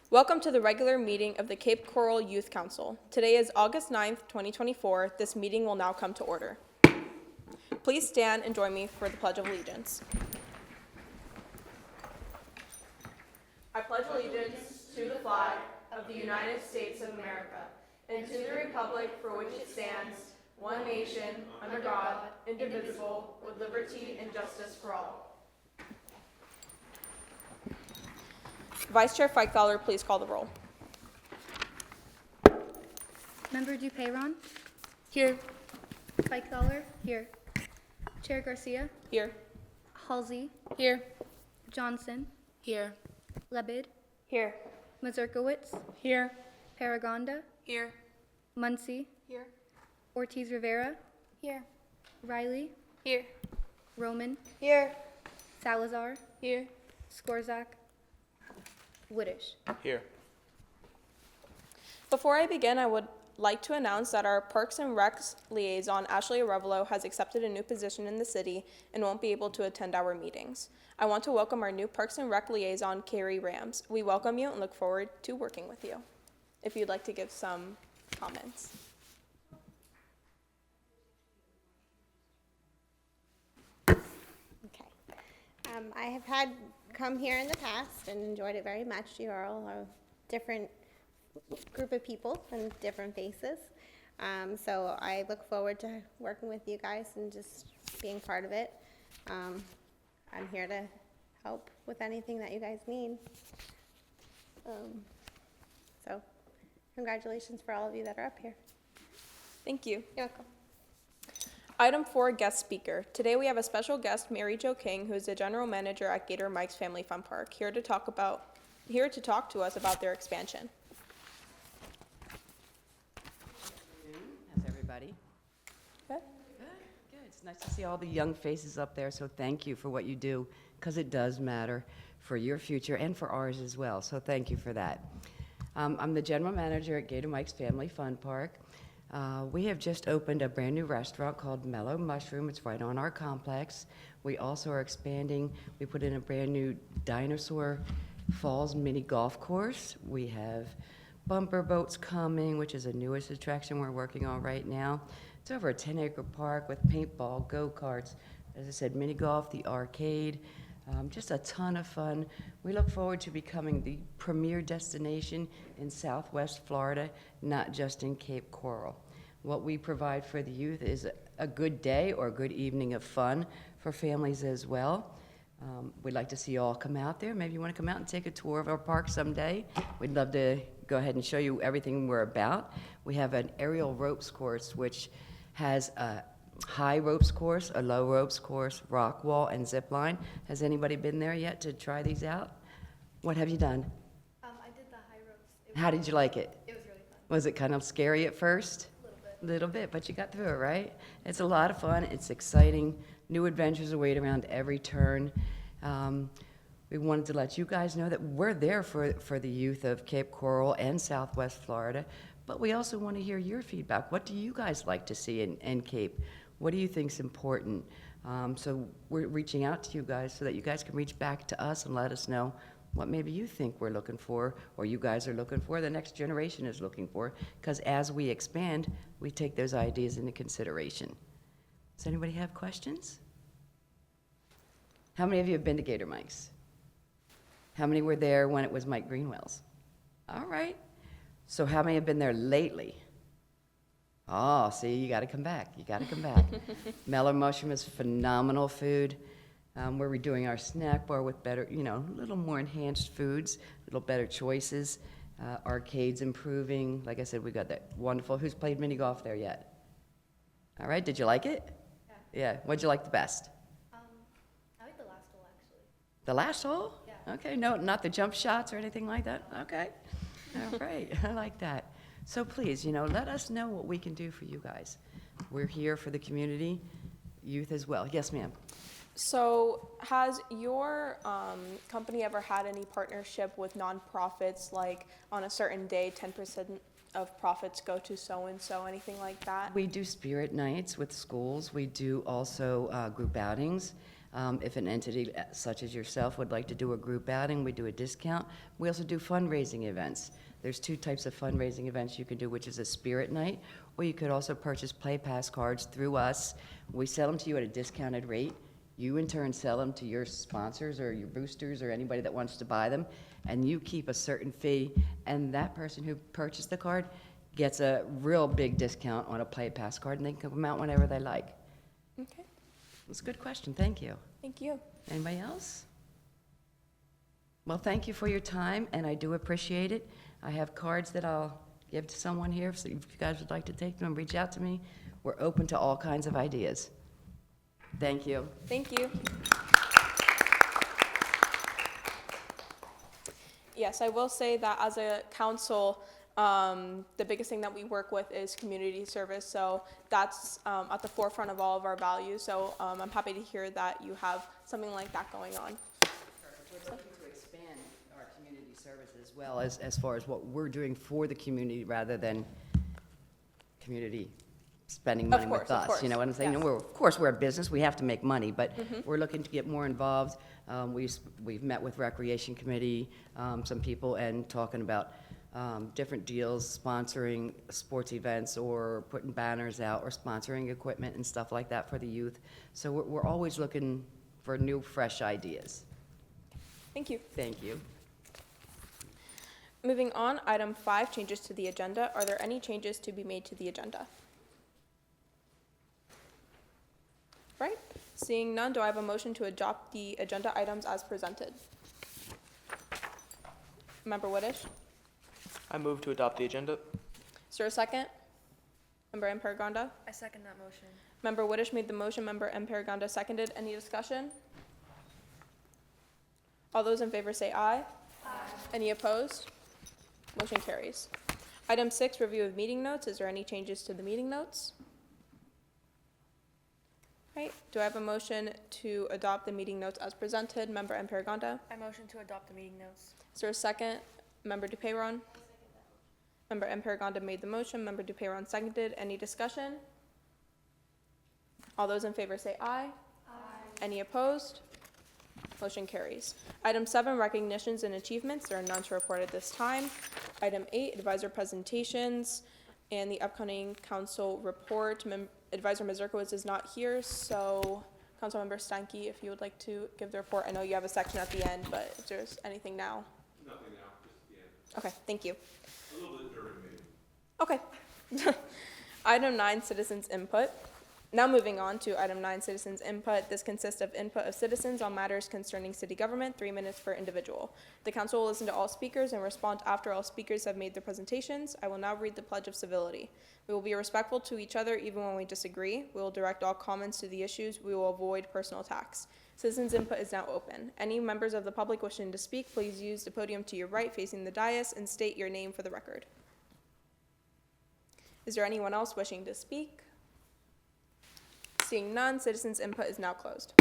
Welcome to the regular meeting of the Cape Coral Youth Council. Today is August 9th, 2024. This meeting will now come to order. Please stand and join me for the Pledge of Allegiance. I pledge allegiance to the flag of the United States of America and to the republic for which it stands, one nation, under God, indivisible, with liberty and justice for all. Vice Chair Feichthaler, please call the roll. Member Dupeyron? Here. Feichthaler? Here. Chair Garcia? Here. Halsey? Here. Johnson? Here. Lebed? Here. Mazurkowitz? Here. Paragonda? Here. Muncy? Here. Ortiz Rivera? Here. Riley? Here. Roman? Here. Salazar? Here. Skorzak? Woodish? Here. Before I begin, I would like to announce that our Parks and Recs liaison, Ashley Arevalo, has accepted a new position in the city and won't be able to attend our meetings. I want to welcome our new Parks and Rec liaison, Carrie Rams. We welcome you and look forward to working with you. If you'd like to give some comments. Okay. I have had come here in the past and enjoyed it very much. You are all a different group of people and different faces. So I look forward to working with you guys and just being part of it. I'm here to help with anything that you guys need. So congratulations for all of you that are up here. Thank you. You're welcome. Item 4, guest speaker. Today we have a special guest, Mary Jo King, who is the general manager at Gator Mike's Family Fun Park, here to talk to us about their expansion. How's everybody? Good. Good. It's nice to see all the young faces up there, so thank you for what you do, because it does matter for your future and for ours as well, so thank you for that. I'm the general manager at Gator Mike's Family Fun Park. We have just opened a brand new restaurant called Mellow Mushroom. It's right on our complex. We also are expanding. We put in a brand new Dinosaur Falls mini golf course. We have bumper boats coming, which is the newest attraction we're working on right now. It's over a 10-acre park with paintball, go-karts, as I said, mini golf, the arcade, just a ton of fun. We look forward to becoming the premier destination in Southwest Florida, not just in Cape Coral. What we provide for the youth is a good day or a good evening of fun for families as well. We'd like to see you all come out there. Maybe you want to come out and take a tour of our park someday. We'd love to go ahead and show you everything we're about. We have an aerial ropes course, which has a high ropes course, a low ropes course, rock wall, and zip line. Has anybody been there yet to try these out? What have you done? I did the high ropes. How did you like it? It was really fun. Was it kind of scary at first? A little bit. But you got through it, right? It's a lot of fun. It's exciting. New adventures await around every turn. We wanted to let you guys know that we're there for the youth of Cape Coral and Southwest Florida, but we also want to hear your feedback. What do you guys like to see in Cape? What do you think is important? So we're reaching out to you guys so that you guys can reach back to us and let us know what maybe you think we're looking for, or you guys are looking for, the next generation is looking for, because as we expand, we take those ideas into consideration. Does anybody have questions? How many of you have been to Gator Mike's? How many were there when it was Mike Greenwell's? All right. So how many have been there lately? Oh, see, you got to come back. You got to come back. Mellow Mushroom is phenomenal food. We're redoing our snack bar with better, a little more enhanced foods, a little better choices. Arcades improving. Like I said, we got that wonderful. Who's played mini golf there yet? All right. Did you like it? Yeah. What'd you like the best? I like the last hole, actually. The last hole? Yeah. Okay. No, not the jump shots or anything like that. Okay. All right. I like that. So please, let us know what we can do for you guys. We're here for the community, youth as well. Yes, ma'am. So has your company ever had any partnership with nonprofits, like on a certain day, 10% of profits go to so-and-so, anything like that? We do spirit nights with schools. We do also group outings. If an entity such as yourself would like to do a group outing, we do a discount. We also do fundraising events. There's 2 types of fundraising events you can do, which is a spirit night, or you could also purchase Play Pass cards through us. We sell them to you at a discounted rate. You in turn sell them to your sponsors or your boosters or anybody that wants to buy them, and you keep a certain fee, and that person who purchased the card gets a real big discount on a Play Pass card, and they can come out whenever they like. Okay, It's a good question, thank you. thank you. Anybody else? Well, thank you for your time, and I do appreciate it. I have cards that I'll give to someone here, so if you guys would like to take them, reach out to me. We're open to all kinds of ideas. Thank you. Thank you. Yes, I will say that as a council, the biggest thing that we work with is community service. So that's at the forefront of all of our values. So I'm happy to hear that you have something like that going on. We're looking to expand our community service as well as far as what we're doing for the community rather than community spending money with Of us. course, You know what I'm saying? yes. And of course, we're a business, we have to make money, but we're looking to get more involved. We've met with Recreation Committee, some people, and talking about different deals, sponsoring sports events or putting banners out or sponsoring equipment and stuff like that for the youth. So we're always looking for new, fresh ideas. Thank you. Thank you. Moving on, item 5, changes to the agenda. Are there any changes to be made to the agenda? Right, seeing none, do I have a motion to adopt the agenda items as presented? Member Whitish, I move to adopt the agenda. is there a second? Member Imparagonda? I second that motion. Member Whitish made the motion, Member Imparagonda seconded. Any discussion? All those in favor say aye. Aye. Any opposed? Motion carries. Item 6, review of meeting notes. Is there any changes to the meeting notes? Right, do I have a motion to adopt the meeting notes as presented? Member Imparagonda? I motion to adopt the meeting notes. Is there a second? Member Dupeyron? Member Imparagonda made the motion, Member Dupeyron seconded. Any discussion? All those in favor say aye. Aye. Any opposed? Motion carries. Item 7, recognitions and achievements. There are none to report at this time. Item 8, advisor presentations and the upcoming council report. Advisor Mazurkowitz is not here, so Councilmember Steinke, if you would like to give the report. I know you have a section at the end, but if there's anything now. Nothing now, just at the end. Okay, thank you. A little bit during maybe. Okay. Item 9, citizens input. Now moving on to item 9, citizens input. This consists of input of citizens on matters concerning city government, 3 minutes per individual. The council will listen to all speakers and respond after all speakers have made their presentations. I will now read the Pledge of Civility. We will be respectful to each other even when we disagree. We will direct all comments to the issues. We will avoid personal attacks. Citizens input is now open. Any members of the public wishing to speak, please use the podium to your right facing the dais and state your name for the record. Is there anyone else wishing to speak? Seeing none, citizens input is now closed.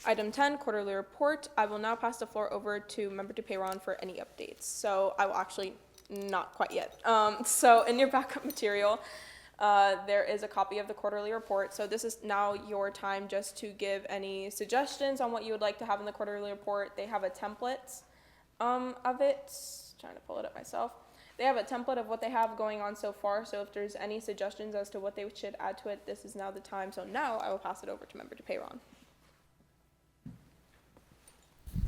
Item 10, quarterly report. I will now pass the floor over to Member Dupeyron for any updates. So I will actually, not quite yet. So in your backup material, there is a copy of the quarterly report. So this is now your time just to give any suggestions on what you would like to have in the quarterly report. They have a template of it. Trying to pull it up myself. They have a template of what they have going on so far, so if there's any suggestions as to what they should add to it, this is now the time. So now I will pass it over to Member Dupeyron.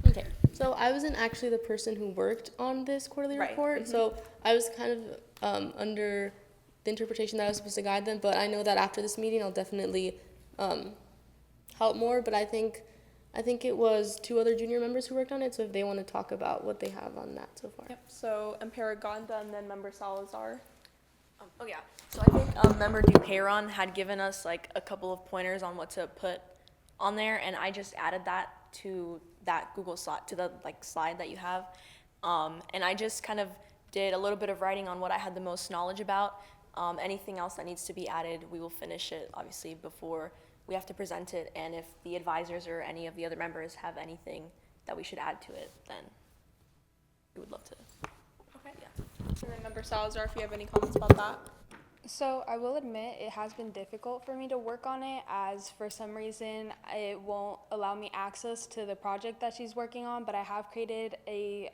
Okay, so I wasn't actually the person who worked on this quarterly Right, report, so I was kind of under the interpretation that I was supposed to guide them, but I know that after this meeting, I'll definitely help more, but I think it was 2 other junior members who worked on it, so if they want to talk about what they have on that so far. Yep, so Imparagonda and then Member Salazar. Oh yeah, so I think Member Dupeyron had given us like a couple of pointers on what to put on there, and I just added that to that Google slide, to the slide that you have, and I just kind of did a little bit of writing on what I had the most knowledge about. Anything else that needs to be added, we will finish it obviously before we have to present it, and if the advisors or any of the other members have anything that we should add to it, then we would love to. Okay. Yeah. And then Member Salazar, if you have any comments about that. So I will admit it has been difficult for me to work on it, as for some reason it won't allow me access to the project that she's working on, but I have created a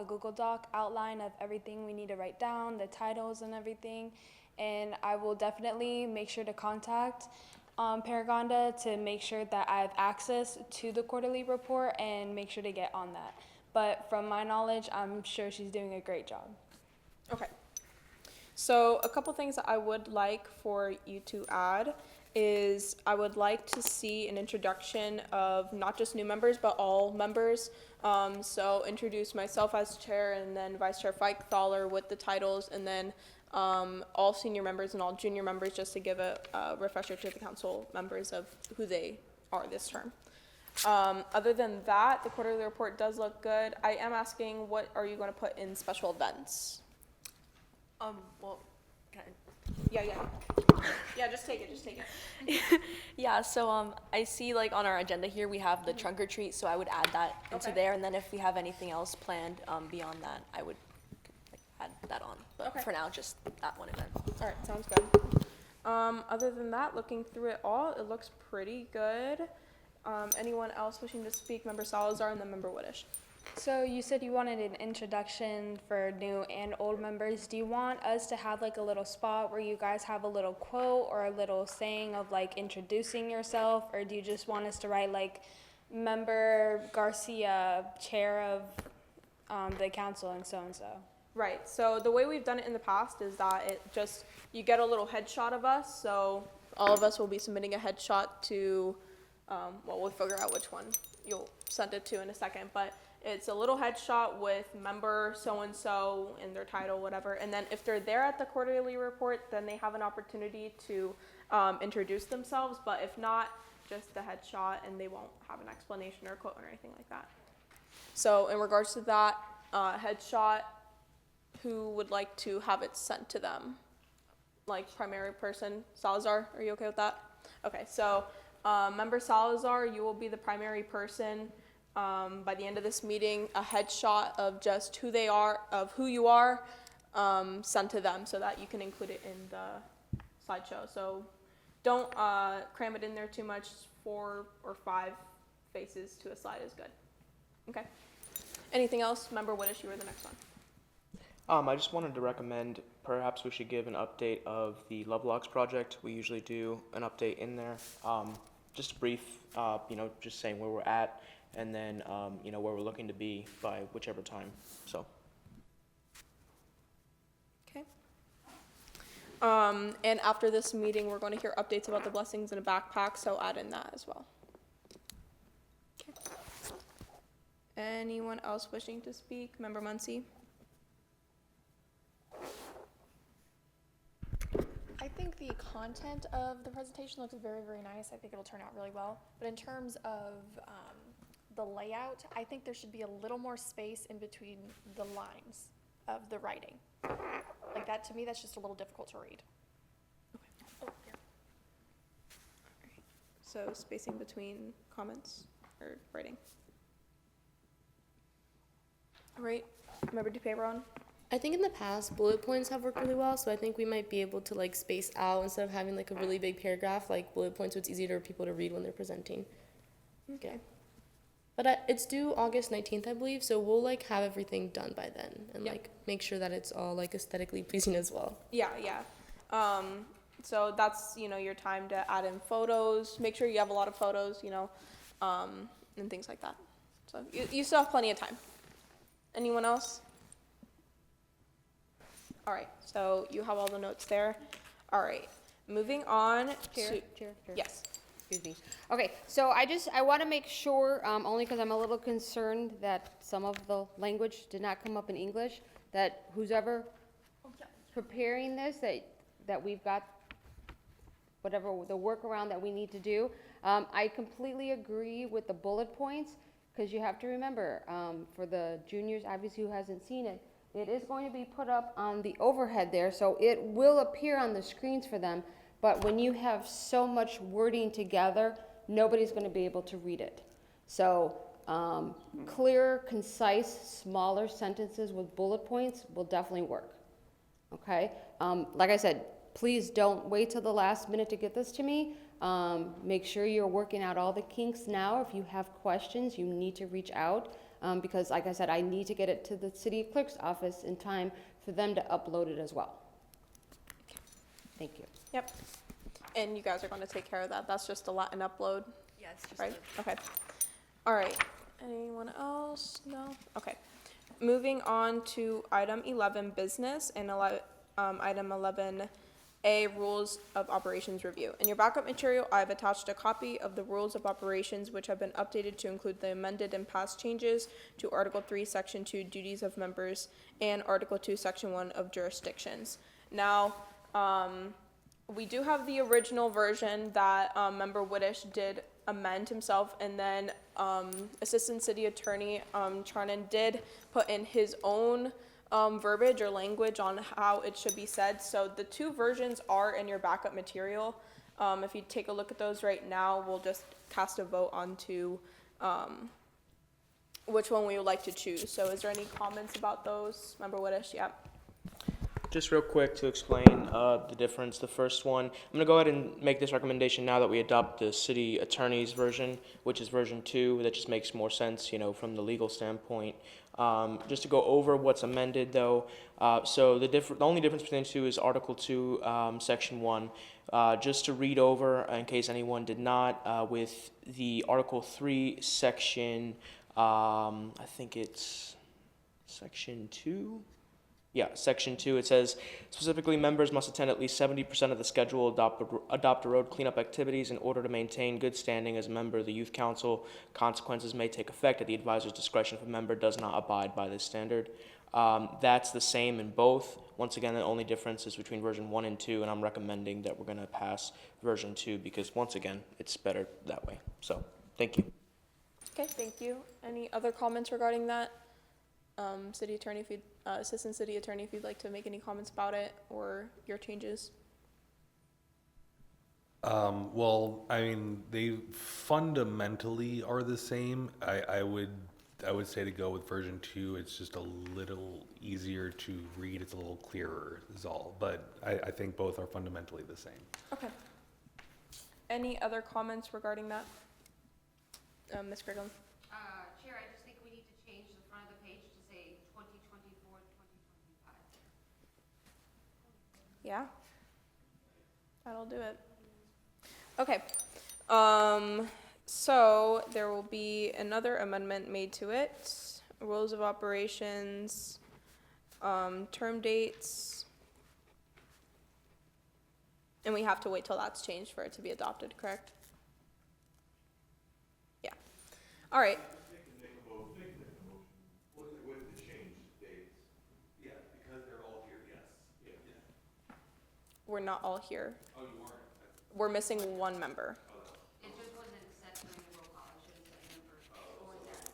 Google Doc outline of everything we need to write down, the titles and everything, and I will definitely make sure to contact Paragonda to make sure that I have access to the quarterly report and make sure to get on that. But from my knowledge, I'm sure she's doing a great job. Okay. So a couple things that I would like for you to add is I would like to see an introduction of not just new members, but all members. So introduce myself as chair and then Vice Chair Feichthaler with the titles, and then all senior members and all junior members, just to give a refresher to the council members of who they are this term. Other than that, the quarterly report does look good. I am asking, what are you going to put in special events? Well, can Yeah. Yeah, just take it. I? Yeah, so, I see like on our agenda here, we have the trunk or treat, so I would add that into Okay. there, and then if we have anything else planned, beyond that, I would like, add that on. But Okay. for now, just that one event. All right, sounds good. Other than that, looking through it all, it looks pretty good. Anyone else wishing to speak? Member Salazar and then Member Woodish. So you said you wanted an introduction for new and old members. Do you want us to have like a little spot where you guys have a little quote or a little saying of like introducing yourself, or do you just want us to write like Member Garcia, chair of the council and so? Right, so the way we've done it in the past is that it just, you get a little headshot of us, so all of us will be submitting a headshot to, well, we'll figure out which one you'll send it to in a second, but it's a little headshot with member so-and-so in their title, whatever, and then if they're there at the quarterly report, then they have an opportunity to introduce themselves, but if not, just the headshot, and they won't have an explanation or quote or anything like that. So in regards to that headshot, who would like to have it sent to them? Like primary person, Salazar, are you okay with that? Okay, so Member Salazar, you will be the primary person. By the end of this meeting, a headshot of just who they are, of who you are, sent to them so that you can include it in the slideshow. So don't cram it in there too much. 4 or 5 faces to a slide is good. Okay. Anything else? Member Woodish, you were the next one. I just wanted to recommend perhaps we should give an update of the Lovelocks project. We usually do an update in there. Just a brief, just saying where we're at, and then, where we're looking to be by whichever time, so. Okay. And after this meeting, we're going to hear updates about the blessings in a backpack, so add in that as well. Okay. Anyone else wishing to speak? Member Muncy? I think the content of the presentation looks very, very nice. I think it'll turn out really well. But in terms of the layout, I think there should be a little more space in between the lines of the writing. Like that, to me, that's just a little difficult to read. Oh, here. So spacing between comments or writing. All right, Member DuPeyron? I think in the past, bullet points have worked really well, so I think we might be able to like space out instead of having like a really big paragraph, like bullet points, so it's easier for people to read when they're presenting. Okay. But it's due August 19th, I believe, so we'll like have everything done by then and Yep. like make sure that it's all like aesthetically pleasing as well. Yeah. So that's, your time to add in photos. Make sure you have a lot of photos, and things like that. So you still have plenty of time. Anyone else? All right, so you have all the notes there. All right, moving on to, Chair. yes. Excuse me. Okay, so I want to make sure, only because I'm a little concerned that some of the language did not come up in English, that who's ever preparing this, that we've got whatever the workaround that we need to do. I completely agree with the bullet points, because you have to remember, for the juniors, obviously who hasn't seen it, it is going to be put up on the overhead there, so it will appear on the screens for them, but when you have so much wording together, nobody's going to be able to read it. So clear, concise, smaller sentences with bullet points will definitely work. okay? Like I said, please don't wait till the last minute to get this to me. Make sure you're working out all the kinks now. If you have questions, you need to reach out, because like I said, I need to get it to the city clerk's office in time for them to upload it as well. Thank you. Yep. And you guys are going to take care of that. That's just a Latin upload, Yeah, it's just right? Okay. All right. Anyone else? No? Okay. Moving on to item 11, business, and item 11A, rules of operations review. In your backup material, I've attached a copy of the rules of operations, which have been updated to include the amended and past changes to Article 3, Section 2, duties of members, and Article 2, Section 1 of jurisdictions. Now, we do have the original version that Member Whittish did amend himself, and then Assistant City Attorney Charnan did put in his own verbiage or language on how it should be said. So the two versions are in your backup material. If you take a look at those right now, we'll just cast a vote onto which one we would like to choose. So is there any comments about those? Member Whittish? Yeah. Just real quick to explain the difference. The first one, I'm going to go ahead and make this recommendation now that we adopt the city attorney's version, which is version 2. That just makes more sense, from the legal standpoint. Just to go over what's amended, though. So the only difference between the two is Article 2, Section 1. Just to read over, in case anyone did not, with the Article 3, Section, I think it's Section 2? Yeah, Section 2, it says, specifically, members must attend at least 70% of the schedule, adopt road cleanup activities in order to maintain good standing as a member of the youth council. Consequences may take effect at the advisor's discretion if a member does not abide by this standard. That's the same in both. Once again, the only difference is between version 1 and 2, and I'm recommending that we're going to pass version 2 because, once again, it's better that way. So, thank you. Okay, thank you. Any other comments regarding that? City Attorney, Assistant City Attorney, if you'd like to make any comments about it or your changes. Well, I mean, they fundamentally are the same. I would say to go with version 2. It's just a little easier to read. It's a little clearer is all. But I think both are fundamentally the same. Okay. Any other comments regarding that? Ms. Grigglin? Chair, I just think we need to change the front of the page to say 2024, 2025. Yeah. That'll do it. Okay. So there will be another amendment made to it. Rules of operations, term dates. And we have to wait till that's changed for it to be adopted, correct? Yeah. All right. With the changed dates. Yeah, because they're all here, yes. Yeah. We're not all here. Oh, you aren't? We're missing one member. It just wasn't set during the roll call. I should have said number. Or was that?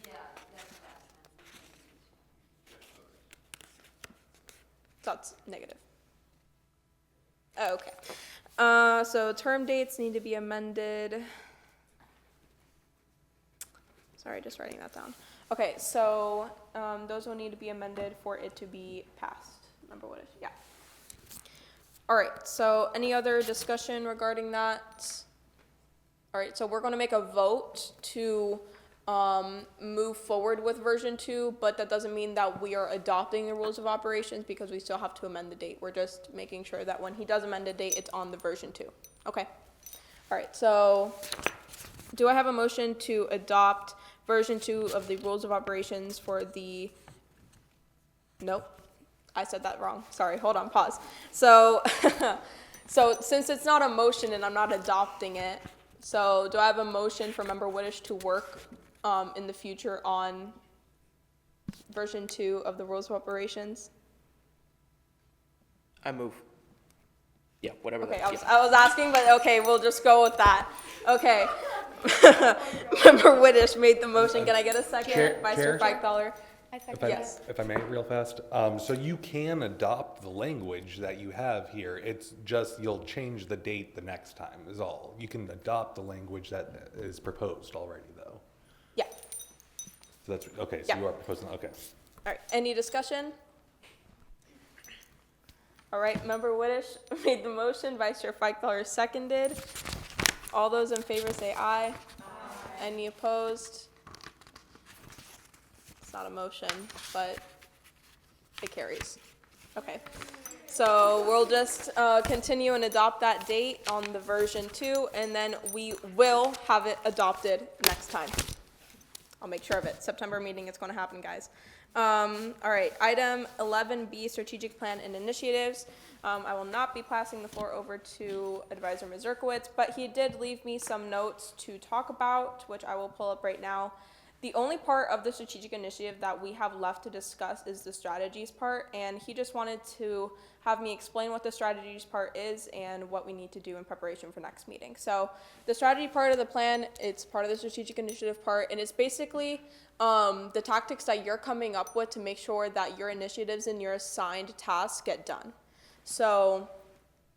Yeah, that's that. That's negative. Okay. So term dates need to be amended. Sorry, just writing that down. Okay, so those will need to be amended for it to be passed. Remember what it is? Yeah. All right, so any other discussion regarding that? All right, so we're going to make a vote to move forward with version 2, but that doesn't mean that we are adopting the rules of operations because we still have to amend the date. We're just making sure that when he does amend a date, it's on the version 2. Okay. All right, so do I have a motion to adopt version 2 of the rules of operations for the, nope, I said that wrong. Sorry, hold on, pause. So, so since it's not a motion and I'm not adopting it, so do I have a motion for Member Whittish to work in the future on version 2 of the rules of operations? I move. Yeah, whatever. Okay, that, I was asking, but okay, we'll just go with that. Okay. Member Whittish made the motion. Can I get a second? Vice Chair Feichthaler? Yes. If I may, real fast. So you can adopt the language that you have here. It's just you'll change the date the next time is all. You can adopt the language that is proposed already, though. Yeah. So that's okay. So Yeah. you are proposing. Okay. All right. Any discussion? All right, Member Whitish made the motion, Vice Chair Feichtler seconded. All those in favor say aye. Any opposed? It's not a motion, but it carries. Okay. So we'll just continue and adopt that date on the version 2, and then we will have it adopted next time. I'll make sure of it. September meeting, it's going to happen, guys. All right, item 11B, strategic plan and initiatives. I will not be passing the floor over to Advisor Mazurkowitz, but he did leave me some notes to talk about, which I will pull up right now. The only part of the strategic initiative that we have left to discuss is the strategies part, and he just wanted to have me explain what the strategies part is and what we need to do in preparation for next meeting. So the strategy part of the plan, it's part of the strategic initiative part, and it's basically the tactics that you're coming up with to make sure that your initiatives and your assigned tasks get done. So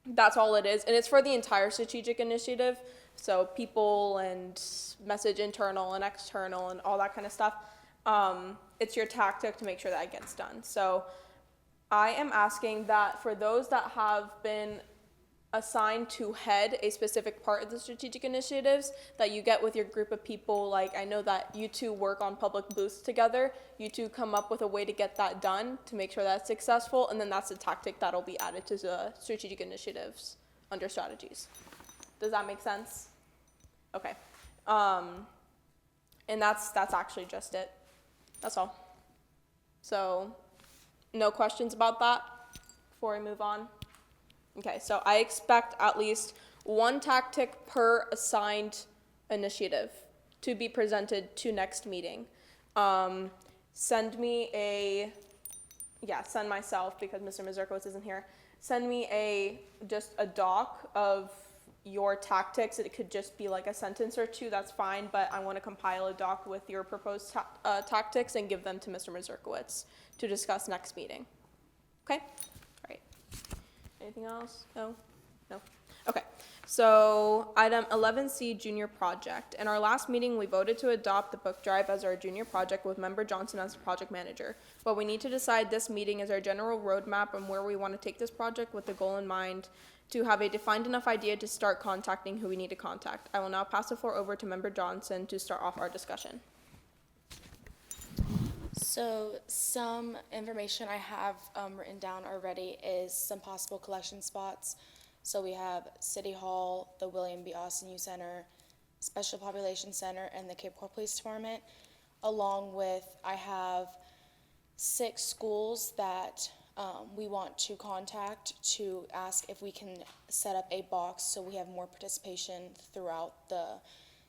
that's all it is, and it's for the entire strategic initiative. So people and message internal and external and all that kind of stuff. It's your tactic to make sure that it gets done. So I am asking that for those that have been assigned to head a specific part of the strategic initiatives that you get with your group of people, like I know that you two work on public booths together, you two come up with a way to get that done to make sure that's successful, and then that's the tactic that'll be added to the strategic initiatives under strategies. Does that make sense? Okay. And that's actually just it. That's all. So, no questions about that before we move on? Okay, so I expect at least one tactic per assigned initiative to be presented to next meeting. Send myself, because Mr. Mazurkowitz isn't here, send me just a doc of your tactics. It could just be like a sentence or two, that's fine, but I want to compile a doc with your proposed tactics and give them to Mr. Mazurkowitz to discuss next meeting. Okay? All right. Anything else? No? No? Okay. So item 11C, junior project. In our last meeting, we voted to adopt the book drive as our junior project with Member Johnson as the project manager. What we need to decide this meeting is our general roadmap and where we want to take this project with the goal in mind to have a defined enough idea to start contacting who we need to contact. I will now pass the floor over to Member Johnson to start off our discussion. So some information I have written down already is some possible collection spots. So we have City Hall, the William B. Austin Youth Center, Special Population Center, and the Cape Coral Police Department, along with I have 6 schools that we want to contact to ask if we can set up a box so we have more participation throughout the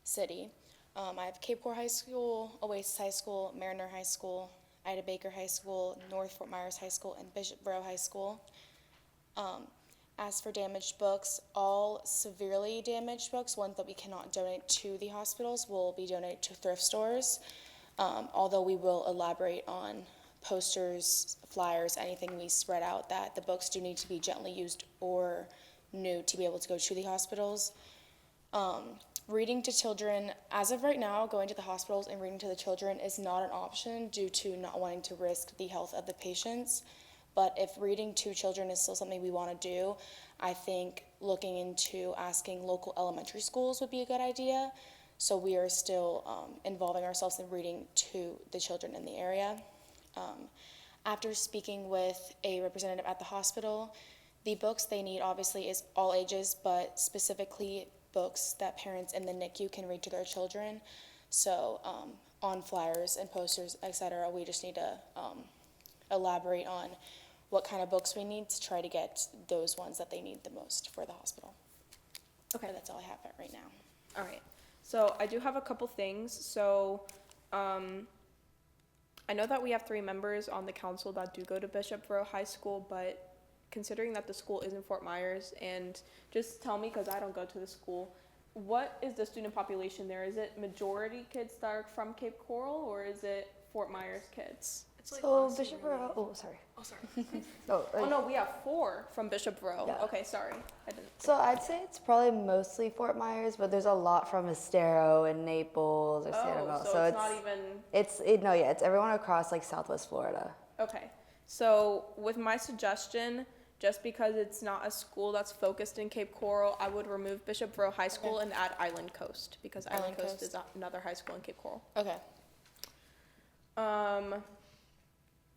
city. I have Cape Coral High School, Oasis High School, Mariner High School, Ida Baker High School, North Fort Myers High School, and Bishopboro High School. As for damaged books, all severely damaged books, ones that we cannot donate to the hospitals, will be donated to thrift stores, although we will elaborate on posters, flyers, anything we spread out that the books do need to be gently used or new to be able to go to the hospitals. Reading to children, as of right now, going to the hospitals and reading to the children is not an option due to not wanting to risk the health of the patients. But if reading to children is still something we want to do, I think looking into asking local elementary schools would be a good idea. So we are still involving ourselves in reading to the children in the area. After speaking with a representative at the hospital, the books they need obviously is all ages, but specifically books that parents in the NICU can read to their children. So on flyers and posters, etc., we just need to elaborate on what kind of books we need to try to get those ones that they need the most for the hospital. Okay, that's all I have right now. All right. So I do have a couple things. So I know that we have 3 members on the council that do go to Bishopboro High School, but considering that the school is in Fort Myers, and just tell me, because I don't go to the school, what is the student population there? Is it majority kids that are from Cape Coral, or is it Fort Myers kids? So Bishopboro, oh, sorry. Oh, sorry. Oh no, we have 4 from Bishopboro. Yeah. Okay, sorry. I didn't. So I'd say it's probably mostly Fort Myers, but there's a lot from Estero and Naples or Sanibel. So it's not even. It's everyone across like Southwest Florida. Okay. So with my suggestion, just because it's not a school that's focused in Cape Coral, I would remove Bishop Verot High School and add Island Coast, because Island Island Coast Coast. is another high school in Cape Coral. Okay.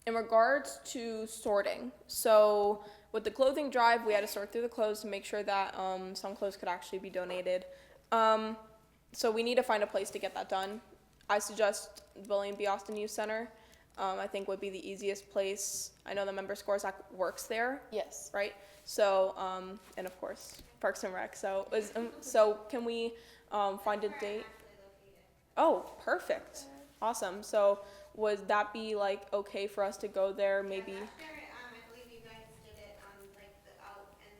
In regards to sorting, so with the clothing drive, we had to sort through the clothes to make sure that some clothes could actually be donated. So we need to find a place to get that done. I suggest William B. Austin Youth Center. I think would be the easiest place. I know the member scores works there, Yes. right? So, and of course, Parks and Rec. So can we find a date? Oh, perfect. Awesome. So would that be like okay for us to go there maybe? I believe you guys did it on like out in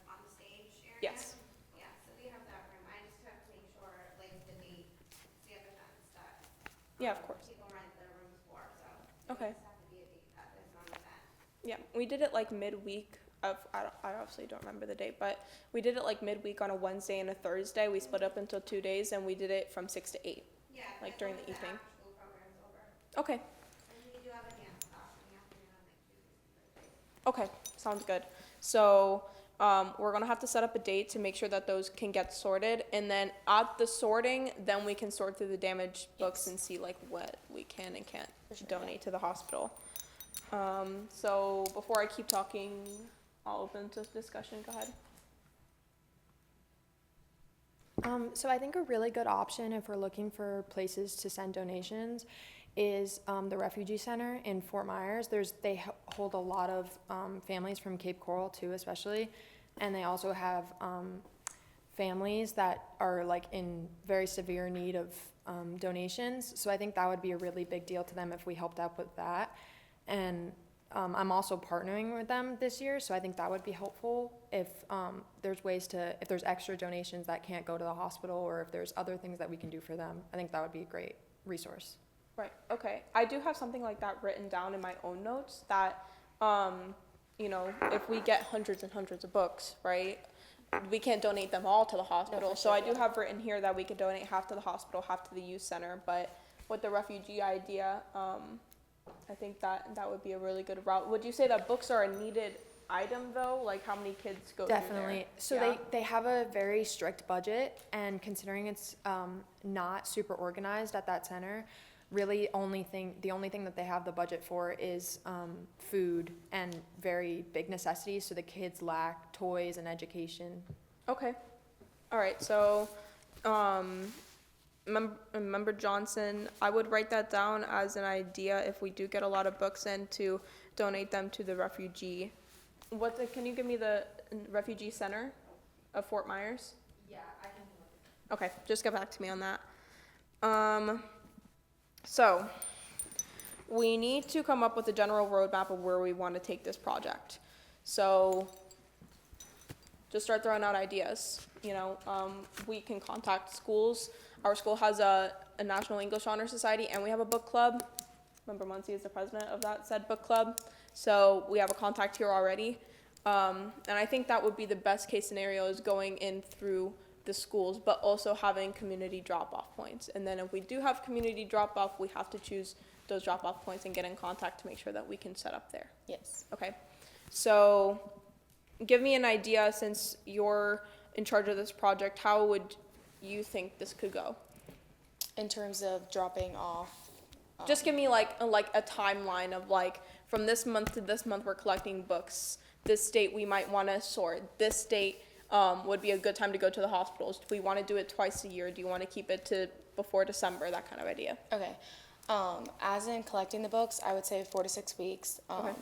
on the stage area. Yes. Yeah, so we have that room. I just have to make sure like the date, the other events that Yeah, of course. people rent their rooms for, so. Okay. It just have to be a date that is on event. Yeah, we did it like midweek of, I obviously don't remember the date, but we did it like midweek on a Wednesday and a Thursday. We split up into 2 days and we did it from 6 to 8, Yeah. like during the evening. After-school program's over. Okay, And we do have a dance class in the afternoon on like Tuesdays and Thursdays. okay, sounds good. So, we're gonna have to set up a date to make sure that those can get sorted. And then at the sorting, then we can sort through the damaged books and see like what we can and can't donate to the hospital. So before I keep talking, I'll open to discussion. Go ahead. So I think a really good option if we're looking for places to send donations is the Refugee Center in Fort Myers. They hold a lot of families from Cape Coral too, especially, and they also have families that are like in very severe need of donations. So I think that would be a really big deal to them if we helped out with that. And I'm also partnering with them this year, so I think that would be helpful if if there's extra donations that can't go to the hospital, or if there's other things that we can do for them. I think that would be a great resource. Right, okay. I do have something like that written down in my own notes that, if we get hundreds and hundreds of books, right, we can't donate them all to the hospital. So I do have written here that we could donate half to the hospital, half to the youth center. But with the refugee idea, I think that would be a really good route. Would you say that books are a needed item though? Like how many kids go through there? Definitely. So Yeah. they have a very strict budget, and considering it's not super organized at that center, really the only thing that they have the budget for is food and very big necessities. So the kids lack toys and education. Okay. All right. So, Member Johnson, I would write that down as an idea if we do get a lot of books in to donate them to the refugee. Can you give me the refugee center of Fort Myers? Yeah, I can. Okay, just get back to me on that. So, we need to come up with a general roadmap of where we want to take this project. So, just start throwing out ideas. We can contact schools. Our school has a National English Honor Society, and we have a book club. Member Muncie is the president of that said book club. So we have a contact here already. And I think that would be the best case scenario, is going in through the schools, but also having community drop-off points. And then if we do have community drop-off, we have to choose those drop-off points and get in contact to make sure that we can set up there. Yes. Okay, so give me an idea, since you're in charge of this project, how would you think this could go? In terms of dropping off. Just give me like a timeline of like, from this month to this month we're collecting books. This date we might want to sort. This date would be a good time to go to the hospitals. Do we want to do it twice a year? Do you want to keep it to before December? That kind of idea. Okay. As in collecting the books, I would say 4 to 6 weeks. Okay.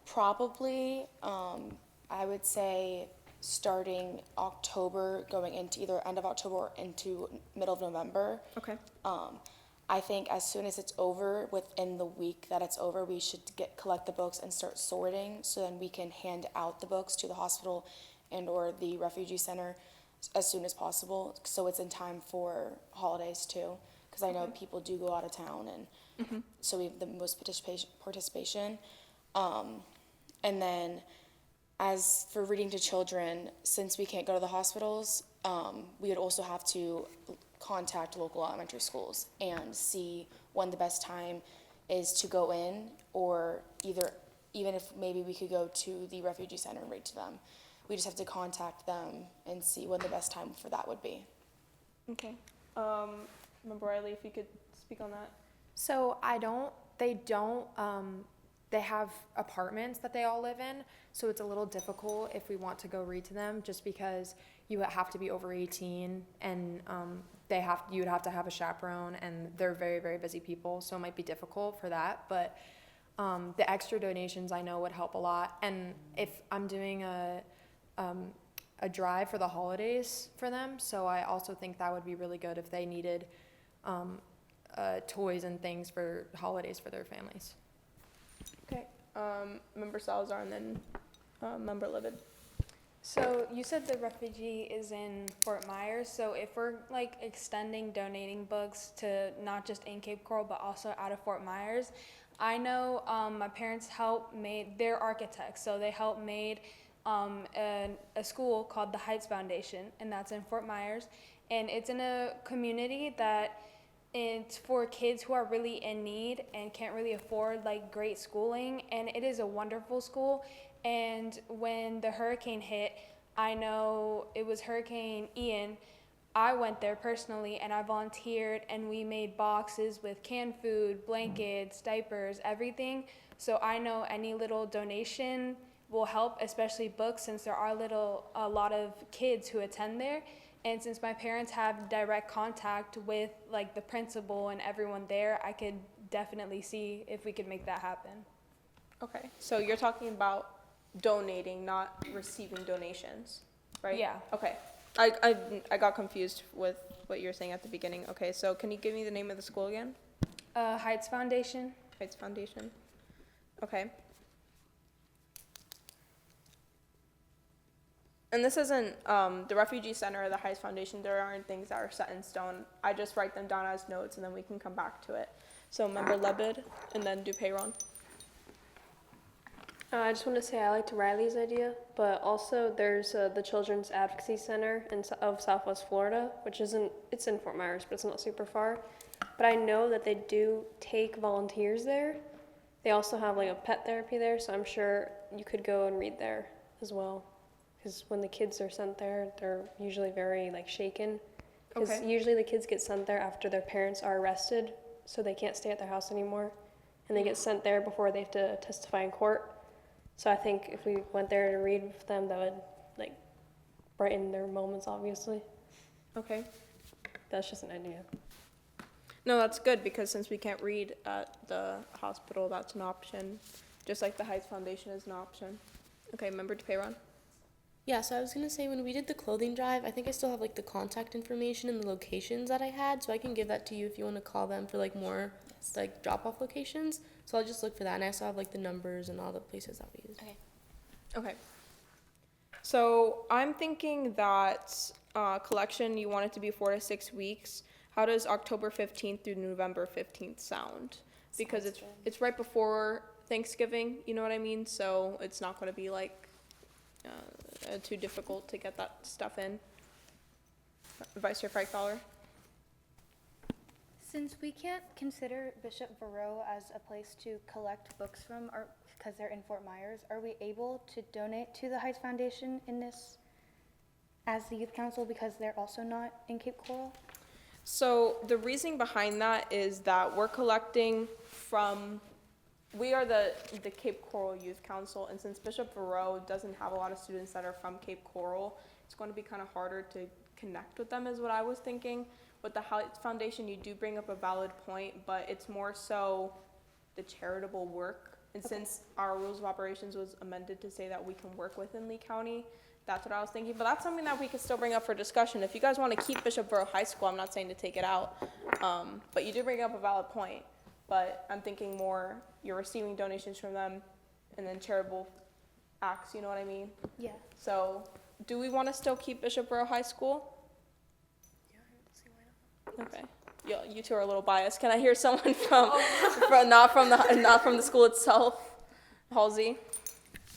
Probably, I would say starting October, going into either end of October or into middle of November. Okay. I think as soon as it's over, within the week that it's over, we should collect the books and start sorting, so then we can hand out the books to the hospital and or the refugee center as soon as possible, so it's in time for holidays too, because I know people do go out of town, and so we have the most participation. And then as for reading to children, since we can't go to the hospitals, we would also have to contact local elementary schools and see when the best time is to go in, or either even if maybe we could go to the refugee center and read to them. We just have to contact them and see when the best time for that would be. Okay. Member Riley, if you could speak on that. So they have apartments that they all live in, so it's a little difficult if we want to go read to them, just because you have to be over 18 and you would have to have a chaperone, and they're very, very busy people, so it might be difficult for that. But the extra donations I know would help a lot. And if I'm doing a drive for the holidays for them, so I also think that would be really good if they needed toys and things for holidays for their families. Okay. Member Salazar and then Member Livid. So you said the refugee is in Fort Myers, so if we're like extending donating books to not just in Cape Coral but also out of Fort Myers, I know my parents they're architects, so they helped made a school called the Heights Foundation, and that's in Fort Myers, and it's in a community that it's for kids who are really in need and can't really afford like great schooling, and it is a wonderful school. And when the hurricane hit, I know it was Hurricane Ian, I went there personally and I volunteered, and we made boxes with canned food, blankets, diapers, everything. So I know any little donation will help, especially books, since there are a lot of kids who attend there. And since my parents have direct contact with like the principal and everyone there, I could definitely see if we could make that happen. Okay. So you're talking about donating, not receiving donations, right? Yeah. Okay. I got confused with what you were saying at the beginning. Okay. So can you give me the name of the school again? Heights Foundation. Heights Foundation. Okay. And this isn't the Refugee Center or the Heights Foundation. There aren't things that are set in stone. I just write them down as notes, and then we can come back to it. So Member Lebed, and then Dupeyron. I just want to say I liked Riley's idea, but also there's the Children's Advocacy Center of Southwest Florida, it's in Fort Myers, but it's not super far. But I know that they do take volunteers there. They also have like a pet therapy there, so I'm sure you could go and read there as well. Because when the kids are sent there, they're usually very like shaken. Because usually the kids get sent there after their parents are arrested, so they can't stay at their house anymore. And they get sent there before they have to testify in court. So I think if we went there to read with them, that would like brighten their moments, obviously. Okay. That's just an idea. No, that's good, because since we can't read at the hospital, that's an option. Just like the Heights Foundation is an option. Okay, Member Dupeyron. Yeah, so I was going to say, when we did the clothing drive, I think I still have like the contact information and the locations that I had, so I can give that to you if you want to call them for like more like drop-off locations. So I'll just look for that, and I also have like the numbers and all the places that we use. Okay. Okay. So I'm thinking that collection, you want it to be 4 to 6 weeks. How does October 15th through November 15th sound? Because it's right before Thanksgiving, you know what I mean? So it's not going to be like too difficult to get that stuff in. Vice Chair Freichthaler? Since we can't consider Bishop Verot as a place to collect books from, or because they're in Fort Myers, are we able to donate to the Heights Foundation in this as the youth council, because they're also not in Cape Coral? So the reasoning behind that is that we're collecting from, we are the Cape Coral Youth Council, and since Bishop Verot doesn't have a lot of students that are from Cape Coral, it's going to be kind of harder to connect with them, is what I was thinking. With the Heights Foundation, you do bring up a valid point, but it's more so the charitable work. And since our rules of operations was amended to say that we can work within Lee County, that's what I was thinking. But that's something that we could still bring up for discussion. If you guys want to keep Bishop Verot High School, I'm not saying to take it out. But you do bring up a valid point. But I'm thinking more, you're receiving donations from them and then charitable acts, you know what I mean? Yeah. So do we want to still keep Bishop Verot High School? Okay. You two are a little biased. Can I hear someone from not from the school itself? Halsey?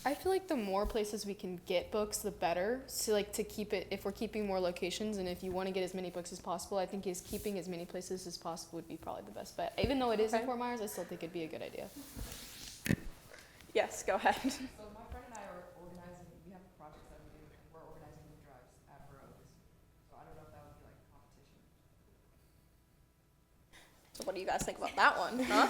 I feel like the more places we can get books, the better. So like to keep it, if we're keeping more locations, and if you want to get as many books as possible, I think keeping as many places as possible would be probably the best bet. Even though it is in Fort Myers, I still think it'd be a good idea. Yes, go ahead. So my friend and I are organizing, we have projects that we do, and we're organizing the drives at Borough this year. So I don't know if that would be like a competition. So what do you guys think about that one, huh?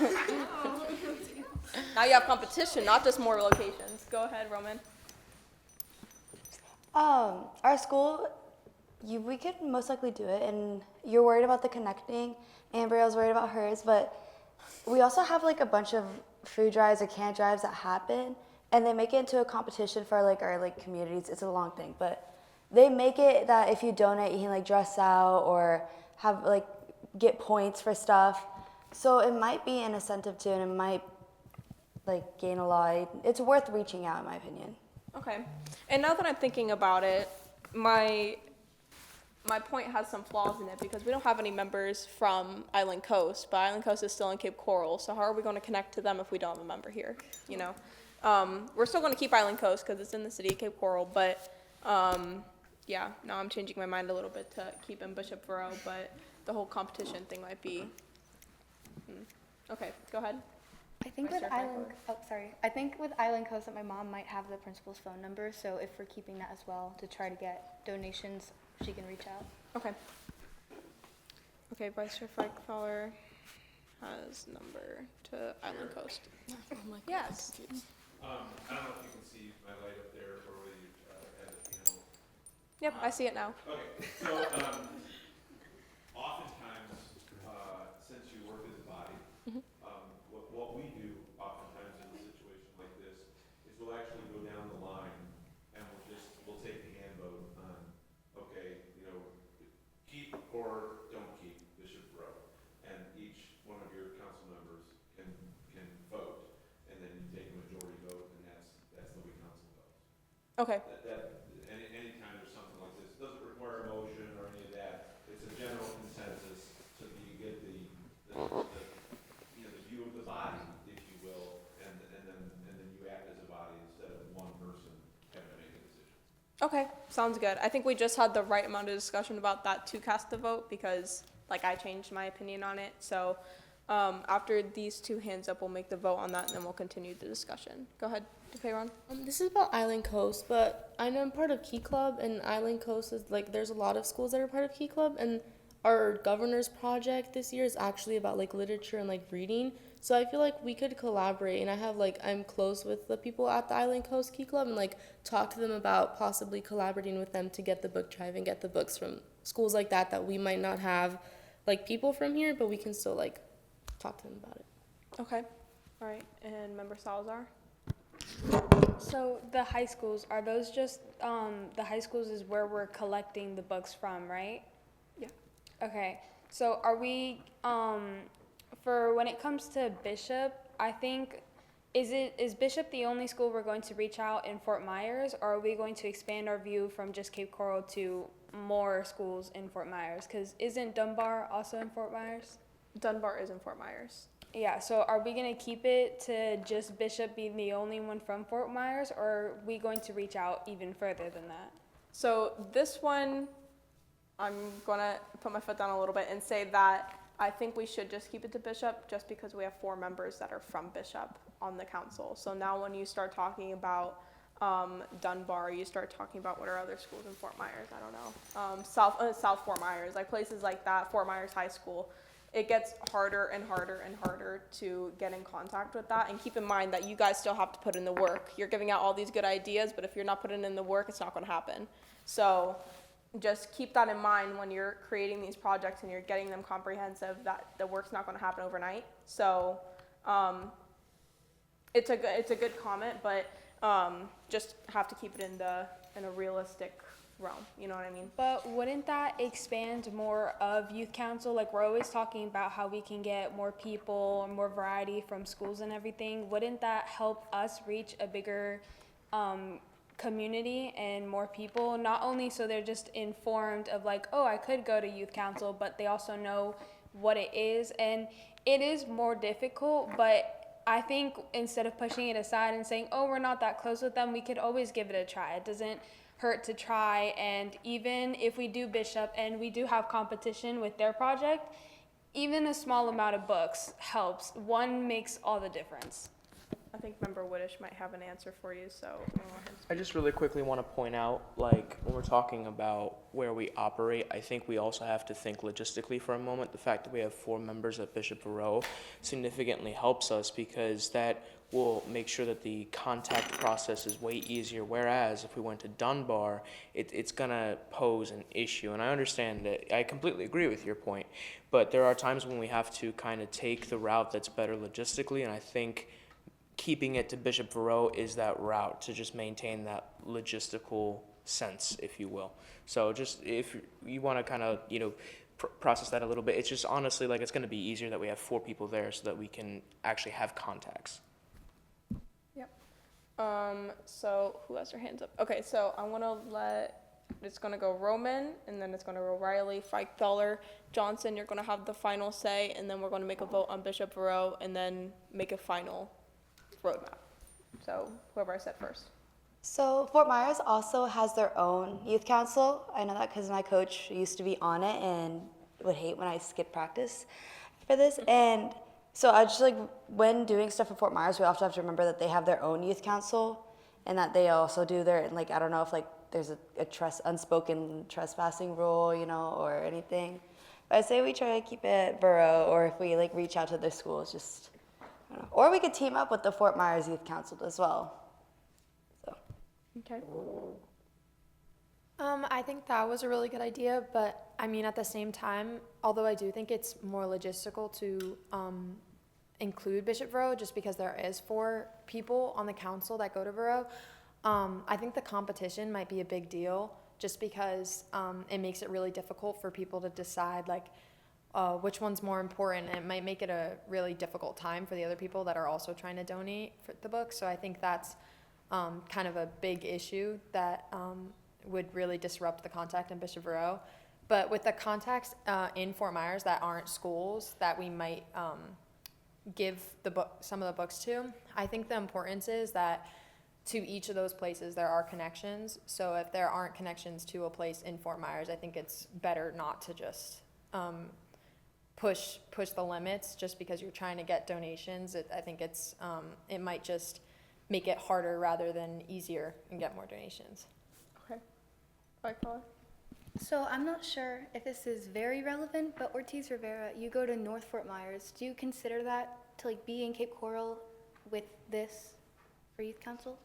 Now you have competition, not just more locations. Go ahead, Roman. Our school, we could most likely do it, and you're worried about the connecting. Ambrielle's worried about hers, but we also have like a bunch of food drives or camp drives that happen, and they make it into a competition for like our like communities. It's a long thing, but they make it that if you donate, you can like dress out or have like get points for stuff. So it might be an incentive too, and it might like gain a lot. It's worth reaching out, in my opinion. Okay. And now that I'm thinking about it, my point has some flaws in it because we don't have any members from Island Coast, but Island Coast is still in Cape Coral. So how are we going to connect to them if we don't have a member here? You know, we're still going to keep Island Coast because it's in the city of Cape Coral, but yeah, now I'm changing my mind a little bit to keep in Bishop Borough, but the whole competition thing might be. Okay, go ahead. I think Vice with Chair Island, I think with Island Coast that my mom might have the principal's phone number, so if we're keeping that as well to try to get donations, she can reach out. Okay. Okay, Vice Chair Fowler has number to Island Coast. Yes. I don't know if you can see my light up there or whether you have the panel. Yep, I see it now. Okay, so oftentimes, since you work as a body, what we do oftentimes in a situation like this is we'll actually go down the line and we'll take the hand vote on, okay, you know, keep or don't keep Bishop Borough. And each one of your council members can vote, and then you take a majority vote, and that's the way council votes. Okay. Anytime there's something like this, it doesn't require a motion or any of that. It's a general consensus, so that you get the view of the body, if you will, and then you act as a body instead of one person having to make a decision. Okay, sounds good. I think we just had the right amount of discussion about that to cast the vote because, like, I changed my opinion on it. So after these two hands up, we'll make the vote on that, and then we'll continue the discussion. Go ahead, DePayron. This is about Island Coast, but I know I'm part of Key Club, and Island Coast is like there's a lot of schools that are part of Key Club, and our governor's project this year is actually about like literature and like reading. So I feel like we could collaborate, and I'm close with the people at the Island Coast Key Club, and like talk to them about possibly collaborating with them to get the book drive and get the books from schools like that we might not have like people from here, but we can still like talk to them about it. Okay. All right. And Member Salazar? So the high schools, are those just, the high schools is where we're collecting the books from, right? Yeah. Okay, so are we, for when it comes to Bishop, I think, is Bishop the only school we're going to reach out in Fort Myers, or are we going to expand our view from just Cape Coral to more schools in Fort Myers? Because isn't Dunbar also in Fort Myers? Dunbar is in Fort Myers. Yeah, so are we going to keep it to just Bishop being the only one from Fort Myers, or are we going to reach out even further than that? So this one, I'm going to put my foot down a little bit and say that I think we should just keep it to Bishop just because we have 4 members that are from Bishop on the council. So now when you start talking about Dunbar, you start talking about what are other schools in Fort Myers, I don't know, South Fort Myers, like places like that, Fort Myers High School. It gets harder and harder and harder to get in contact with that. And keep in mind that you guys still have to put in the work. You're giving out all these good ideas, but if you're not putting in the work, it's not going to happen. So just keep that in mind when you're creating these projects and you're getting them comprehensive, that the work's not going to happen overnight. So it's a good comment, but just have to keep it in a realistic realm, you know what I mean? But wouldn't that expand more of youth council? Like, we're always talking about how we can get more people, more variety from schools and everything. Wouldn't that help us reach a bigger community and more people? Not only so they're just informed of like, oh, I could go to youth council, but they also know what it is. And it is more difficult, but I think instead of pushing it aside and saying, oh, we're not that close with them, we could always give it a try. It doesn't hurt to try, and even if we do Bishop and we do have competition with their project, even a small amount of books helps. One makes all the difference. I think Member Whitish might have an answer for you, so I'll let him I just really quickly want to point out, like, when we're talking about where we operate, I think we also have to think logistically for a moment. The fact that we have 4 members at Bishop Verot significantly helps us because that will make sure that the contact process is way easier. Whereas if we went to Dunbar, it's gonna pose an issue. And I understand that, I completely agree with your point, but there are times when we have to kind of take the route that's better logistically, and I think keeping it to Bishop Verot is that route to just maintain that logistical sense, if you will. So just if you want to kind of, process that a little bit, it's just honestly like it's going to be easier that we have 4 people there so that we can actually have contacts. So who has their hands up? Okay, so I'm gonna it's gonna go Roman, and then it's gonna go Riley, Feichthaler, Johnson. You're gonna have the final say, and then we're gonna make a vote on Bishop Verot, and then make a final roadmap. So whoever I said first. So Fort Myers also has their own youth council. I know that because my coach used to be on it and would hate when I skipped practice for this. And so I just when doing stuff in Fort Myers, we also have to remember that they have their own youth council and that they also do their, I don't know if there's a unspoken trespassing rule, or anything. But I say we try to keep it borough, or if we reach out to their schools, just, I don't know. Or we could team up with the Fort Myers Youth Council as well. Okay. I think that was a really good idea, but I mean, at the same time, although I do think it's more logistical to include Bishop Verot, just because there is 4 people on the council that go to Verot, I think the competition might be a big deal, just because it makes it really difficult for people to decide which one's more important, and it might make it a really difficult time for the other people that are also trying to donate for the book. So I think that's kind of a big issue that would really disrupt the contact in Bishop Verot. But with the contacts in Fort Myers that aren't schools that we might give some of the books to, I think the importance is that to each of those places there are connections. So if there aren't connections to a place in Fort Myers, I think it's better not to just push the limits just because you're trying to get donations. I think it might just make it harder rather than easier and get more donations. Okay. Feichthaler? So I'm not sure if this is very relevant, but Ortiz Rivera, you go to North Fort Myers. Do you consider that to be in Cape Coral with this for Youth Council?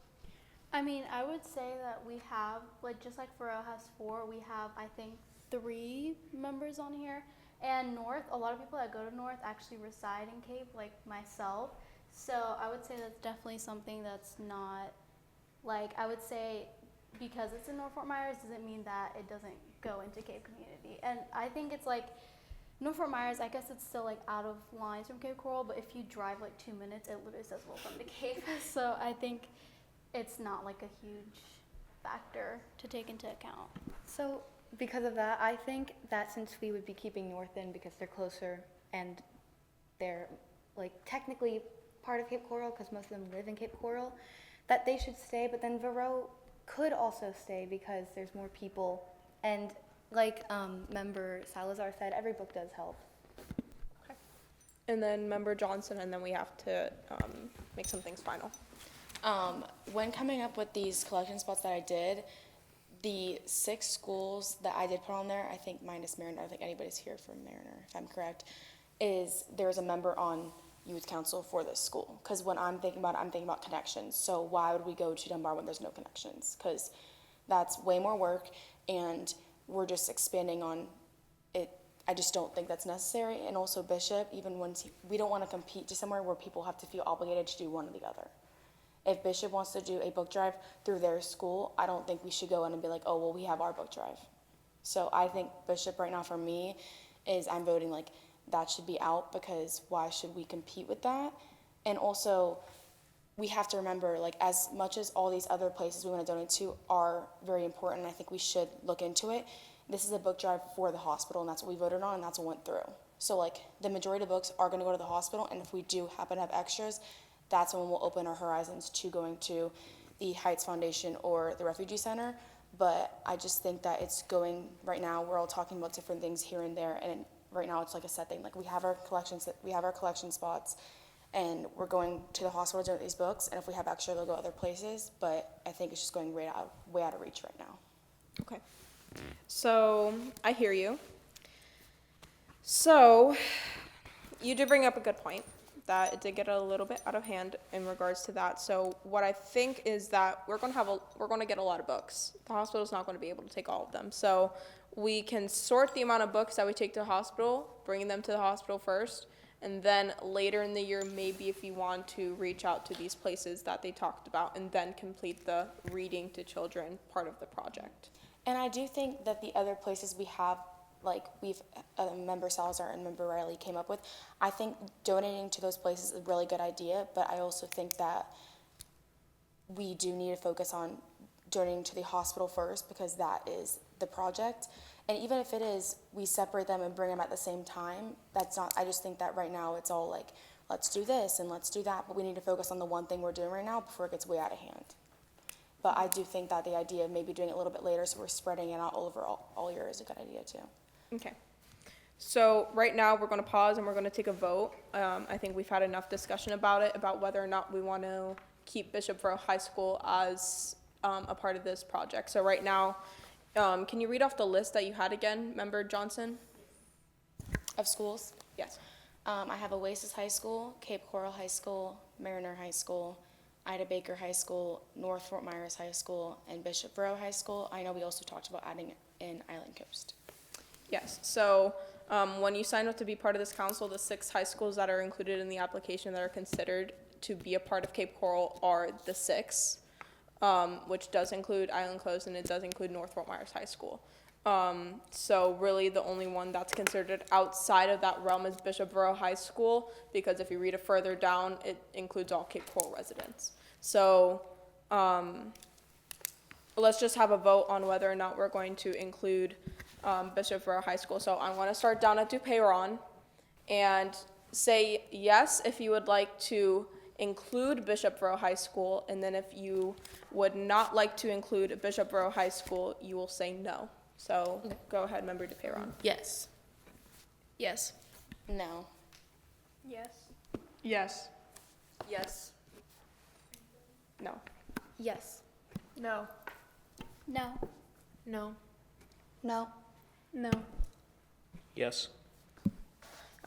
I mean, I would say that we have, just like Verot has 4, we have, I think, 3 members on here. And North, a lot of people that go to North actually reside in Cape, like myself. So I would say that's definitely something that's not, I would say because it's in North Fort Myers doesn't mean that it doesn't go into Cape community. And I think it's North Fort Myers, I guess it's still out of lines from Cape Coral, but if you drive 2 minutes, it literally says welcome to Cape. So I think it's not a huge factor to take into account. So because of that, I think that since we would be keeping North in because they're closer and they're technically part of Cape Coral because most of them live in Cape Coral, that they should stay. But then Verot could also stay because there's more people. And Member Salazar said, every book does help. Okay. And then Member Johnson, and then we have to make some things final. When coming up with these collection spots that I did, the 6 schools that I did put on there, I think minus Mariner, I don't think anybody's here from Mariner, if I'm correct, is there's a member on youth council for this school. Because when I'm thinking about connections. So why would we go to Dunbar when there's no connections? Because that's way more work, and we're just expanding on it. I just don't think that's necessary. And also Bishop, even when we don't want to compete to somewhere where people have to feel obligated to do one or the other. If Bishop wants to do a book drive through their school, I don't think we should go in and be like, oh, well, we have our book drive. So I think Bishop right now for me is I'm voting that should be out, because why should we compete with that? And also we have to remember, as much as all these other places we want to donate to are very important, I think we should look into it. This is a book drive for the hospital, and that's what we voted on, and that's what went through. So the majority of the books are going to go to the hospital, and if we do happen to have extras, that's when we'll open our horizons to going to the Heights Foundation or the Refugee Center. But I just think that it's going, right now, we're all talking about different things here and there, and right now it's a set thing. We have our collection spots. and we're going to the hospital to donate these books, and if we have extra, they'll go other places, but I think it's just going way out of reach right now. Okay. So I hear you. So you did bring up a good point that it did get a little bit out of hand in regards to that. So what I think is that we're going to get a lot of books. The hospital's not going to be able to take all of them. So we can sort the amount of books that we take to the hospital, bringing them to the hospital first, and then later in the year, maybe if you want to reach out to these places that they talked about and then complete the reading to children part of the project. And I do think that the other places we have, like member Salazar and member Riley came up with, I think donating to those places is a really good idea, but I also think that we do need to focus on donating to the hospital first because that is the project. And even if it is, we separate them and bring them at the same time, that's not, I just think that right now it's all like, let's do this and let's do that, but we need to focus on the one thing we're doing right now before it gets way out of hand. But I do think that the idea of maybe doing it a little bit later so we're spreading it out over all year is a good idea too. Okay. So right now we're going to pause and we're going to take a vote. I think we've had enough discussion about it, about whether or not we want to keep Bishop Verot High School as a part of this project. So right now, can you read off the list that you had again, Member Johnson? Of schools? Yes. I have Oasis High School, Cape Coral High School, Mariner High School, Ida Baker High School, North Fort Myers High School, and Bishop Verot High School. I know we also talked about adding in Island Coast. Yes. So when you sign up to be part of this council, the 6 high schools that are included in the application that are considered to be a part of Cape Coral are the 6, which does include Island Coast and it does include North Fort Myers High School. So really the only one that's considered outside of that realm is Bishop Verot High School, because if you read it further down, it includes all Cape Coral residents. So let's just have a vote on whether or not we're going to include Bishop Verot High School. So I want to start down at DuPayron and say yes if you would like to include Bishop Verot High School, and then if you would not like to include Bishop Verot High School, you will say no. So go ahead, Member DePeyron. Yes. Yes. No. Yes. Yes. Yes. No. Yes. No. No. No. No. No. Yes.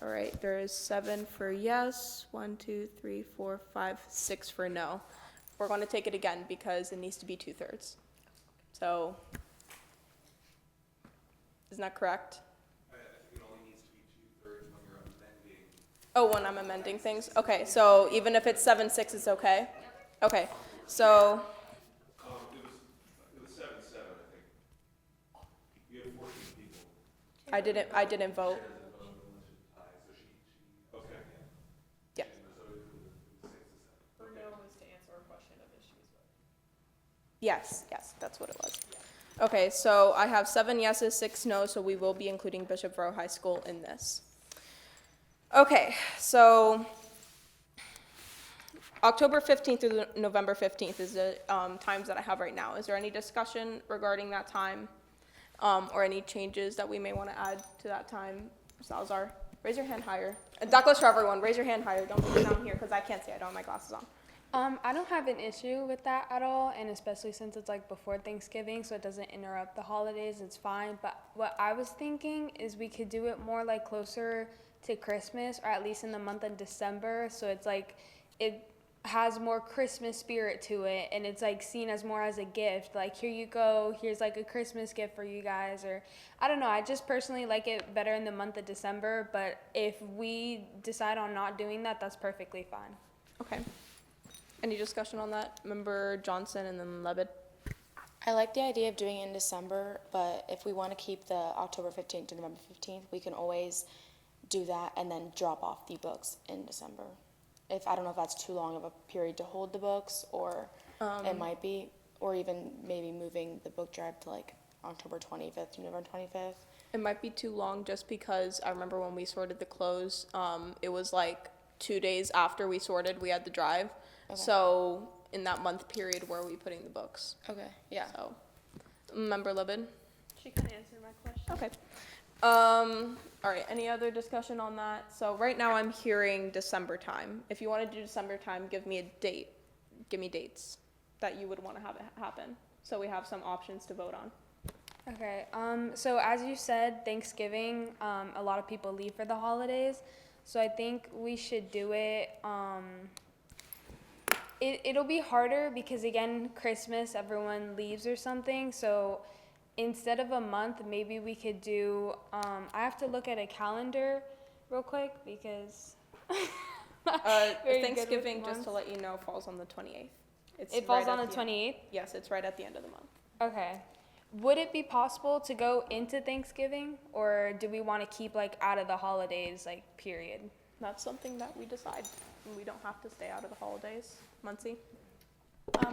All right, there is 7 for yes, 1, 2, 3, 4, 5, 6 for no. We're going to take it again because it needs to be 2/3. So, isn't that correct? I think it only needs to be 2/3 when you're amending. Oh, when I'm amending things? Okay, so even if it's 7-6, it's okay? Okay, so, It was 7-7, I think. You have 14 people. I didn't vote. Okay. Yeah. Or no was to answer a question of issues. Yes, that's what it was. Okay, so I have 7 yeses, 6 no's, so we will be including Bishop Verot High School in this. Okay, so October 15th through November 15th is the times that I have right now. Is there any discussion regarding that time, or any changes that we may want to add to that time? Salazar, raise your hand higher. That goes for everyone. Raise your hand higher. Don't put it down here because I can't see. I don't have my glasses on. I don't have an issue with that at all, and especially since it's like before Thanksgiving, so it doesn't interrupt the holidays, it's fine. But what I was thinking is we could do it more like closer to Christmas, or at least in the month of December, so it's like it has more Christmas spirit to it, and it's like seen as more as a gift, like here you go, here's like a Christmas gift for you guys, or I don't know, I just personally like it better in the month of December, but if we decide on not doing that, that's perfectly fine. Okay. Any discussion on that? Member Johnson and then Lebed. I like the idea of doing it in December, but if we want to keep the October 15th to November 15th, we can always do that and then drop off the books in December. I don't know if that's too long of a period to hold the books, or it might be, or even maybe moving the book drive to like October 25th to November 25th. It might be too long just because I remember when we sorted the clothes, it was like 2 days after we sorted, we had the drive. Okay. So in that month period, where are we putting the books? Okay, yeah. So, Member Libid? She can answer my question. Okay. All right, any other discussion on that? So right now I'm hearing December time. If you want to do December time, give me a date. Give me dates that you would want to have it happen, so we have some options to vote on. Okay, so as you said, Thanksgiving, a lot of people leave for the holidays, so I think we should do it, it'll be harder because again, Christmas, everyone leaves or something, so instead of a month, maybe we could do, I have to look at a calendar real quick because very good with Thanksgiving, just months. to let you know, falls on the 28th. It falls right on at the 28th? Yes, it's right at the end of the month. Okay. Would it be possible to go into Thanksgiving, or do we want to keep like out of the holidays, like period? That's something that we decide. We don't have to stay out of the holidays. Muncie?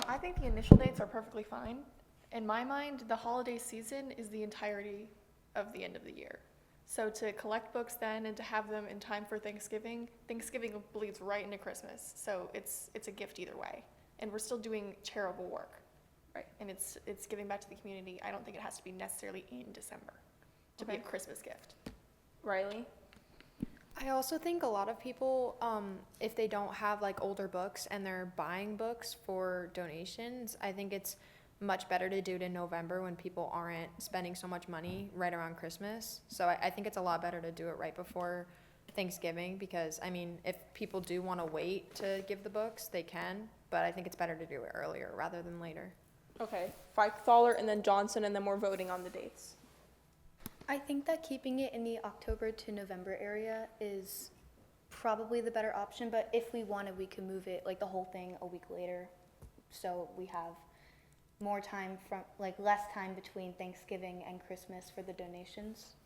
I think the initial dates are perfectly fine. In my mind, the holiday season is the entirety of the end of the year. So to collect books then and to have them in time for Thanksgiving bleeds right into Christmas. So it's a gift either way. And we're still doing charitable work. Right. And it's giving back to the community. I don't think it has to be necessarily in December to be a Christmas gift. Riley? I also think a lot of people, if they don't have like older books and they're buying books for donations, I think it's much better to do it in November when people aren't spending so much money right around Christmas. So I think it's a lot better to do it right before Thanksgiving because, I mean, if people do want to wait to give the books, they can, but I think it's better to do it earlier rather than later. Okay, Fikethaler and then Johnson, and then we're voting on the dates. I think that keeping it in the October to November area is probably the better option, but if we wanted, we could move it, like the whole thing, a week later. So we have more time from, like less time between Thanksgiving and Christmas for the donations.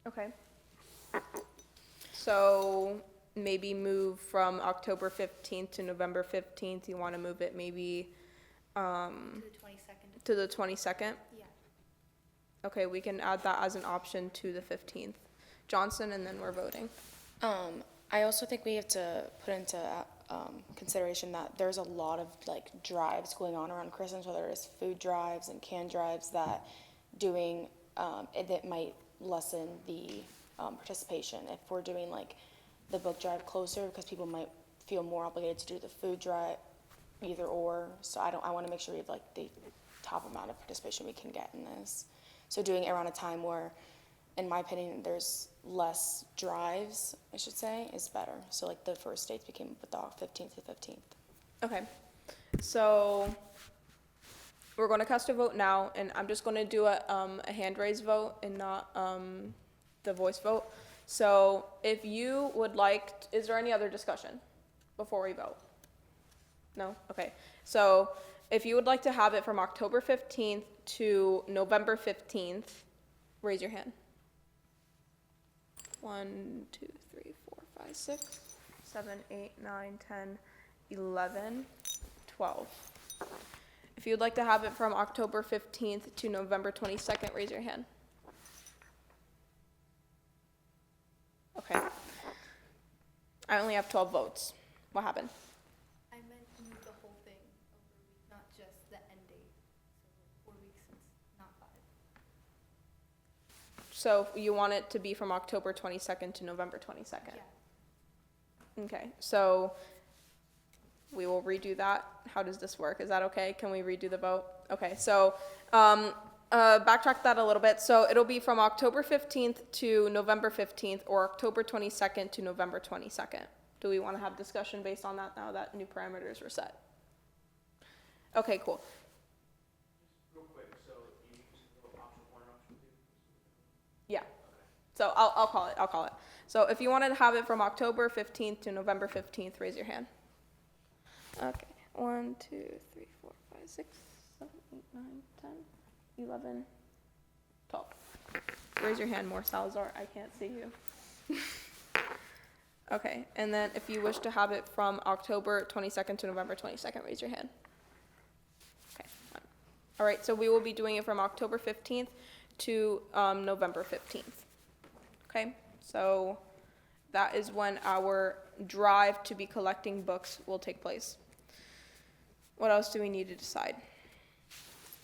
Okay. So maybe move from October 15th to November 15th. You want to move it maybe To the 22nd. to the 22nd? Yeah. Okay, we can add that as an option to the 15th. Johnson, and then we're voting. I also think we have to put into consideration that there's a lot of like drives going on around Christmas, whether it's food drives and can drives that doing that might lessen the participation if we're doing like the book drive closer because people might feel more obligated to do the food drive either or. So I want to make sure we have like the top amount of participation we can get in this. So doing it around a time where, in my opinion, there's less drives, I should say, is better. So like the first dates became with the 15th to 15th. Okay, so we're going to cast a vote now, and I'm just going to do a hand raise vote and not the voice vote. So if you would like, is there any other discussion before we vote? No? Okay. So if you would like to have it from October 15th to November 15th, raise your hand. 1, 2, 3, 4, 5, 6, 7, 8, 9, 10, 11, 12. If you'd like to have it from October 15th to November 22nd, raise your hand. Okay. I only have 12 votes. What happened? I meant move the whole thing over a week, not just the end date. So 4 weeks, it's not 5. So you want it to be from October 22nd to November 22nd? Yeah. Okay, so we will redo that. How does this work? Is that okay? Can we redo the vote? Okay, so backtrack that a little bit. So it'll be from October 15th to November 15th or October 22nd to November 22nd. Do we want to have discussion based on that now that new parameters were set? Okay, cool. Real quick, so you use option 1 or option 2? Yeah. So I'll call it. I'll call it. So if you wanted to have it from October 15th to November 15th, raise your hand. Okay. 1, 2, 3, 4, 5, 6, 7, 8, 9, 10, 11, 12. Raise your hand more, Salazar. I can't see you. Okay. And then if you wish to have it from October 22nd to November 22nd, raise your hand. Okay. All right. So we will be doing it from October 15th to November 15th. Okay, so that is when our drive to be collecting books will take place. What else do we need to decide?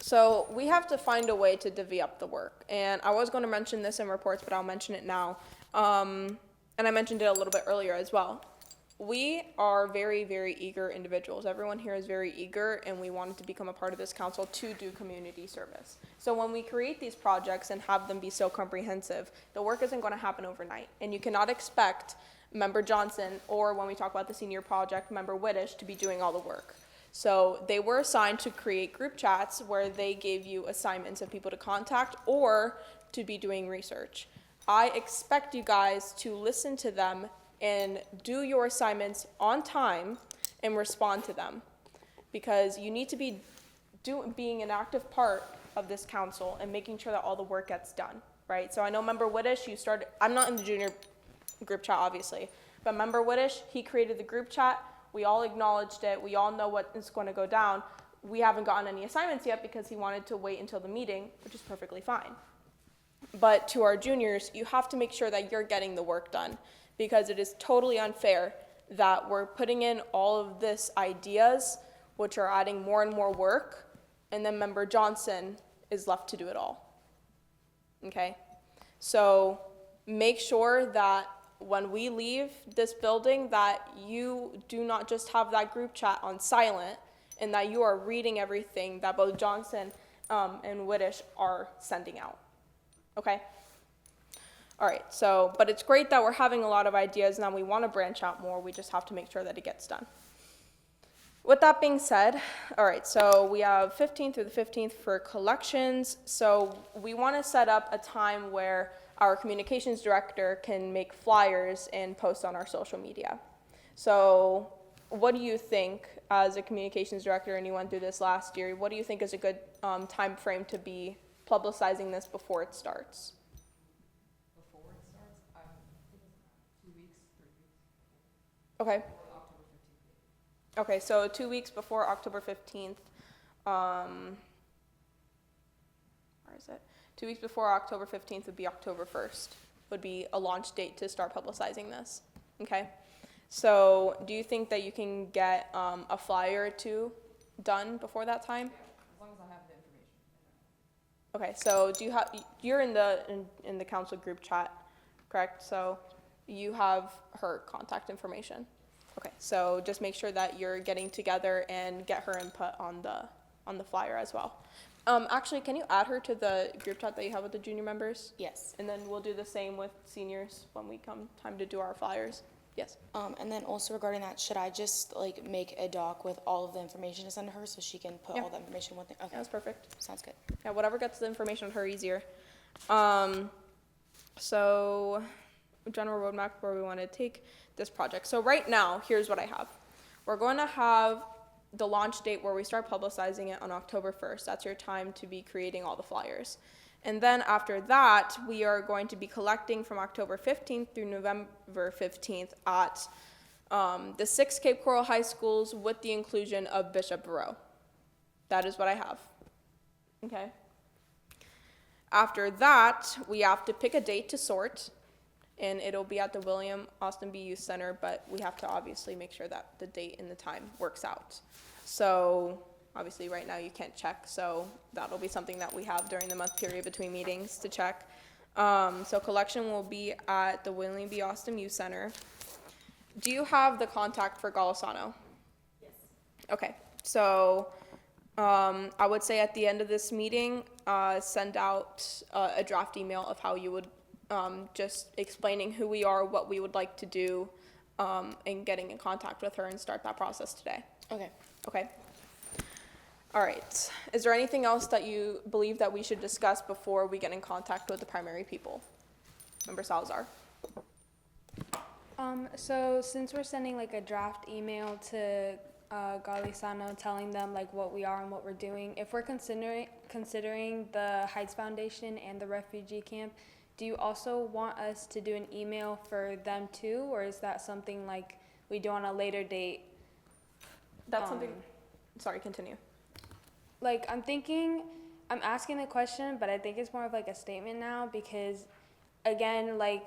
So we have to find a way to divvy up the work. And I was going to mention this in reports, but I'll mention it now. And I mentioned it a little bit earlier as well. We are very, very eager individuals. Everyone here is very eager, and we wanted to become a part of this council to do community service. So when we create these projects and have them be so comprehensive, the work isn't going to happen overnight. And you cannot expect Member Johnson, or when we talk about the senior project, Member Whittish, to be doing all the work. So they were assigned to create group chats where they gave you assignments of people to contact or to be doing research. I expect you guys to listen to them and do your assignments on time and respond to them, because you need to be being an active part of this council and making sure that all the work gets done, right? So I know Member Whittish, you started, I'm not in the junior group chat obviously, but Member Whittish, he created the group chat. We all acknowledged it. We all know what is going to go down. We haven't gotten any assignments yet because he wanted to wait until the meeting, which is perfectly fine. But to our juniors, you have to make sure that you're getting the work done, because it is totally unfair that we're putting in all of this ideas, which are adding more and more work, and then Member Johnson is left to do it all. Okay? So make sure that when we leave this building that you do not just have that group chat on silent, and that you are reading everything that both Johnson and Whittish are sending out. Okay? All right, so, but it's great that we're having a lot of ideas and that we want to branch out more. We just have to make sure that it gets done. With that being said, all right, so we have 15th through the 15th for collections. So we want to set up a time where our communications director can make flyers and post on our social media. So what do you think, as a communications director, and you went through this last year, what do you think is a good time frame to be publicizing this before it starts? Before it starts, I think it's 2 weeks, 3 weeks. Okay. Before October 15th. Okay, so 2 weeks before October 15th. Where is it? 2 weeks before October 15th would be October 1st, would be a launch date to start publicizing this. Okay? So do you think that you can get a flyer or two done before that time? As long as I have the information. Okay, so do you have, you're in the council group chat, correct? So you have her contact information. Okay, so just make sure that you're getting together and get her input on the flyer as well. Actually, can you add her to the group chat that you have with the junior members? Yes. And then we'll do the same with seniors when we come time to do our flyers. Yes. And then also regarding that, should I just like make a doc with all of the information to send to her so she can put all the information in one thing? Okay. That's perfect. Sounds good. Yeah, whatever gets the information on her easier. So general roadmap where we want to take this project. So right now, here's what I have. We're going to have the launch date where we start publicizing it on October 1st. That's your time to be creating all the flyers. And then after that, we are going to be collecting from October 15th through November 15th at the 6 Cape Coral High Schools with the inclusion of Bishop Barreau. That is what I have. Okay. After that, we have to pick a date to sort, and it'll be at the William Austin B Youth Center, but we have to obviously make sure that the date and the time works out. So obviously right now you can't check, so that'll be something that we have during the month period between meetings to check. So collection will be at the William B Austin Youth Center. Do you have the contact for Golisano? Yes. Okay, so I would say at the end of this meeting, send out a draft email of how you would, just explaining who we are, what we would like to do, and getting in contact with her and start that process today. Okay. Okay. All right. Is there anything else that you believe that we should discuss before we get in contact with the primary people? Member Salazar. So since we're sending like a draft email to Golisano telling them like what we are and what we're doing, if we're considering the Heights Foundation and the refugee camp, do you also want us to do an email for them too, or is that something like we do on a later date? That's something, sorry, continue. Like I'm asking the question, but I think it's more of like a statement now, because again, like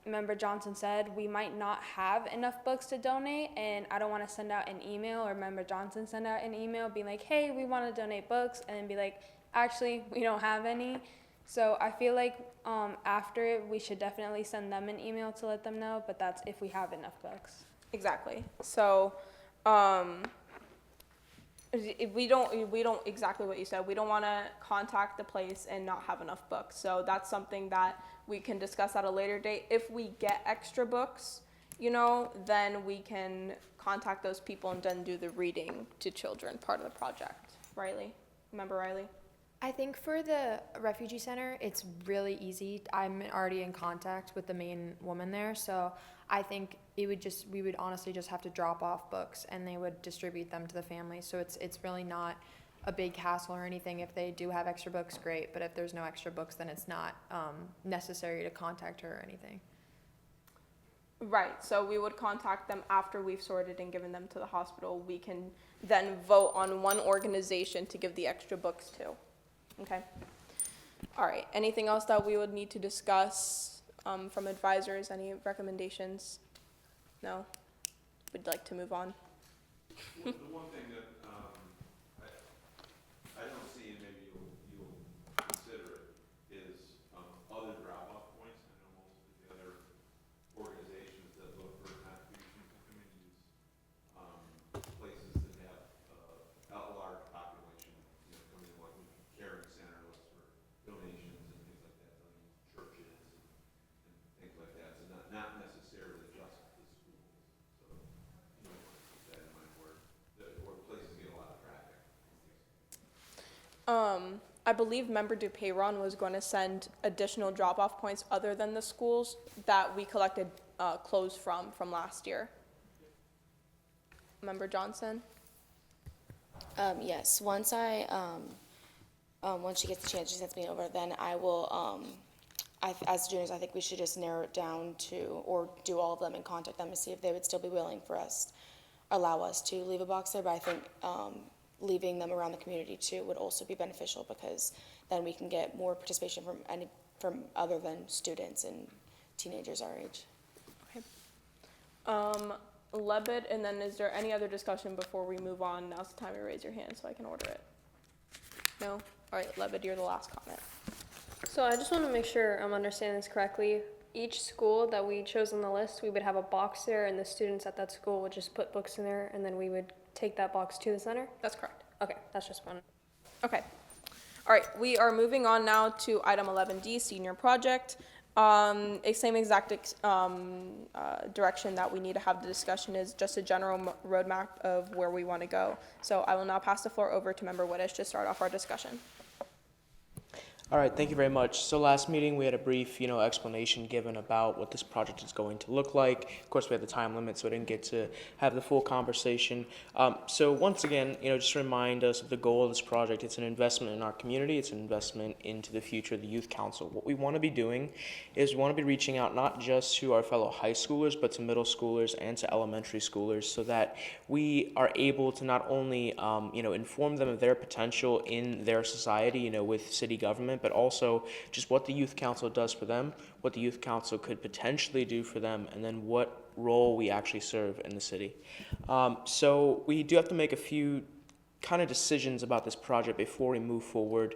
Member Johnson said, we might not have enough books to donate, and I don't want to send out an email, or Member Johnson send out an email being like, hey, we want to donate books, and then be like, actually, we don't have any. So I feel like after it, we should definitely send them an email to let them know, but that's if we have enough books. Exactly. So, we don't exactly what you said. We don't want to contact the place and not have enough books. So that's something that we can discuss at a later date. If we get extra books, then we can contact those people and then do the reading to children part of the project. Riley, remember Riley? I think for the refugee center, it's really easy. I'm already in contact with the main woman there, so I think we would honestly just have to drop off books and they would distribute them to the families. So it's really not a big hassle or anything. If they do have extra books, great. But if there's no extra books, then it's not necessary to contact her or anything. Right, so we would contact them after we've sorted and given them to the hospital. We can then vote on one organization to give the extra books to. Okay. All right, anything else that we would need to discuss from advisors? Any recommendations? No? We'd like to move on. The one thing that I don't see, and maybe you'll consider it, is other drop-off points. I know most of the other organizations that look for contributions to communities, places that have a large population, coming in, like Caring Center looks for donations and things like that, churches and things like that. So not necessarily just the schools. So keep that in mind where places get a lot of traffic. I believe Member Dupeyron was going to send additional drop-off points other than the schools that we collected clothes from last year. Member Johnson? Yes, once she gets the chance, she sends me over, then I will, as juniors, I think we should just narrow it down to, or do all of them and contact them to see if they would still be willing for us, allow us to leave a box there. But I think leaving them around the community too would also be beneficial, because then we can get more participation from other than students and teenagers our age. Okay. Lebed, and then is there any other discussion before we move on? Now's the time to raise your hand so I can order it. No? All right, Lebed, you're the last comment. So I just want to make sure I'm understanding this correctly. Each school that we chose on the list, we would have a box there, and the students at that school would just put books in there, and then we would take that box to the center? That's correct. Okay, that's just one. Okay. All right, we are moving on now to item 11D, senior project. Same exact direction that we need to have the discussion is just a general roadmap of where we want to go. So I will now pass the floor over to Member Whitish to start off our discussion. All right, thank you very much. So last meeting, we had a brief, explanation given about what this project is going to look like. Of course, we had the time limit, so I didn't get to have the full conversation. So once again, just remind us of the goal of this project. It's an investment in our community. It's an investment into the future of the Youth Council. What we want to be doing is we want to be reaching out not just to our fellow high schoolers, but to middle schoolers and to elementary schoolers, so that we are able to not only, inform them of their potential in their society, with city government, but also just what the Youth Council does for them, what the Youth Council could potentially do for them, and then what role we actually serve in the city. So we do have to make a few kind of decisions about this project before we move forward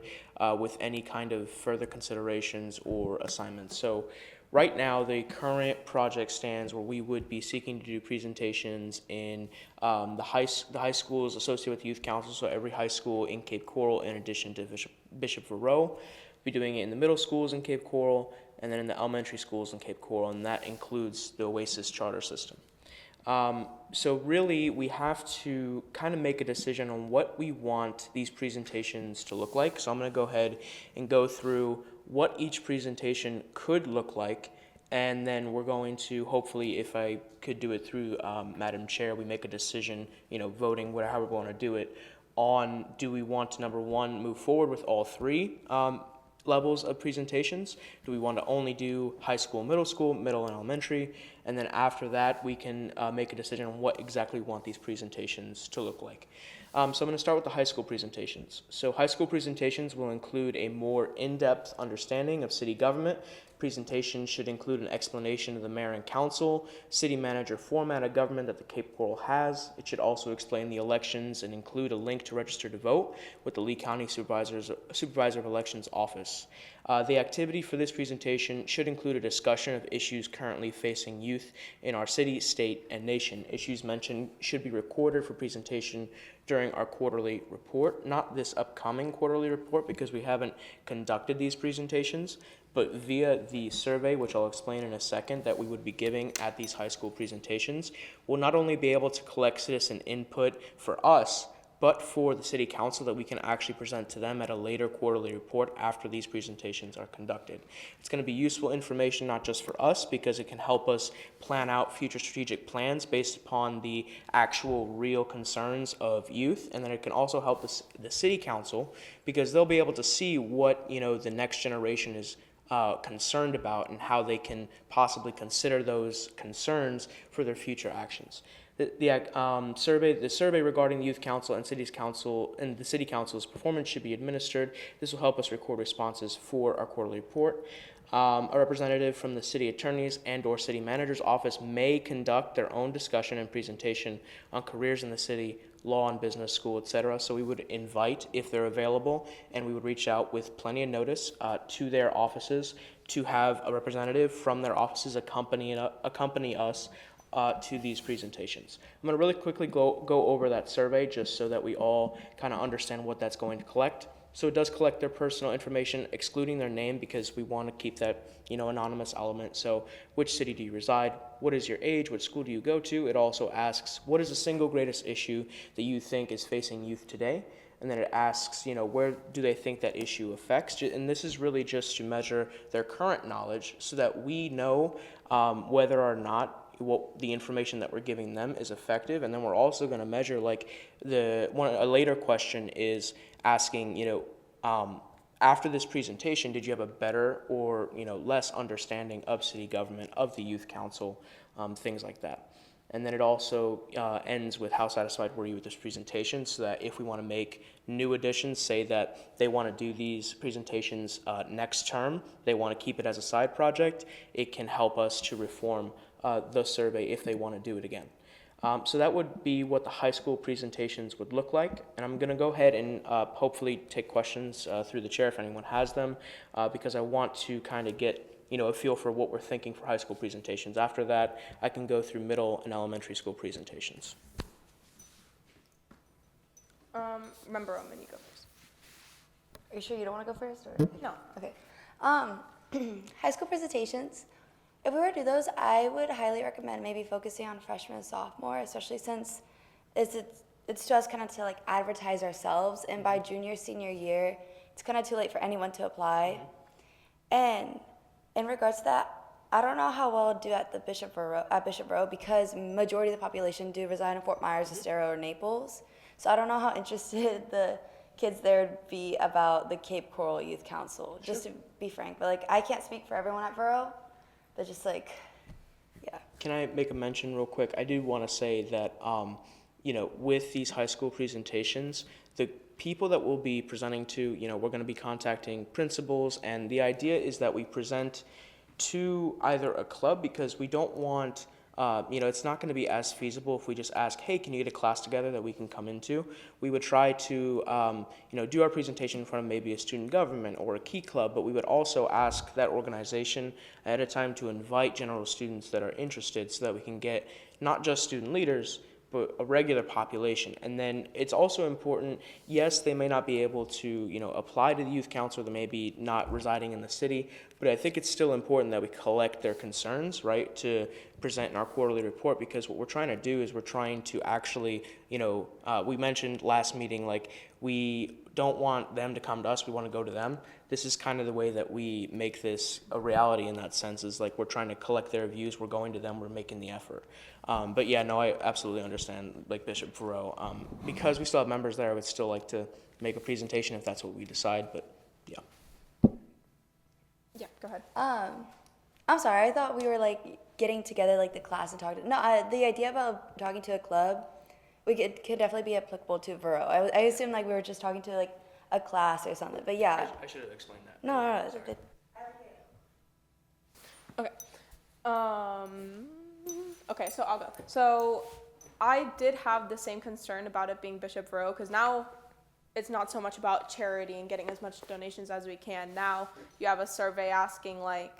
with any kind of further considerations or assignments. So right now, the current project stands where we would be seeking to do presentations in the high schools associated with the Youth Council, so every high school in Cape Coral in addition to Bishop Verot. We'll be doing it in the middle schools in Cape Coral, and then in the elementary schools in Cape Coral, and that includes the Oasis charter system. So really, we have to kind of make a decision on what we want these presentations to look like. So I'm going to go ahead and go through what each presentation could look like, and then we're going to, hopefully, if I could do it through Madam Chair, we make a decision, voting however we want to do it, on do we want to, number one, move forward with all three levels of presentations? Do we want to only do high school, middle and elementary? and then after that, we can make a decision on what exactly we want these presentations to look like. So I'm going to start with the high school presentations. So high school presentations will include a more in-depth understanding of city government. Presentation should include an explanation of the mayor and council, city manager format of government that the Cape Coral has. It should also explain the elections and include a link to register to vote with the Lee County Supervisor of Elections office. The activity for this presentation should include a discussion of issues currently facing youth in our city, state, and nation. Issues mentioned should be recorded for presentation during our quarterly report, not this upcoming quarterly report because we haven't conducted these presentations, but via the survey, which I'll explain in a second, that we would be giving at these high school presentations. We'll not only be able to collect citizen input for us, but for the city council that we can actually present to them at a later quarterly report after these presentations are conducted. It's going to be useful information not just for us because it can help us plan out future strategic plans based upon the actual real concerns of youth, and then it can also help the city council because they'll be able to see what the next generation is concerned about and how they can possibly consider those concerns for their future actions. The survey regarding the youth council and the city council's performance should be administered. This will help us record responses for our quarterly report. A representative from the city attorney's and/or city manager's office may conduct their own discussion and presentation on careers in the city, law and business school, etc. So we would invite, if they're available, and we would reach out with plenty of notice to their offices to have a representative from their offices accompany us to these presentations. I'm going to really quickly go over that survey just so that we all kind of understand what that's going to collect. So it does collect their personal information, excluding their name, because we want to keep that anonymous element. So which city do you reside? What is your age? What school do you go to? It also asks, what is the single greatest issue that you think is facing youth today? And then it asks, where do they think that issue affects? And this is really just to measure their current knowledge so that we know whether or not what the information that we're giving them is effective. And then we're also going to measure, a later question is asking, after this presentation, did you have a better or less understanding of city government, of the youth council, things like that. And then it also ends with how satisfied were you with this presentation, so that if we want to make new additions, say that they want to do these presentations next term, they want to keep it as a side project, it can help us to reform the survey if they want to do it again. So that would be what the high school presentations would look like. And I'm going to go ahead and hopefully take questions through the chair if anyone has them, because I want to kind of get a feel for what we're thinking for high school presentations. After that, I can go through middle and elementary school presentations. Member Roman, you go first. Are you sure you don't want to go first? Or? No. Okay. High school presentations. If we were to do those, I would highly recommend maybe focusing on freshman and sophomore, especially since it's just kind of to advertise ourselves, and by junior, senior year, it's kind of too late for anyone to apply. And in regards to that, I don't know how well it'll do at Bishop Verot because majority of the population do reside in Fort Myers, Estero, or Naples. So I don't know how interested the kids there would be about the Cape Coral Youth Council, just to be frank. But I can't speak for everyone at Verot, but just yeah. Can I make a mention real quick? I do want to say that, with these high school presentations, the people that we'll be presenting to, we're going to be contacting principals, and the idea is that we present to either a club, because we don't want, it's not going to be as feasible if we just ask, hey, can you get a class together that we can come into? We would try to, do our presentation in front of maybe a student government or a key club, but we would also ask that organization at a time to invite general students that are interested so that we can get not just student leaders, but a regular population. And then it's also important, yes, they may not be able to, apply to the youth council, they may be not residing in the city, but I think it's still important that we collect their concerns, right, to present in our quarterly report, because what we're trying to do is we're trying to actually, we mentioned last meeting, we don't want them to come to us, we want to go to them. This is kind of the way that we make this a reality in that sense, is we're trying to collect their views, we're going to them, we're making the effort. But yeah, no, I absolutely understand, Bishop Verot. Because we still have members there, I would still like to make a presentation if that's what we decide, but yeah. Yeah, go ahead. I I'm sorry, I thought we were like getting together like the class and talking. No, the idea about talking to a club, could definitely be applicable to Vero. I assumed like we were just talking to like a class or something, but yeah. I should have explained that. No. Okay. Okay, so I'll go. So I did have the same concern about it being Bishop Vero, because now it's not so much about charity and getting as much donations as we can. Now you have a survey asking like,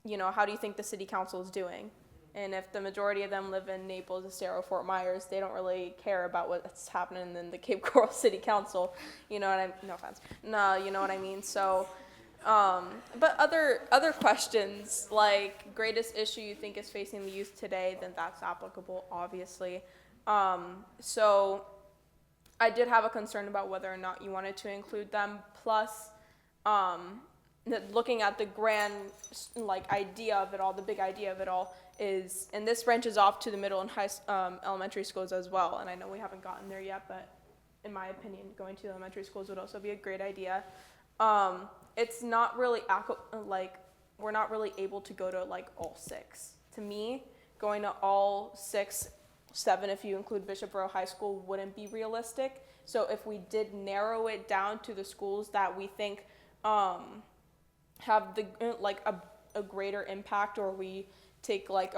you know, how do you think the city council is doing? And if the majority of them live in Naples, Estero, Fort Myers, they don't really care about what's happening in the Cape Coral City Council. You know what I mean? No offense. No, you know what I mean? So, but other questions, like greatest issue you think is facing the youth today, then that's applicable, obviously. So I did have a concern about whether or not you wanted to include them. Plus, looking at the grand like idea of it all, the big idea of it all is, and this branches off to the middle and elementary schools as well. And I know we haven't gotten there yet, but in my opinion, going to elementary schools would also be a great idea. It's not really like we're not really able to go to like all 6. To me, going to all 6, 7 if you include Bishop Vero High School wouldn't be realistic. So if we did narrow it down to the schools that we think have the like a greater impact, or we take like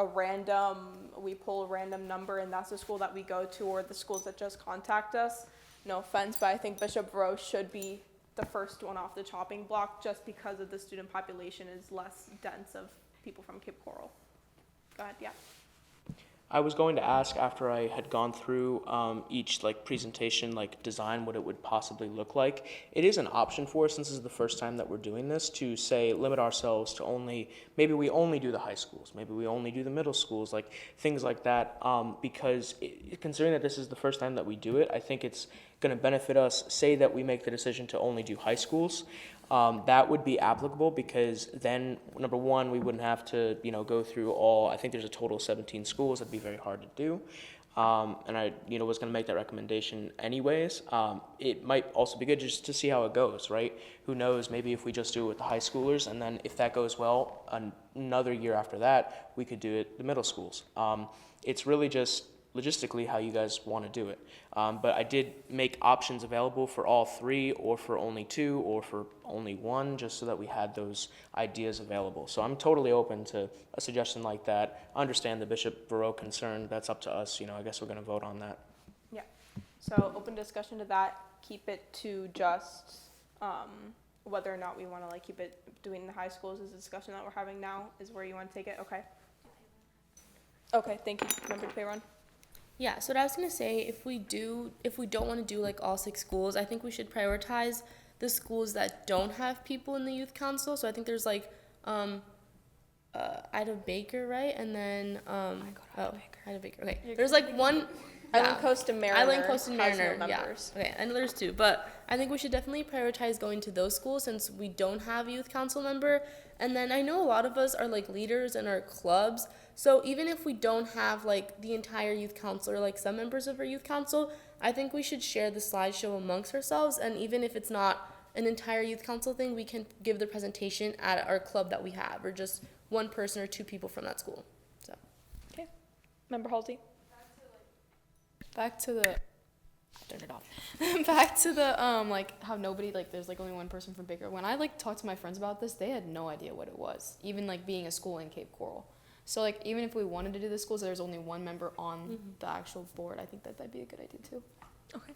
we pull a random number and that's the school that we go to, or the schools that just contact us. No offense, but I think Bishop Vero should be the first one off the chopping block, just because of the student population is less dense of people from Cape Coral. Go ahead, yeah. I was going to ask, after I had gone through each like presentation, like design, what it would possibly look like. It is an option for us, since this is the first time that we're doing this, to say limit ourselves to maybe we only do the high schools, maybe we only do the middle schools, like things like that. Because considering that this is the first time that we do it, I think it's going to benefit us. Say that we make the decision to only do high schools. That would be applicable, because then, number one, we wouldn't have to, go through I think there's a total of 17 schools. That'd be very hard to do. And I, was going to make that recommendation anyways. It might also be good just to see how it goes, right? Who knows, maybe if we just do it with the high schoolers, and then if that goes well, another year after that, we could do it the middle schools. It's really just logistically how you guys want to do it. But I did make options available for all 3, or for only 2, or for only 1, just so that we had those ideas available. So I'm totally open to a suggestion like that. I understand the Bishop Vero concern. That's up to us. I guess we're going to vote on that. Yeah. So open discussion to that. Keep it to just whether or not we want to like keep it doing the high schools is a discussion that we're having now, is where you want to take it. Okay. Okay, thank you. Member Payron. Yeah, so what I was gonna say, if we don't want to do like all 6 schools, I think we should prioritize the schools that don't have people in the youth council. So I think there's like Ida Baker, right? And then Ida Baker. Okay, there's like one. Island Coast and Mariner. Island Coast and has no Mariner. Yeah. members. Okay, I know there's 2, but I think we should definitely prioritize going to those schools, since we don't have a youth council member. And then I know a lot of us are like leaders in our clubs. So even if we don't have like the entire youth council, or like some members of our youth council, I think we should share the slideshow amongst ourselves. And even if it's not an entire youth council thing, we can give the presentation at our club that we have, or just one person or 2 people from that school. So. Okay. Member Halsey. Back to the, I turned it off. Back to the, like, how nobody, like, there's, like, only one person from Baker. When I, like, talked to my friends about this, they had no idea what it was, even, like, being a school in Cape Coral. So, like, even if we wanted to do the schools, there's only one member on the actual board. I think that'd be a good idea, too. Okay.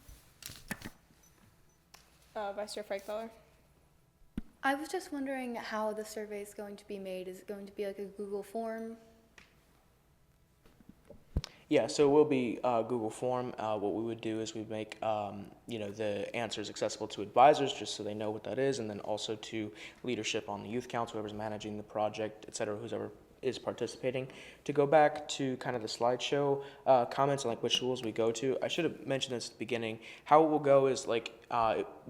Vice Chair Frankfeller. I was just wondering how the survey is going to be made. Is it going to be like a Google form? Yeah, so it will be Google form. What we would do is we'd make, the answers accessible to advisors, just so they know what that is, and then also to leadership on the youth council, whoever's managing the project, et cetera, whoever is participating. To go back to kind of the slideshow comments on like which schools we go to, I should have mentioned this at the beginning. How it will go is like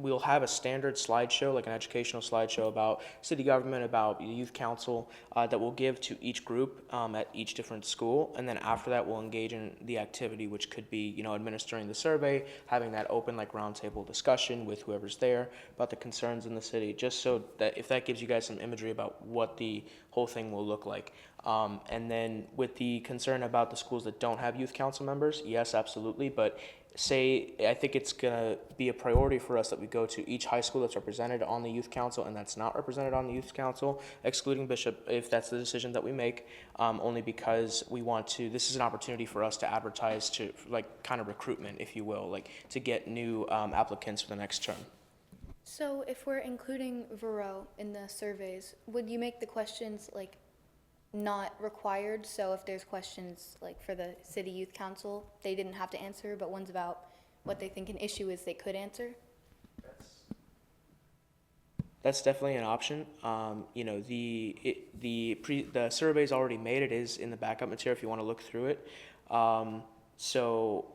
we'll have a standard slideshow, like an educational slideshow about city government, about the youth council, that we'll give to each group at each different school. And then after that, we'll engage in the activity, which could be, administering the survey, having that open like roundtable discussion with whoever's there about the concerns in the city, just so that if that gives you guys some imagery about what the whole thing will look like. And then with the concern about the schools that don't have youth council members, yes, absolutely. But I think it's going to be a priority for us that we go to each high school that's represented on the youth council and that's not represented on the youth council, excluding Bishop, if that's the decision that we make, only because this is an opportunity for us to advertise to like kind of recruitment, if you will, like to get new applicants for the next term. So if we're including Vero in the surveys, would you make the questions like not required? So if there's questions like for the city youth council, they didn't have to answer, but ones about what they think an issue is, they could answer? That's definitely an option. The survey's already made. It is in the backup material if you want to look through it. So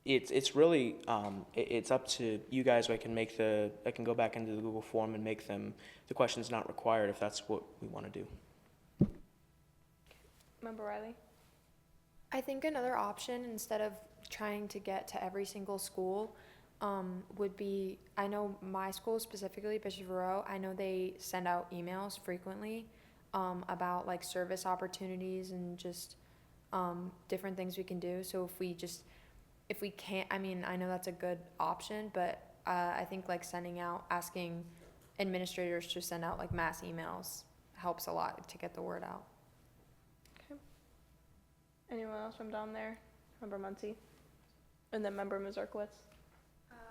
it's really it's up to you guys. I can go back into the Google form and make them the questions not required if that's what we want to do. Member Riley? I think another option, instead of trying to get to every single school, would be, I know my school specifically, Bishop Vero, I know they send out emails frequently about like service opportunities and just different things we can do. So if we can't, I mean, I know that's a good option, but I think like asking administrators to send out like mass emails helps a lot to get the word out. Anyone else from down there? Member Muncy? And then Member Mazurkowitz?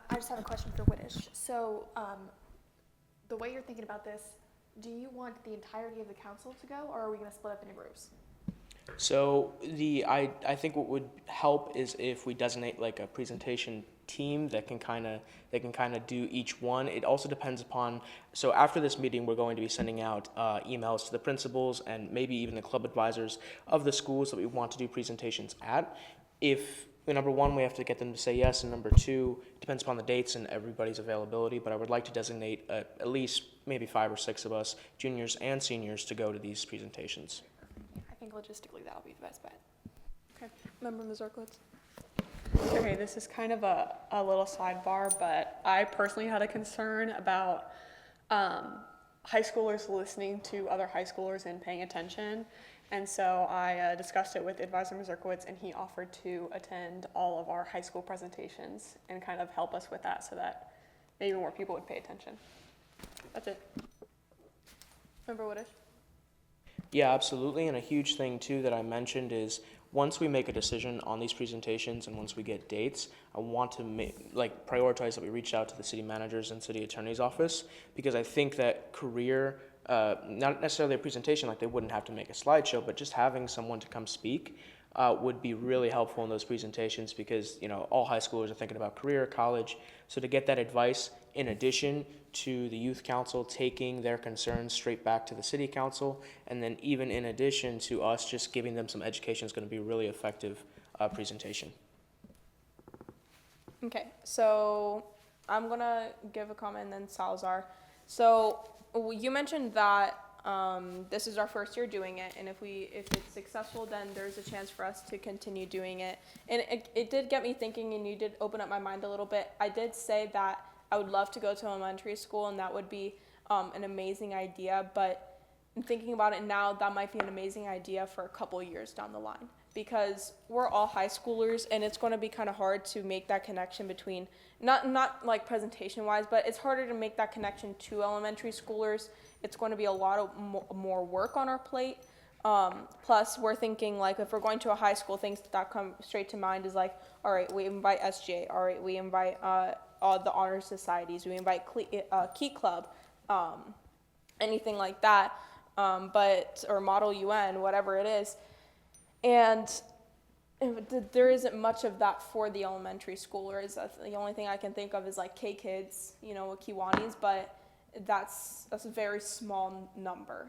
I just have a question for Whitish. So, the way you're thinking about this, do you want the entirety of the council to go, or are we going to split up into groups? So I think what would help is if we designate like a presentation team that can kind of do each one. It also depends upon, so after this meeting we're going to be sending out emails to the principals and maybe even the club advisors of the schools that we want to do presentations at. If number one, we have to get them to say yes, and number two, depends upon the dates and everybody's availability, but I would like to designate at least maybe 5 or 6 of us, juniors and seniors, to go to these presentations. I think logistically that'll be the best bet. Okay. Member Mazurkowitz? Okay, this is kind of a little sidebar, but I personally had a concern about high schoolers listening to other high schoolers and paying attention. And so I discussed it with Advisor Mazurkowitz, and he offered to attend all of our high school presentations and kind of help us with that so that maybe more people would pay attention. That's it. Member Whitish? Yeah, absolutely. And a huge thing too that I mentioned is once we make a decision on these presentations and once we get dates, I want to prioritize that we reach out to the city managers and city attorney's office, because I think that not necessarily a presentation, like they wouldn't have to make a slideshow, but just having someone to come speak would be really helpful in those presentations, because all high schoolers are thinking about career, college. So to get that advice in addition to the youth council taking their concerns straight back to the city council, and then even in addition to us just giving them some education, is going to be a really effective presentation. Okay, so I'm going to give a comment and then Salazar. So you mentioned that this is our first year doing it, and if it's successful, then there's a chance for us to continue doing it. And it did get me thinking, and you did open up my mind a little bit. I did say that I would love to go to elementary school, and that would be an amazing idea, but in thinking about it now, that might be an amazing idea for a couple years down the line, because we're all high schoolers, and it's going to be kind of hard to make that connection between, not like presentation wise, but it's harder to make that connection to elementary schoolers. It's going to be a lot of more work on our plate. Plus we're thinking, like, if we're going to a high school, things that come straight to mind is like, all right, we invite SGA, all right, we invite all the honor societies, we invite Key Club, anything like that, or Model UN, whatever it is. And there isn't much of that for the elementary schoolers. The only thing I can think of is like K-Kids, with Kiwanis, but that's a very small number,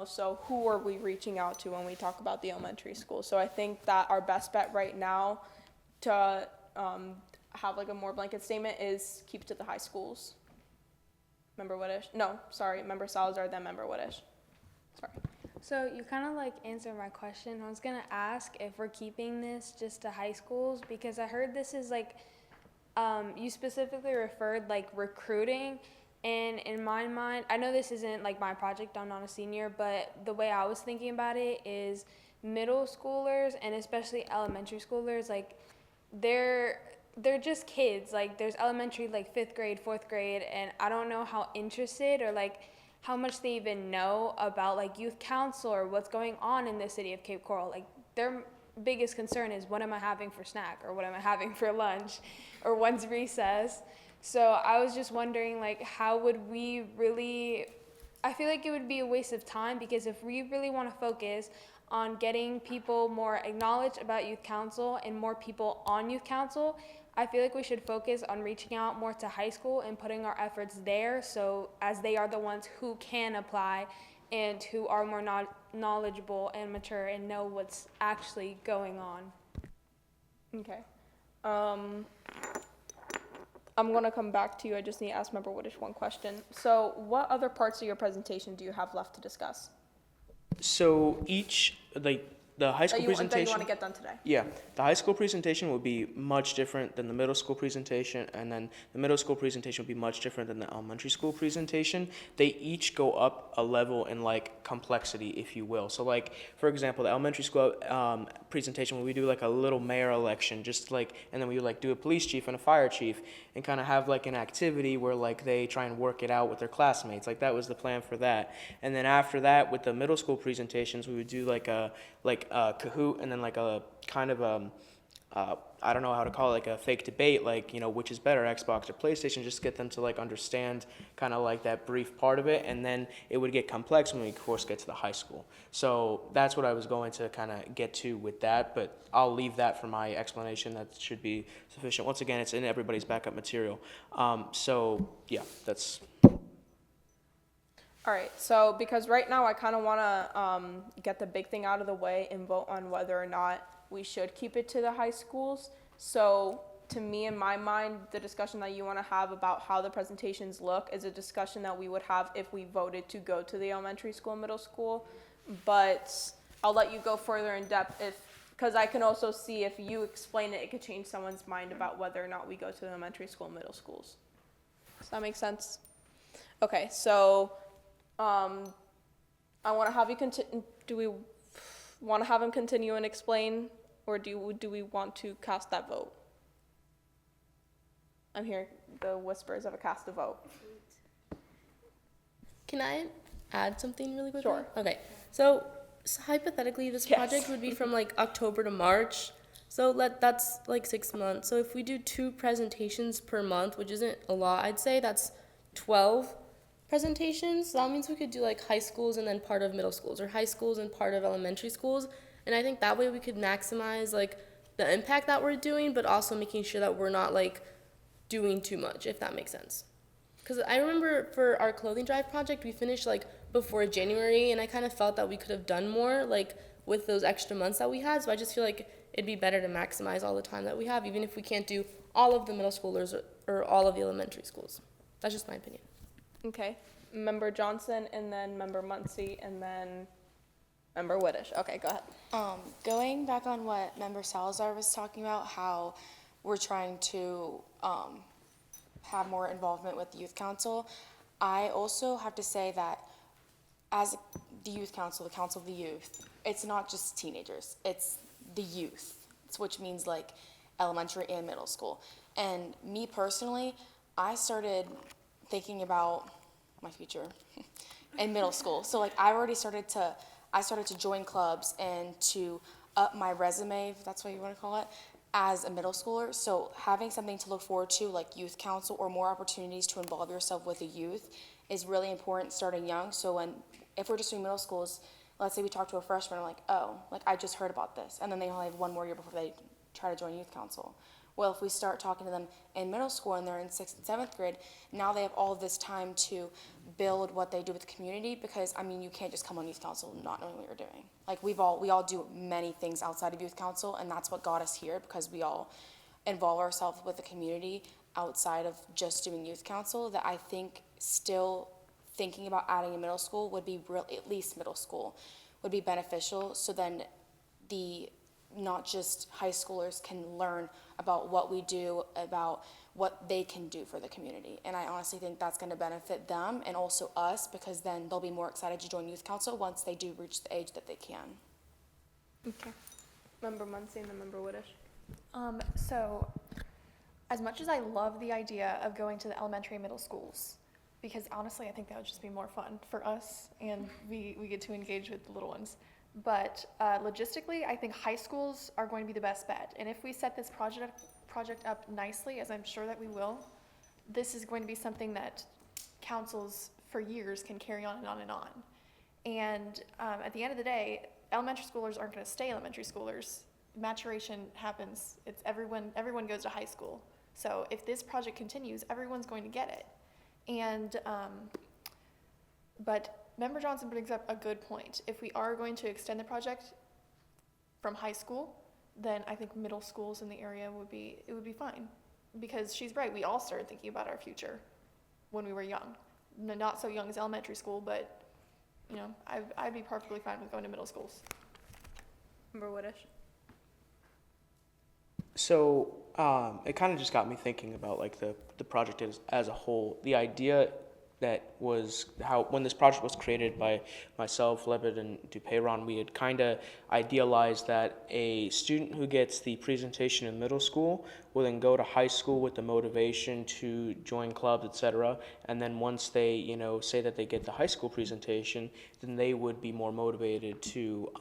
so who are we reaching out to when we talk about the elementary school? So I think that our best bet right now to have like a more blanket statement is keep it to the high schools. Member Whitish? No, sorry, Member Salazar, then Member Whitish. Sorry. So you kind of like answered my question. I was gonna ask if we're keeping this just to high schools, because I heard this is like, you specifically referred like recruiting, and in my mind, I know this isn't like my project, I'm not a senior, but the way I was thinking about it is middle schoolers and especially elementary schoolers, like they're just kids. Like there's elementary, like 5th grade, 4th grade, and I don't know how interested or like how much they even know about like youth council or what's going on in the city of Cape Coral. Like their biggest concern is what am I having for snack, or what am I having for lunch, or when's recess. So I was just wondering, like, how would we really, I feel like it would be a waste of time, because if we really want to focus on getting people more acknowledged about youth council and more people on youth council, I feel like we should focus on reaching out more to high school and putting our efforts there, so as they are the ones who can apply and who are more knowledgeable and mature and know what's actually going on. Okay. I'm gonna come back to you. I just need to ask Member Whitish one question. So what other parts of your presentation do you have left to discuss? So each, like, the high school That you presentation. want to get done today? Yeah, the high school presentation will be much different than the middle school presentation, and then the middle school presentation will be much different than the elementary school presentation. They each go up a level in like complexity, if you will. So like, for example, the elementary school presentation, where we do like a little mayor election, just like, and then we like do a police chief and a fire chief, and kind of have like an activity where like they try and work it out with their classmates. Like that was the plan for that. And then after that, with the middle school presentations, we would do like a Kahoot, and then like a kind of I don't know how to call it, like a fake debate, like, you know, which is better, Xbox or PlayStation, just to get them to like understand kind of like that brief part of it, and then it would get complex when we, of course, get to the high school. So that's what I was going to kind of get to with that, but I'll leave that for my explanation. That should be sufficient. Once again, it's in everybody's backup material. So yeah, that's... All right, so because right now I kind of want to get the big thing out of the way and vote on whether or not we should keep it to the high schools. So to me, in my mind, the discussion that you want to have about how the presentations look is a discussion that we would have if we voted to go to the elementary school, middle school. But I'll let you go further in depth because I can also see if you explain it, it could change someone's mind about whether or not we go to the elementary school, middle schools. Does that make sense? Okay, so I want to have you continue. Do we want to have him continue and explain, or do we want to cast that vote? I'm hearing the whispers of a cast a vote. Can I add something really quickly? Sure. Okay. So hypothetically, this project would be from like October to March. So that's like 6 months. So if we do 2 presentations per month, which isn't a lot, I'd say that's 12 presentations. So that means we could do like high schools and then part of middle schools, or high schools and part of elementary schools. And I think that way we could maximize like the impact that we're doing, but also making sure that we're not like doing too much, if that makes sense. Because I remember for our clothing drive project, we finished like before January, and I kind of felt that we could have done more like with those extra months that we had. So I just feel like it'd be better to maximize all the time that we have, even if we can't do all of the middle schoolers or all of the elementary schools. That's just my opinion. Okay, Member Johnson, and then Member Muncy, and then Member Whitish. Okay, go ahead. Going back on what Member Salazar was talking about, how we're trying to have more involvement with the youth council, I also have to say that as the youth council, the council of the youth, it's not just teenagers, it's the youth, which means like elementary and middle school. And me personally, I started thinking about my future in middle school. So like I started to join clubs and to up my resume, if that's what you want to call it, as a middle schooler. So having something to look forward to, like youth council or more opportunities to involve yourself with the youth, is really important starting young. So if we're just doing middle schools, let's say we talk to a freshman, I'm like, oh, like I just heard about this, and then they only have 1 more year before they try to join youth council. Well, if we start talking to them in middle school and they're in 6th and 7th grade, now they have all this time to build what they do with the community, because I mean, you can't just come on youth council not knowing what you're doing. Like we all do many things outside of youth council, and that's what got us here, because we all involve ourselves with the community outside of just doing youth council, that I think still thinking about adding a middle school would be at least middle school would be beneficial. So then not just high schoolers can learn about what we do, about what they can do for the community. And I honestly think that's going to benefit them and also us, because then they'll be more excited to join youth council once they do reach the age that they can. Okay. Member Muncy and then Member Whitish. So, as much as I love the idea of going to the elementary and middle schools, because honestly, I think that would just be more fun for us, and we get to engage with the little ones. But logistically, I think high schools are going to be the best bet. And if we set this project up nicely, as I'm sure that we will, this is going to be something that councils for years can carry on and on and on. And at the end of the day, elementary schoolers aren't going to stay elementary schoolers. Maturation happens. It's everyone goes to high school. So if this project continues, everyone's going to get it. And but Member Johnson brings up a good point. If we are going to extend the project from high school, then I think middle schools in the area would be fine. Because she's right, we all started thinking about our future when we were young. Not so young as elementary school, but you know, I'd be perfectly fine with going to middle schools. Member Whitish. So it kind of just got me thinking about like the project as a whole. The idea that was when this project was created by myself, Lebed, and Dupeyron, we had kind of idealized that a student who gets the presentation in middle school will then go to high school with the motivation to join clubs, etc. And then once they, say that they get the high school presentation, then they would be more motivated to,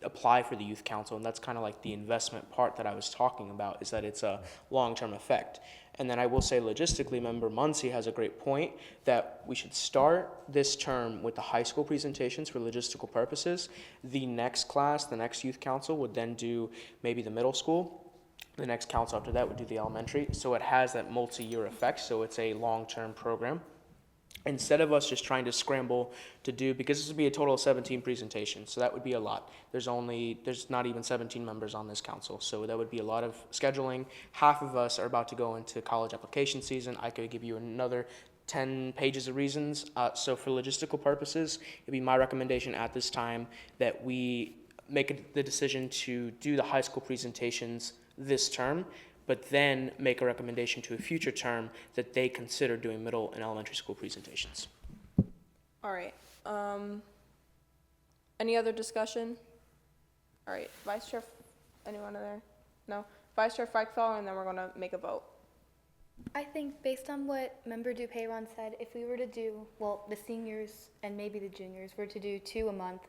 apply for the youth council. And that's kind of like the investment part that I was talking about, is that it's a long-term effect. And then I will say logistically, Member Muncy has a great point that we should start this term with the high school presentations for logistical purposes. The next class, the next youth council, would then do maybe the middle school. The next council after that would do the elementary. So it has that multi-year effect, so it's a long-term program. Instead of us just trying to scramble to do, because this would be a total of 17 presentations, so that would be a lot. There's not even 17 members on this council, so that would be a lot of scheduling. Half of us are about to go into college application season. I could give you another 10 pages of reasons. So for logistical purposes, it'd be my recommendation at this time that we make the decision to do the high school presentations this term, but then make a recommendation to a future term that they consider doing middle and elementary school presentations. All right. Any other discussion? All right. Vice Chair, anyone there? No? Vice Chair Feichfeld, and then we're going to make a vote. I think based on what Member Dupeyron said, if we were to do, the seniors and maybe the juniors were to do 2 a month,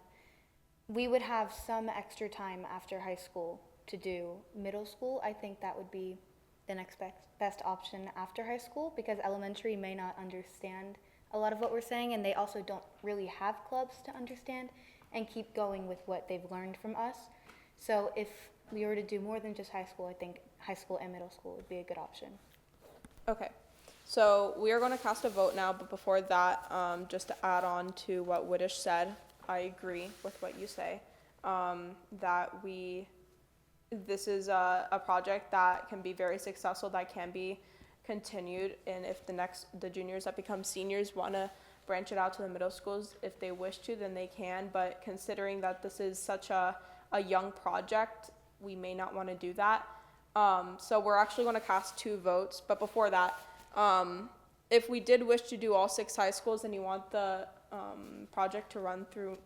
we would have some extra time after high school to do middle school. I think that would be the next best option after high school, because elementary may not understand a lot of what we're saying, and they also don't really have clubs to understand and keep going with what they've learned from us. So if we were to do more than just high school, I think high school and middle school would be a good option. Okay. So we are going to cast a vote now, but before that, just to add on to what Whitish said, I agree with what you say, that this is a project that can be very successful, that can be continued, and if the juniors that become seniors want to branch it out to the middle schools, if they wish to, then they can. But considering that this is such a young project, we may not want to do that. So we're actually going to cast 2 votes. But before that, if we did wish to do all 6 high schools and you want the project to run through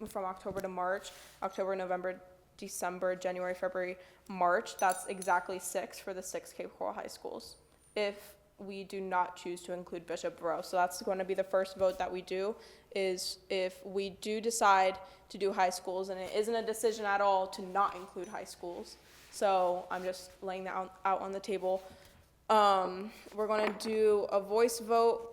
from October to March, October, November, December, January, February, March, that's exactly 6 for the 6 Cape Coral high schools, if we do not choose to include Bishop Verot. So that's going to be the first vote that we do, is if we do decide to do high schools, and it isn't a decision at all to not include high schools. So I'm just laying that out on the table. We're going to do a voice vote,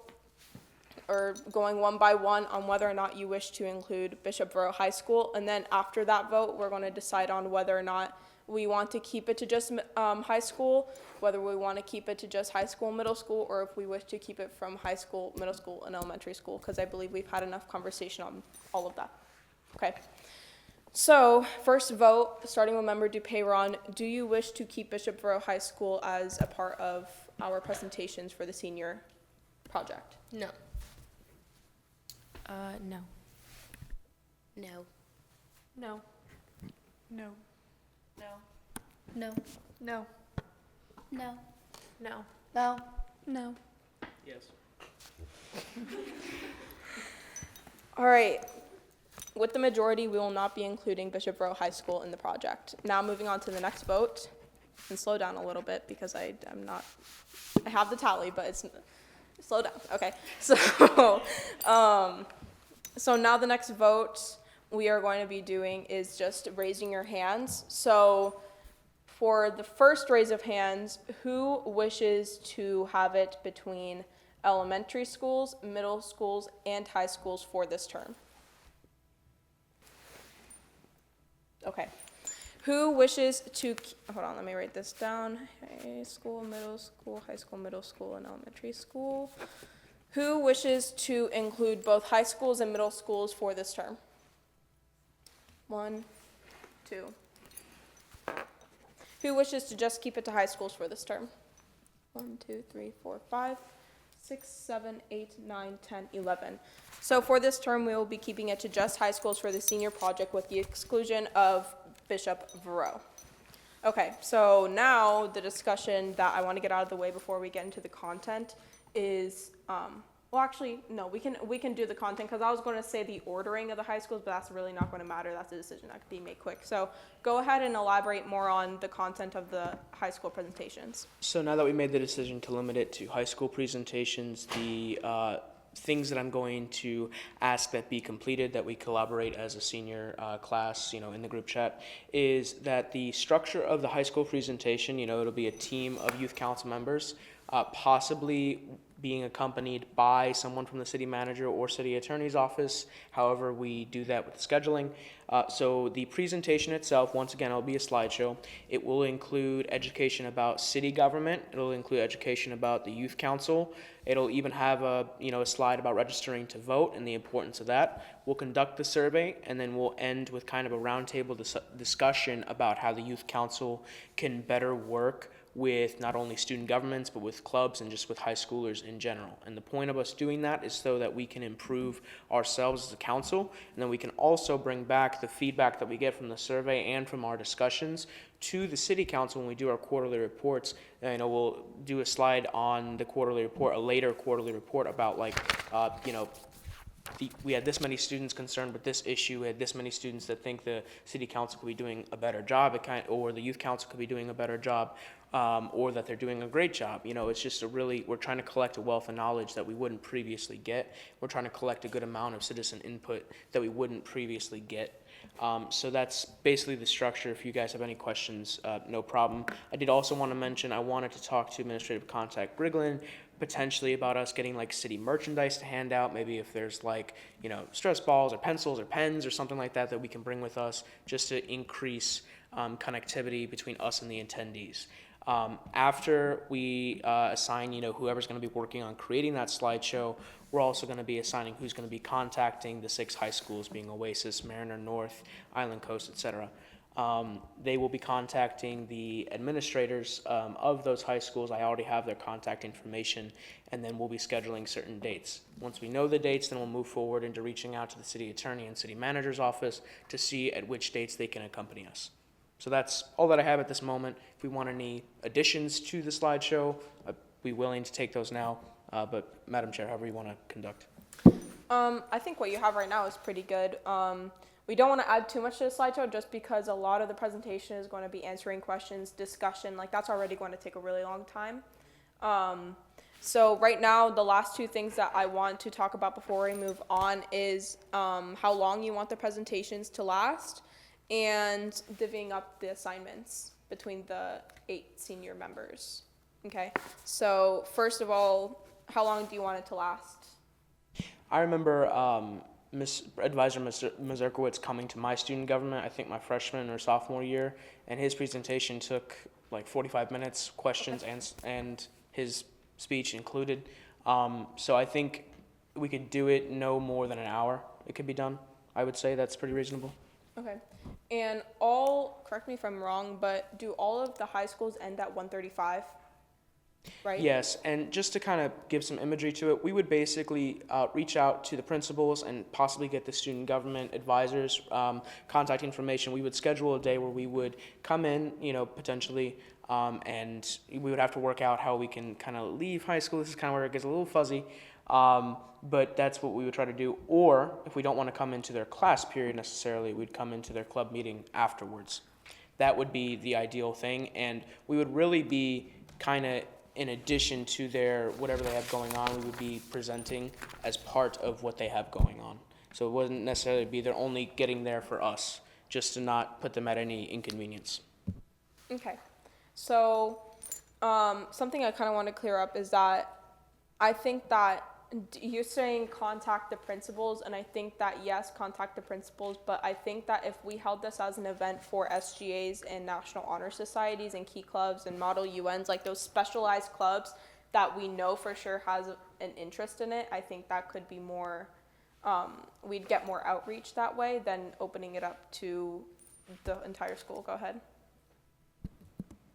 or going one by one, on whether or not you wish to include Bishop Verot High School. And then after that vote, we're going to decide on whether or not we want to keep it to just high school, whether we want to keep it to just high school, middle school, or if we wish to keep it from high school, middle school, and elementary school, because I believe we've had enough conversation on all of that. Okay. So, first vote, starting with member Dupeyron, do you wish to keep Bishop Verot High School as a part of our presentations for the senior project? No. No. No. No. No. No. No. No. No. No. No. No. Yes. All right. With the majority, we will not be including Bishop Verot High School in the project. Now moving on to the next vote, and slow down a little bit because I have the tally, but it's, slow down, okay. So, so now the next vote we are going to be doing is just raising your hands. So for the first raise of hands, who wishes to have it between elementary schools, middle schools, and high schools for this term? Okay. Who wishes to, hold on, let me write this down. High school, middle school, high school, middle school, and elementary school. Who wishes to include both high schools and middle schools for this term? 1, 2. Who wishes to just keep it to high schools for this term? 1, 2, 3, 4, 5, 6, 7, 8, 9, 10, 11. So for this term, we will be keeping it to just high schools for the senior project with the exclusion of Bishop Verot. Okay, so now the discussion that I want to get out of the way before we get into the content is, well, actually, no, we can do the content because I was going to say the ordering of the high schools, but that's really not going to matter. That's a decision that can be made quick. So go ahead and elaborate more on the content of the high school presentations. So now that we made the decision to limit it to high school presentations, the things that I'm going to ask that be completed, that we collaborate as a senior class, in the group chat, is that the structure of the high school presentation, it'll be a team of youth council members, possibly being accompanied by someone from the city manager or city attorney's office, however we do that with the scheduling. So the presentation itself, once again, it'll be a slideshow. It will include education about city government. It'll include education about the youth council. It'll even have a slide about registering to vote and the importance of that. We'll conduct the survey, and then we'll end with kind of a roundtable discussion about how the youth council can better work with not only student governments, but with clubs and just with high schoolers in general. And the point of us doing that is so that we can improve ourselves as a council, and then we can also bring back the feedback that we get from the survey and from our discussions to the city council when we do our quarterly reports. We'll do a slide on the quarterly report, a later quarterly report about we had this many students concerned with this issue, we had this many students that think the city council could be doing a better job, or the youth council could be doing a better job, or that they're doing a great job. It's just we're trying to collect a wealth of knowledge that we wouldn't previously get. We're trying to collect a good amount of citizen input that we wouldn't previously get. So that's basically the structure. If you guys have any questions, no problem. I did also want to mention, I wanted to talk to Administrative Contact Briglin, potentially about us getting city merchandise to hand out, maybe if there's stress balls or pencils or pens or something like that we can bring with us just to increase connectivity between us and the attendees. After we assign, whoever's going to be working on creating that slideshow, we're also going to be assigning who's going to be contacting the 6 high schools, being Oasis, Mariner North, Island Coast, etc. They will be contacting the administrators of those high schools. I already have their contact information, and then we'll be scheduling certain dates. Once we know the dates, then we'll move forward into reaching out to the city attorney and city manager's office to see at which dates they can accompany us. So that's all that I have at this moment. If we want any additions to the slideshow, I'd be willing to take those now. But Madam Chair, however you want to conduct. I think what you have right now is pretty good. We don't want to add too much to the slideshow just because a lot of the presentation is going to be answering questions, discussion, that's already going to take a really long time. So right now, the last 2 things that I want to talk about before we move on is how long you want the presentations to last and divvying up the assignments between the 8 senior members. Okay, so first of all, how long do you want it to last? I remember Advisor Mazurkowitz coming to my student government, I think my freshman or sophomore year, and his presentation took 45 minutes, questions and his speech included. So I think we could do it no more than an hour. It could be done. I would say that's pretty reasonable. Okay. And correct me if I'm wrong, but do all of the high schools end at 1:35? Right? Yes, and just to kind of give some imagery to it, we would basically reach out to the principals and possibly get the student government advisors contact information. We would schedule a day where we would come in, potentially, and we would have to work out how we can kind of leave high school. This is kind of where it gets a little fuzzy, but that's what we would try to do. Or if we don't want to come into their class period necessarily, we'd come into their club meeting afterwards. That would be the ideal thing, and we would really be kind of in addition to their whatever they have going on, we would be presenting as part of what they have going on. So it wouldn't necessarily be they're only getting there for us, just to not put them at any inconvenience. Okay. So something I kind of want to clear up is that I think that you're saying contact the principals, and I think that yes, contact the principals, but I think that if we held this as an event for SGAs and National Honor Societies and Key Clubs and Model UNs, like those specialized clubs that we know for sure has an interest in it, I think that could be more, we'd get more outreach that way than opening it up to the entire school. Go ahead.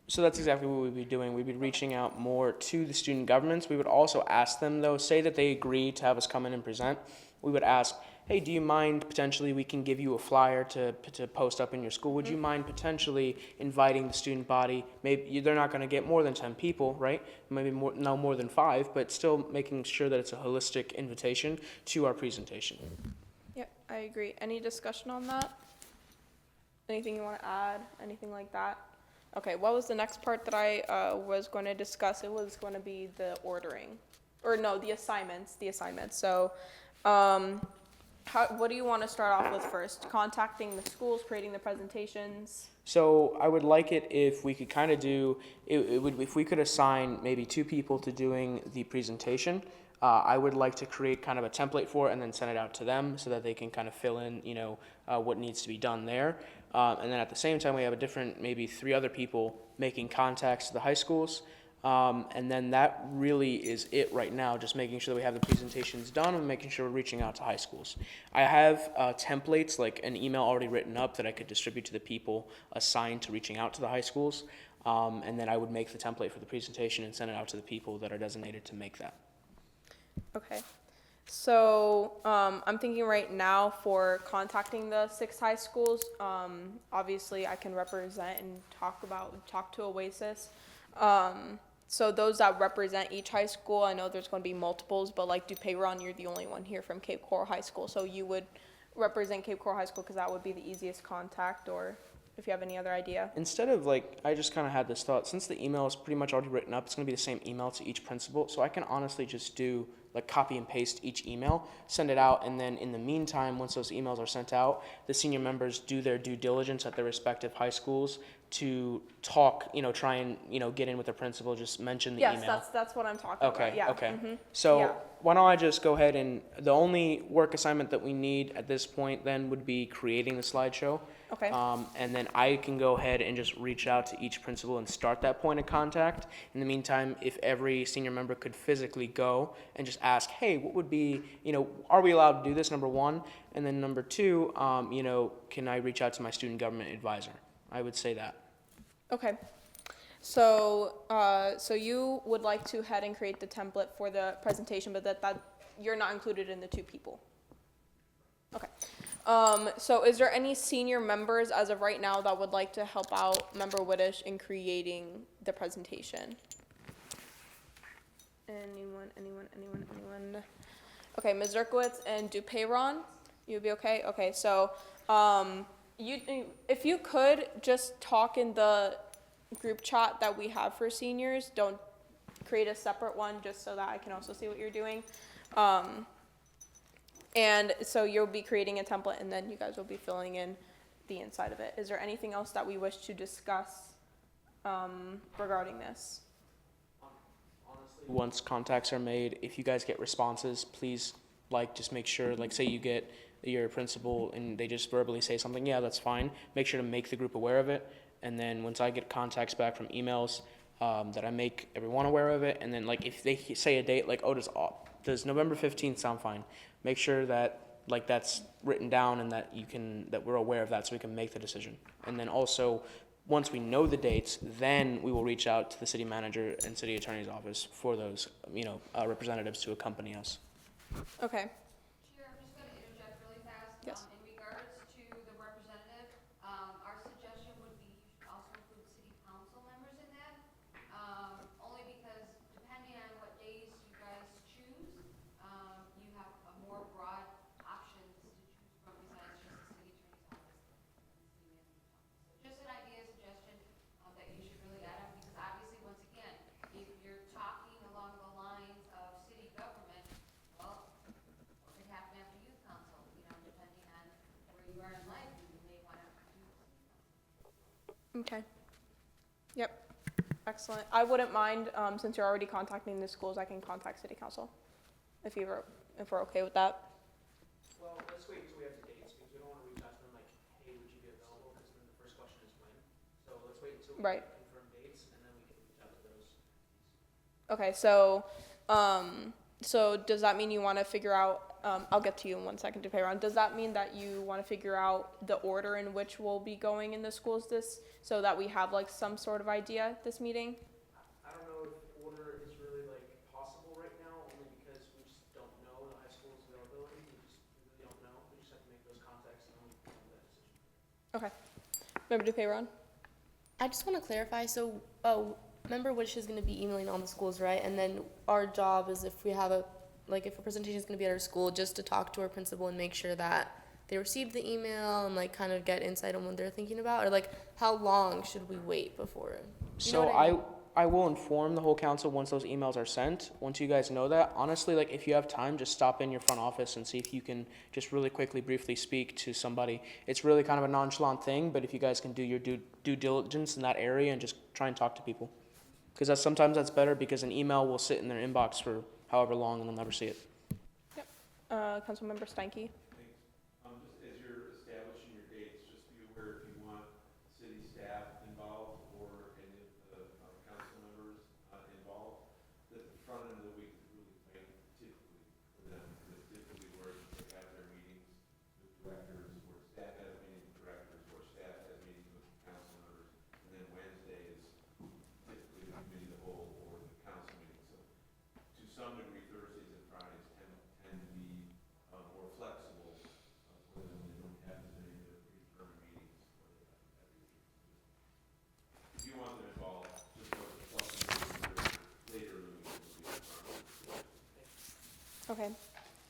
So that's exactly what we'd be doing. We'd be reaching out more to the student governments. We would also ask them, though, say that they agree to have us come in and present. We would ask, hey, do you mind potentially we can give you a flyer to post up in your school? Would you mind potentially inviting the student body? Maybe they're not going to get more than 10 people, right? Maybe no more than 5, but still making sure that it's a holistic invitation to our presentation. Yep, I agree. Any discussion on that? Anything you want to add? Anything like that? Okay, what was the next part that I was going to discuss? It was going to be the ordering, or no, the assignments. So, what do you want to start off with first? Contacting the schools, creating the presentations? So I would like it if we could kind of do, if we could assign maybe 2 people to doing the presentation. I would like to create kind of a template for it and then send it out to them so that they can kind of fill in, what needs to be done there. And then at the same time, we have maybe 3 other people making contacts to the high schools. And then that really is it right now, just making sure that we have the presentations done and making sure we're reaching out to high schools. I have templates, like an email already written up that I could distribute to the people assigned to reaching out to the high schools. And then I would make the template for the presentation and send it out to the people that are designated to make that. Okay. So I'm thinking right now for contacting the 6 high schools, obviously I can represent and talk to Oasis. So those that represent each high school, I know there's going to be multiples, but like DuPayron, you're the only one here from Cape Coral High School. So you would represent Cape Coral High School because that would be the easiest contact, or if you have any other idea. Instead of I just kind of had this thought, since the email is pretty much already written up, it's going to be the same email to each principal. So I can honestly just do copy and paste each email, send it out, and then in the meantime, once those emails are sent out, the senior members do their due diligence at their respective high schools to talk, try and, get in with the principal, just mention the email. Yes, that's what I'm talking about. Yeah. Okay. Mm-hmm. So Yeah. why don't I just go ahead and the only work assignment that we need at this point then would be creating the slideshow. Okay. And then I can go ahead and just reach out to each principal and start that point of contact. In the meantime, if every senior member could physically go and just ask, hey, what would be, are we allowed to do this, number 1? And then number 2, can I reach out to my student government advisor? I would say that. Okay. So you would like to head and create the template for the presentation, but that you're not included in the 2 people. Okay. So is there any senior members as of right now that would like to help out Member Widdish in creating the presentation? Anyone? Okay, Ms. Zerkowitz and DuPayron, you'd be okay? Okay, so if you could just talk in the group chat that we have for seniors, don't create a separate one just so that I can also see what you're doing. And so you'll be creating a template and then you guys will be filling in the inside of it. Is there anything else that we wish to discuss regarding this? Once contacts are made, if you guys get responses, please just make sure, say you get your principal and they just verbally say something, yeah, that's fine. Make sure to make the group aware of it. And then once I get contacts back from emails, that I make everyone aware of it. And then if they say a date, does November 15th sound fine? Make sure that like that's written down and that that we're aware of that so we can make the decision. And then also, once we know the dates, then we will reach out to the city manager and city attorney's office for those, representatives to accompany us. Okay. Chair, I'm just going to interject really fast. Yes. In regards to the representative, our suggestion would be you should also include city council members in that, only because depending on what days you guys choose, you have a more broad options to choose from besides just the city attorney's office. So just an idea, suggestion, that you should really add up, because obviously, once again, if you're talking along the lines of city government, well, what could happen after youth council, depending on where you are in life, you may want to do. Okay. Yep. Excellent. I wouldn't mind, since you're already contacting the schools, I can contact city council if we're okay with that. Well, let's wait until we have the dates, because we don't want to reach out to them like, hey, would you be available? Because then the first question is when. So let's wait until we Right. confirm dates, and then we can reach out to those. Okay, so does that mean you want to figure out, I'll get to you in 1 second to pay around. Does that mean that you want to figure out the order in which we'll be going in the schools so that we have like some sort of idea this meeting? I don't know if order is really like possible right now, only because we just don't know the high school's availability. We really don't know. We just have to make those contacts and then we can make that decision. Okay. Member DePeyron? I just want to clarify, so, member Wish is going to be emailing all the schools, right? And then our job is if we have if a presentation is going to be at our school, just to talk to our principal and make sure that they received the email and like kind of get insight on what they're thinking about, or like how long should we wait before? You know So what I mean? I will inform the whole council once those emails are sent. Once you guys know that, honestly, like if you have time, just stop in your front office and see if you can just really quickly, briefly speak to somebody. It's really kind of a nonchalant thing, but if you guys can do your due diligence in that area and just try and talk to people. Because sometimes that's better, because an email will sit in their inbox for however long and they'll never see it. Yep. Councilmember Steinke? Just as you're establishing your dates, just be aware if you want city staff involved or any of the council members involved, that the front end of the week is really tight typically for them, because it's typically where they have their meetings with directors, where staff has meetings with directors, where staff has meetings with council members, and then Wednesday is typically the committee of the whole or the council meeting. So to some degree, Thursdays and Fridays tend to be more flexible for them. They don't have as many of the predetermined meetings. If you want them involved, just know the flexibility later in the week will be Okay.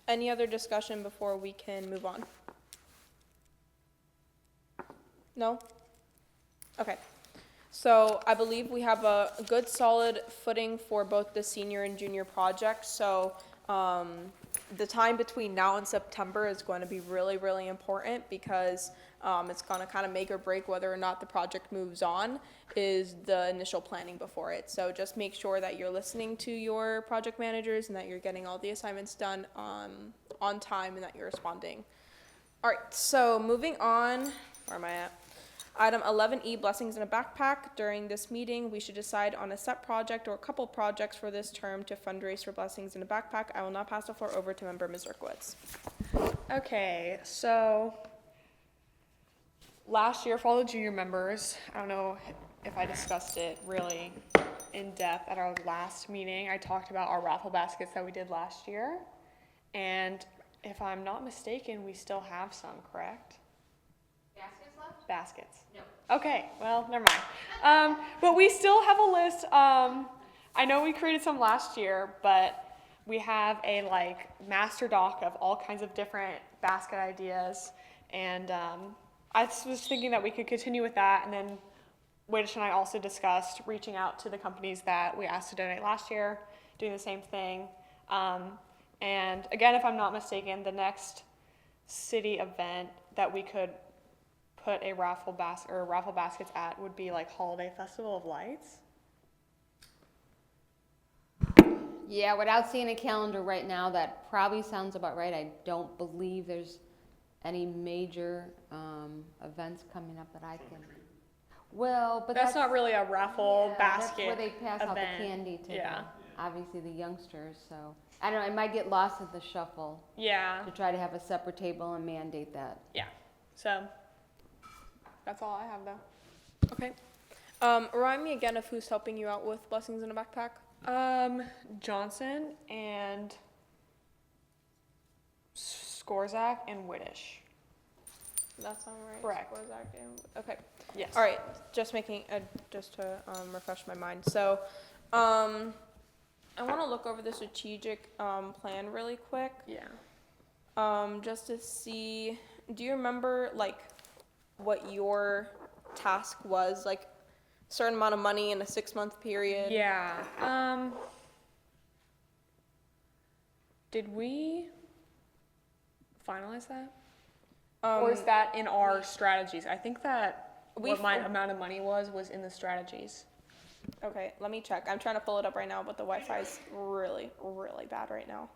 Any other discussion before we can move on? No? Okay. So I believe we have a good solid footing for both the senior and junior projects. So the time between now and September is going to be really, really important, because it's going to kind of make or break whether or not the project moves on, is the initial planning before it. So just make sure that you're listening to your project managers and that you're getting all the assignments done on time and that you're responding. All right, so moving on, where am I at? Item 11E, blessings in a backpack. During this meeting, we should decide on a set project or a couple projects for this term to fundraise for blessings in a backpack. I will now pass the floor over to member Ms. Zerkowitz. Okay, so last year for all the junior members, I don't know if I discussed it really in depth at our last meeting. I talked about our raffle baskets that we did last year. And if I'm not mistaken, we still have some, correct? Baskets left? Baskets. No. Okay, well, never mind. But we still have a list. I know we created some last year, but we have a master doc of all kinds of different basket ideas. And I was thinking that we could continue with that. And then Wadish and I also discussed reaching out to the companies that we asked to donate last year, doing the same thing. And again, if I'm not mistaken, the next city event that we could put a raffle baskets at would be Holiday Festival of Lights. Yeah, without seeing a calendar right now, that probably sounds about right. I don't believe there's any major events coming up that I can. Well, but That's not really a raffle basket That's where they pass out the event. candy to Yeah. obviously the youngsters, so. I don't know, it might get lost in the shuffle Yeah. to try to have a separate table and mandate that. Yeah. So that's all I have though. Okay. Remind me again of who's helping you out with Blessings in a Backpack. Johnson and Skorzak and Widdish. That sound right? Correct. Okay. Yes. All right. Just making just to refresh my mind. So, I want to look over the strategic plan really quick. Yeah. Just to see. Do you remember like what your task was? Like, a certain amount of money in a 6-month period. Yeah. Did we finalize that? Or is that in our strategies? I think that what my amount of money was in the strategies. Okay, let me check. I'm trying to pull it up right now, but the Wi-Fi is really, really bad right now.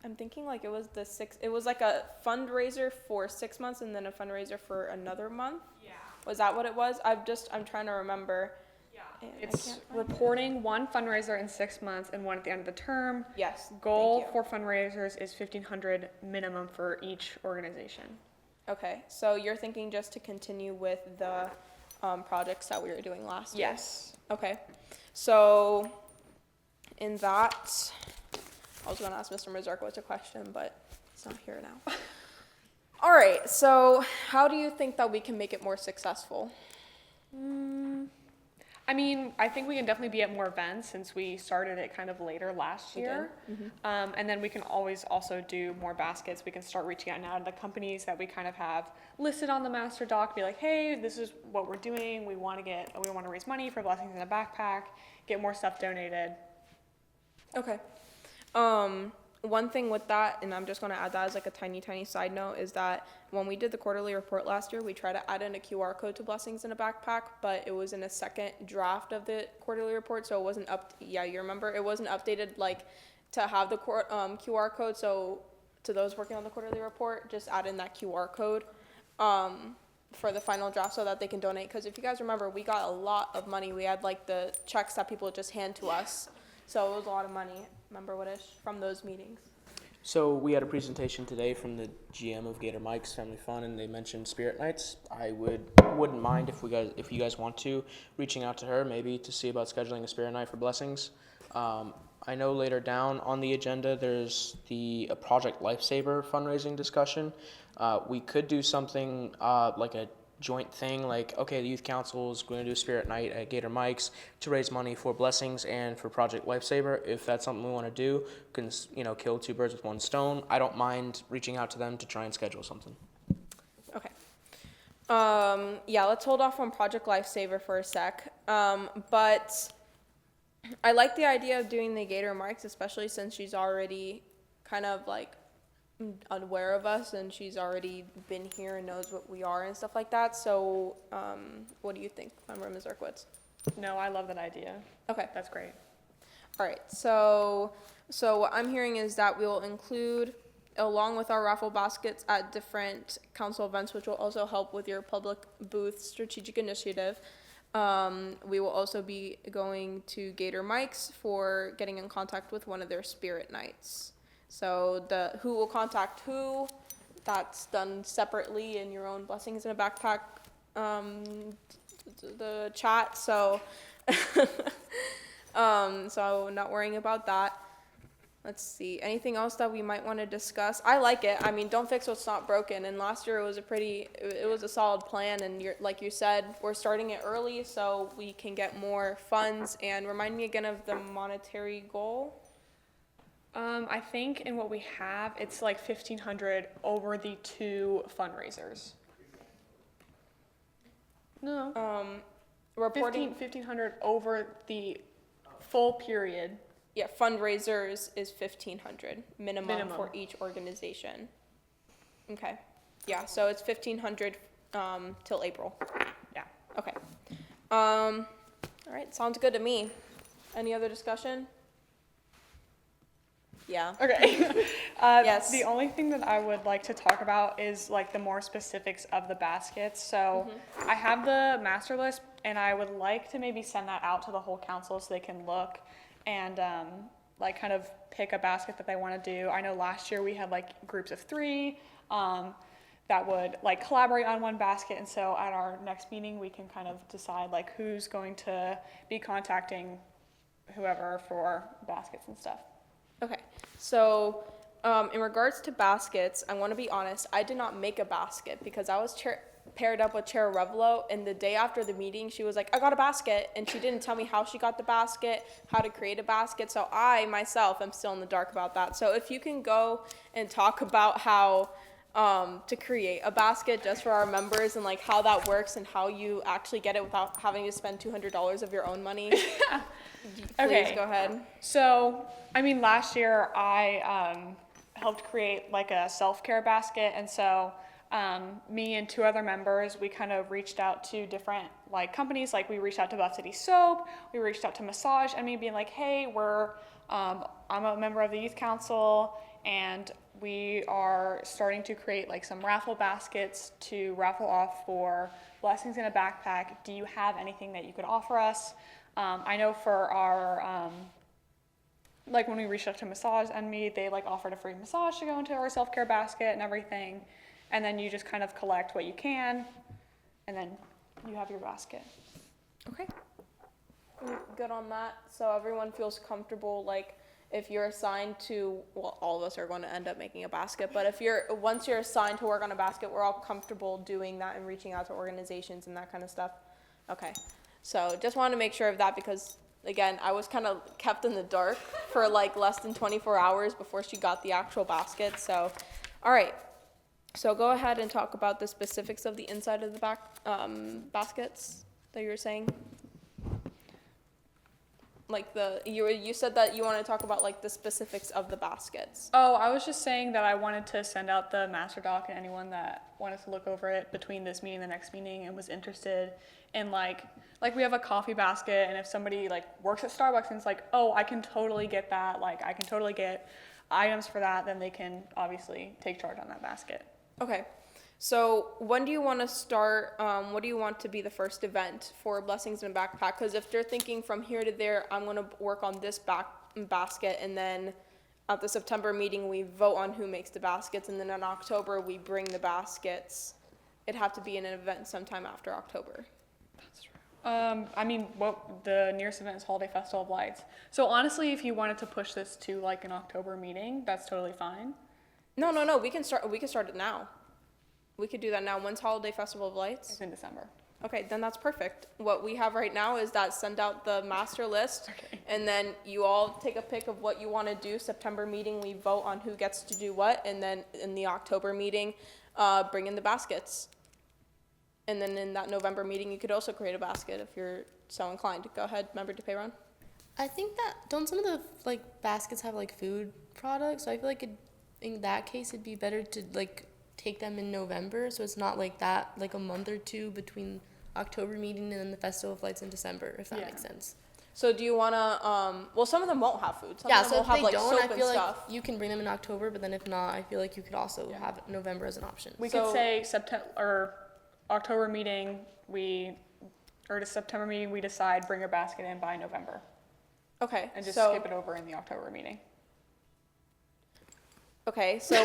I'm thinking like it was like a fundraiser for 6 months and then a fundraiser for another month. Yeah. Was that what it was? I'm trying to remember. Yeah. It's reporting one fundraiser in 6 months and one at the end of the term. Yes. Goal for fundraisers is $1,500 minimum for each organization. Okay, so you're thinking just to continue with the projects that we were doing last year? Yes. Okay, so in that, I was going to ask Mr. Mazurkowitz a question, but he's not here now. All right, so how do you think that we can make it more successful? I mean, I think we can definitely be at more events since we started it kind of later last year. And then we can always also do more baskets. We can start reaching out now to the companies that we kind of have listed on the master doc, be like, hey, this is what we're doing. We want to raise money for Blessings in a Backpack, get more stuff donated. Okay. One thing with that, and I'm just going to add that as like a tiny side note, is that when we did the quarterly report last year, we tried to add in a QR code to Blessings in a Backpack, but it was in a second draft of the quarterly report, so it wasn't you remember, it wasn't updated like to have the QR code, so to those working on the quarterly report, just add in that QR code for the final draft so that they can donate, because if you guys remember, we got a lot of money. We had like the checks that people would just hand to us, so it was a lot of money. Remember Widdish from those meetings? So we had a presentation today from the GM of Gator Mike's Family Fun, and they mentioned Spirit Nights. I wouldn't mind if you guys want to reaching out to her maybe to see about scheduling a Spirit Night for Blessings. I know later down on the agenda there's the Project Lifesaver fundraising discussion. We could do something like a joint thing, like, okay, the youth council is going to do a Spirit Night at Gator Mike's to raise money for Blessings and for Project Lifesaver. If that's something we want to do, can kill two birds with one stone. I don't mind reaching out to them to try and schedule something. Okay. Yeah, let's hold off on Project Lifesaver for a sec. But I like the idea of doing the Gator Mike's, especially since she's already kind of like unaware of us and she's already been here and knows what we are and stuff like that. So what do you think, Member Mazurkowitz? No, I love that idea. Okay. That's great. All right, so what I'm hearing is that we will include, along with our raffle baskets at different council events, which will also help with your public booth strategic initiative, we will also be going to Gator Mike's for getting in contact with one of their Spirit Nights. So who will contact who, that's done separately in your own Blessings in a Backpack, the chat, so so not worrying about that. Let's see, anything else that we might want to discuss? I like it. I mean, don't fix what's not broken, and last year it was a solid plan, and like you said, we're starting it early so we can get more funds. And remind me again of the monetary goal. I think in what we have, it's like $1,500 over the 2 fundraisers. No. Reporting $1,500 over the full period. Yeah, fundraisers is $1,500 minimum for each organization. Okay. Yeah, so it's $1,500 till April. Yeah. Okay. All right, sounds good to me. Any other discussion? Yeah. Okay. Yes. The only thing that I would like to talk about is like the more specifics of the baskets. So I have the master list, and I would like to maybe send that out to the whole council so they can look and like kind of pick a basket that they want to do. I know last year we had like groups of 3 that would like collaborate on one basket, and so at our next meeting we can kind of decide like who's going to be contacting whoever for baskets and stuff. Okay, so in regards to baskets, I want to be honest, I did not make a basket because I was paired up with Chair Revelo, and the day after the meeting, she was like, I got a basket, and she didn't tell me how she got the basket, how to create a basket, so I, myself, am still in the dark about that. So if you can go and talk about how to create a basket just for our members and like how that works and how you actually get it without having to spend $200 of your own money. Please go ahead. So, I mean, last year I helped create like a self-care basket, and so me and 2 other members, we kind of reached out to different like companies. Like we reached out to Buff City Soap, we reached out to Massage, and me being like, hey, I'm a member of the youth council, and we are starting to create like some raffle baskets to raffle off for Blessings in a Backpack. Do you have anything that you could offer us? I know for our, like when we reached out to Massage and me, they like offered a free massage to go into our self-care basket and everything. And then you just kind of collect what you can, and then you have your basket. Okay. Good on that. So everyone feels comfortable, like if you're assigned to, well, all of us are going to end up making a basket, but if once you're assigned to work on a basket, we're all comfortable doing that and reaching out to organizations and that kind of stuff. Okay. So just wanted to make sure of that because, again, I was kind of kept in the dark for like less than 24 hours before she got the actual basket. So, all right. So go ahead and talk about the specifics of the inside of the baskets that you were saying. Like you said that you want to talk about like the specifics of the baskets. Oh, I was just saying that I wanted to send out the master doc and anyone that wanted to look over it between this meeting and the next meeting and was interested in like we have a coffee basket, and if somebody like works at Starbucks and it's like, oh, I can totally get that, like I can totally get items for that, then they can obviously take charge on that basket. Okay. So when do you want to start, what do you want to be the first event for Blessings in a Backpack? Because if they're thinking from here to there, I'm going to work on this basket, and then at the September meeting, we vote on who makes the baskets, and then in October, we bring the baskets. It'd have to be in an event sometime after October. That's true. I mean, the nearest event is Holiday Festival of Lights. So honestly, if you wanted to push this to like an October meeting, that's totally fine. No, we can start it now. We could do that now. When's Holiday Festival of Lights? It's in December. Okay, then that's perfect. What we have right now is that send out the master list, and then you all take a pick of what you want to do. September meeting, we vote on who gets to do what, and then in the October meeting, bring in the baskets. And then in that November meeting, you could also create a basket if you're so inclined. Go ahead, Member DePeyron. I think that, don't some of the like baskets have like food products? So I feel like in that case, it'd be better to like take them in November, so it's not like that, like a month or two between October meeting and then the Festival of Lights in December, if that makes sense. So do you want to, well, some of them won't have food. Some of them So will if have they like don't, soap I feel and like stuff. you can bring them in October, but then if not, I feel like you could also have November as an option. We could say September or October meeting, or the September meeting, we decide bring a basket in by November. Okay. And just skip it over in the October meeting. Okay, so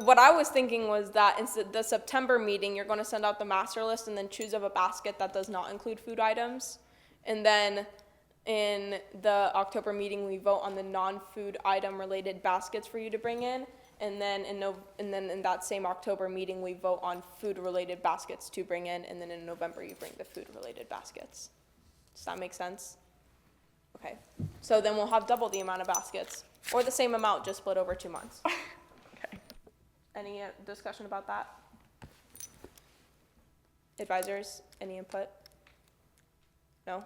what I was thinking was that in the September meeting, you're going to send out the master list and then choose of a basket that does not include food items. And then in the October meeting, we vote on the non-food item related baskets for you to bring in. And then in that same October meeting, we vote on food related baskets to bring in. And then in November, you bring the food related baskets. Does that make sense? Okay, so then we'll have double the amount of baskets. Or the same amount, just split over 2 months. Okay. Any discussion about that? Advisors, any input? No?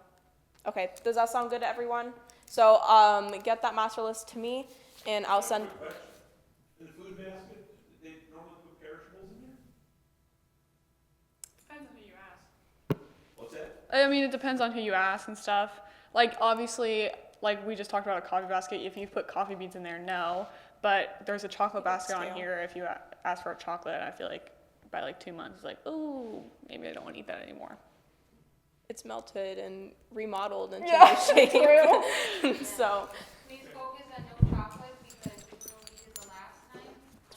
Okay, does that sound good to everyone? So get that master list to me, and I'll send... In the food basket, they normally put perishables in there? Depends on who you ask. What's that? I mean, it depends on who you ask and stuff. Like, obviously, like we just talked about a coffee basket, if you put coffee beans in there, no. But there's a chocolate basket on stale. here if you ask for a chocolate, and I feel like by like 2 months, it's like, oh, maybe I don't want to eat that anymore. It's melted and remodeled into Yeah, new shape. true. So, Please focus on no chocolate because we will need it the last time.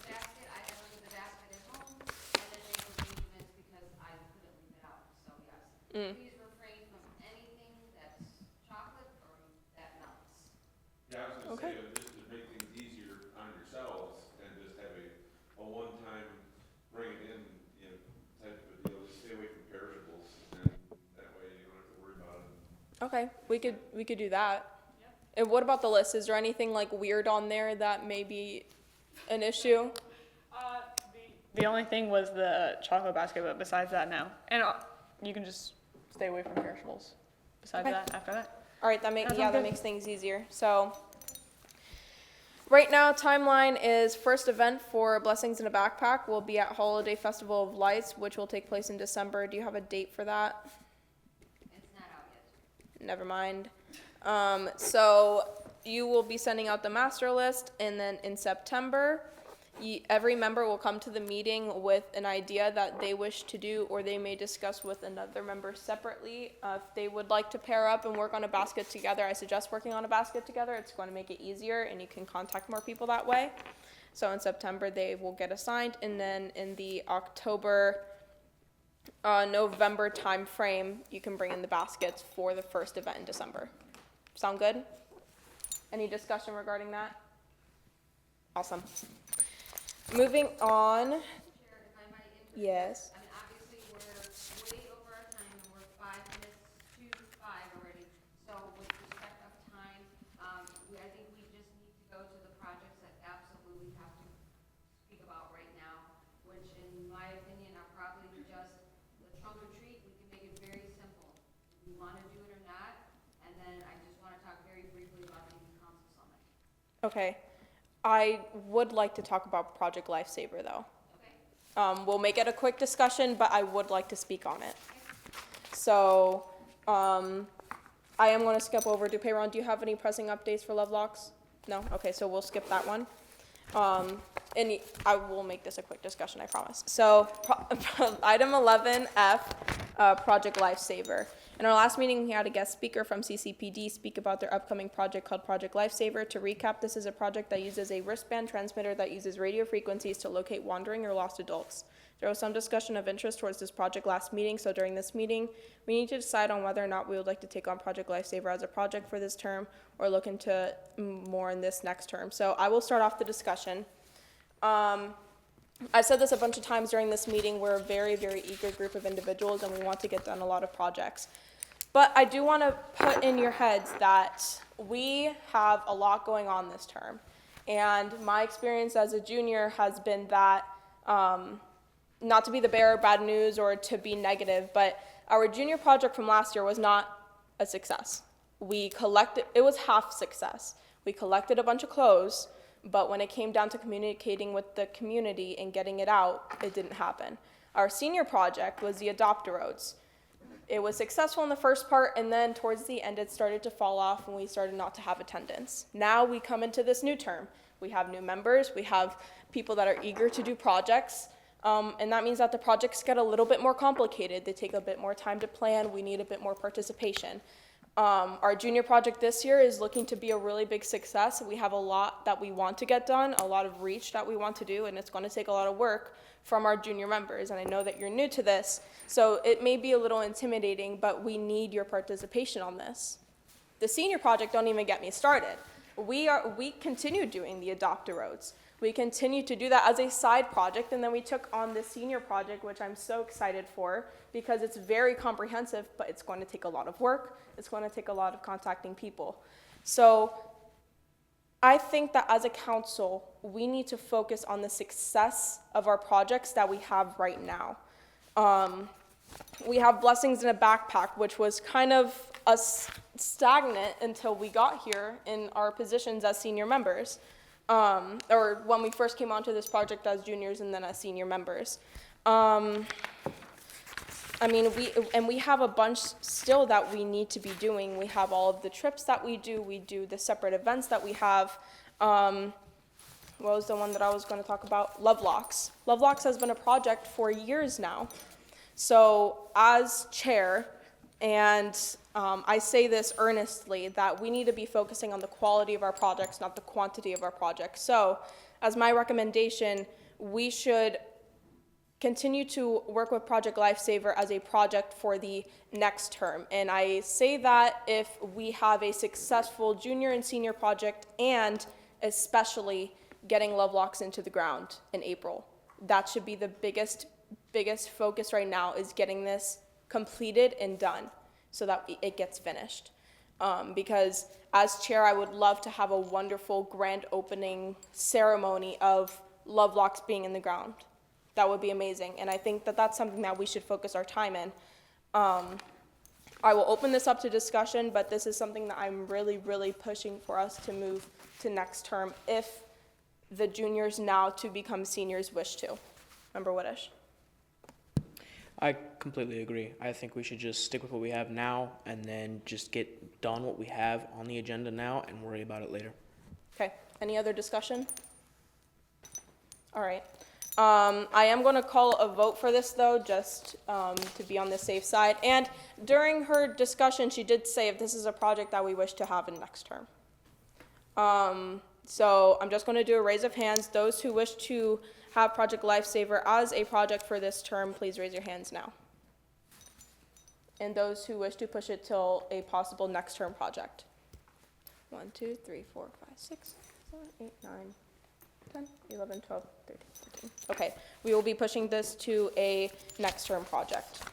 Basket, I have the basket at home, and then they were maintenance because I couldn't leave it out. So yes, please refrain from anything that's chocolate or that melts. Yeah, I was gonna Okay. say, just to make things easier on yourselves and just have a one-time bring it in, you know, type of a deal, just stay away from perishables, and that way you don't have to worry about it. okay, we could do that. And what about the list? Is there anything like weird on there that may be an issue? The only thing was the chocolate basket, but besides that, no. And you can just stay away from perishables. Besides Okay. that, after that. All right, that Sounds that good. makes things easier. So, right now, timeline is first event for Blessings in a Backpack will be at Holiday Festival of Lights, which will take place in December. Do you have a date for that? It's not out yet. Never mind. So you will be sending out the master list, and then in September, every member will come to the meeting with an idea that they wish to do, or they may discuss with another member separately. If they would like to pair up and work on a basket together, I suggest working on a basket together. It's going to make it easier, and you can contact more people that way. So in September, they will get assigned, and then in the October, November time frame, you can bring in the baskets for the first event in December. Sound good? Any discussion regarding that? Awesome. Moving on. Yes. I mean, obviously, we're way over our time, and we're 5 minutes to 5 already. So with respect of time, I think we just need to go to the projects that absolutely have to speak about right now, which in my opinion are probably just the trunk or treat. We can make it very simple. Do we want to do it or not? And then I just want to talk very briefly about the Youth Council Summit. Okay. I would like to talk about Project Lifesaver, though. We'll make it a quick discussion, but I would like to speak on it. So, I am going to skip over. Dupeyron, do you have any pressing updates for Lovelocks? No? Okay, so we'll skip that one. And I will make this a quick discussion, I promise. So, item 11F, Project Lifesaver. In our last meeting, we had a guest speaker from CCPD speak about their upcoming project called Project Lifesaver. To recap, this is a project that uses a wristband transmitter that uses radio frequencies to locate wandering or lost adults. There was some discussion of interest towards this project last meeting, so during this meeting, we need to decide on whether or not we would like to take on Project Lifesaver as a project for this term or look into more in this next term. So I will start off the discussion. I've said this a bunch of times during this meeting. We're a very, very eager group of individuals, and we want to get done a lot of projects. But I do want to put in your heads that we have a lot going on this term. And my experience as a junior has been that, not to be the bearer of bad news or to be negative, but our junior project from last year was not a success. It was half success. We collected a bunch of clothes, but when it came down to communicating with the community and getting it out, it didn't happen. Our senior project was the Adopt-A-Roads. It was successful in the first part, and then towards the end, it started to fall off, and we started not to have attendance. Now we come into this new term. We have new members. We have people that are eager to do projects, and that means that the projects get a little bit more complicated. They take a bit more time to plan. We need a bit more participation. Our junior project this year is looking to be a really big success. We have a lot that we want to get done, a lot of reach that we want to do, and it's going to take a lot of work from our junior members. And I know that you're new to this, so it may be a little intimidating, but we need your participation on this. The senior project, don't even get me started. We continue doing the Adopt-A-Roads. We continue to do that as a side project, and then we took on the senior project, which I'm so excited for because it's very comprehensive, but it's going to take a lot of work. It's going to take a lot of contacting people. So I think that as a council, we need to focus on the success of our projects that we have right now. We have Blessings in a Backpack, which was kind of stagnant until we got here in our positions as senior members. Or when we first came onto this project as juniors and then as senior members. I mean, we have a bunch still that we need to be doing. We have all of the trips that we do the separate events that we have. What was the one that I was going to talk about? Lovelocks. Lovelocks has been a project for years now. So as chair, and I say this earnestly, that we need to be focusing on the quality of our projects, not the quantity of our projects. So as my recommendation, we should continue to work with Project Lifesaver as a project for the next term. And I say that if we have a successful junior and senior project, and especially getting Lovelocks into the ground in April. That should be the biggest focus right now, is getting this completed and done so that it gets finished. Because as chair, I would love to have a wonderful grand opening ceremony of Lovelocks being in the ground. That would be amazing, and I think that that's something that we should focus our time in. I will open this up to discussion, but this is something that I'm really, really pushing for us to move to next term if the juniors now to become seniors wish to. Member Whitish. I completely agree. I think we should just stick with what we have now and then just get done what we have on the agenda now and worry about it later. Okay, any other discussion? All right. I am going to call a vote for this, though, just to be on the safe side. And during her discussion, she did say if this is a project that we wish to have in next term. So I'm just going to do a raise of hands. Those who wish to have Project Lifesaver as a project for this term, please raise your hands now. And those who wish to push it till a possible next term project. 1, 2, 3, 4, 5, 6, 7, 8, 9, 10, 11, 12, 13, 14. Okay, we will be pushing this to a next term project.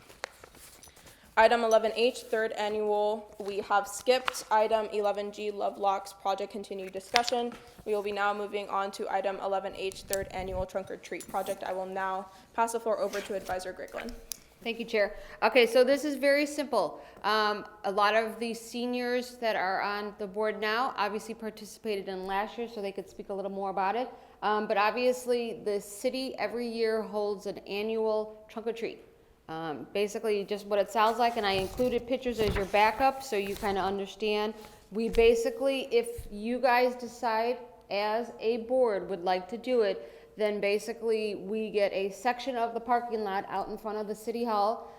Item 11H, third annual, we have skipped. Item 11G, Lovelocks project continued discussion. We will be now moving on to item 11H, third annual trunk or treat project. I will now pass the floor over to Advisor Grigglin. Thank you, Chair. Okay, so this is very simple. A lot of the seniors that are on the board now obviously participated in last year, so they could speak a little more about it. But obviously, the city every year holds an annual trunk or treat. Basically, just what it sounds like, and I included pictures as your backup so you kind of understand. We basically, if you guys decide as a board would like to do it, then basically we get a section of the parking lot out in front of the city hall.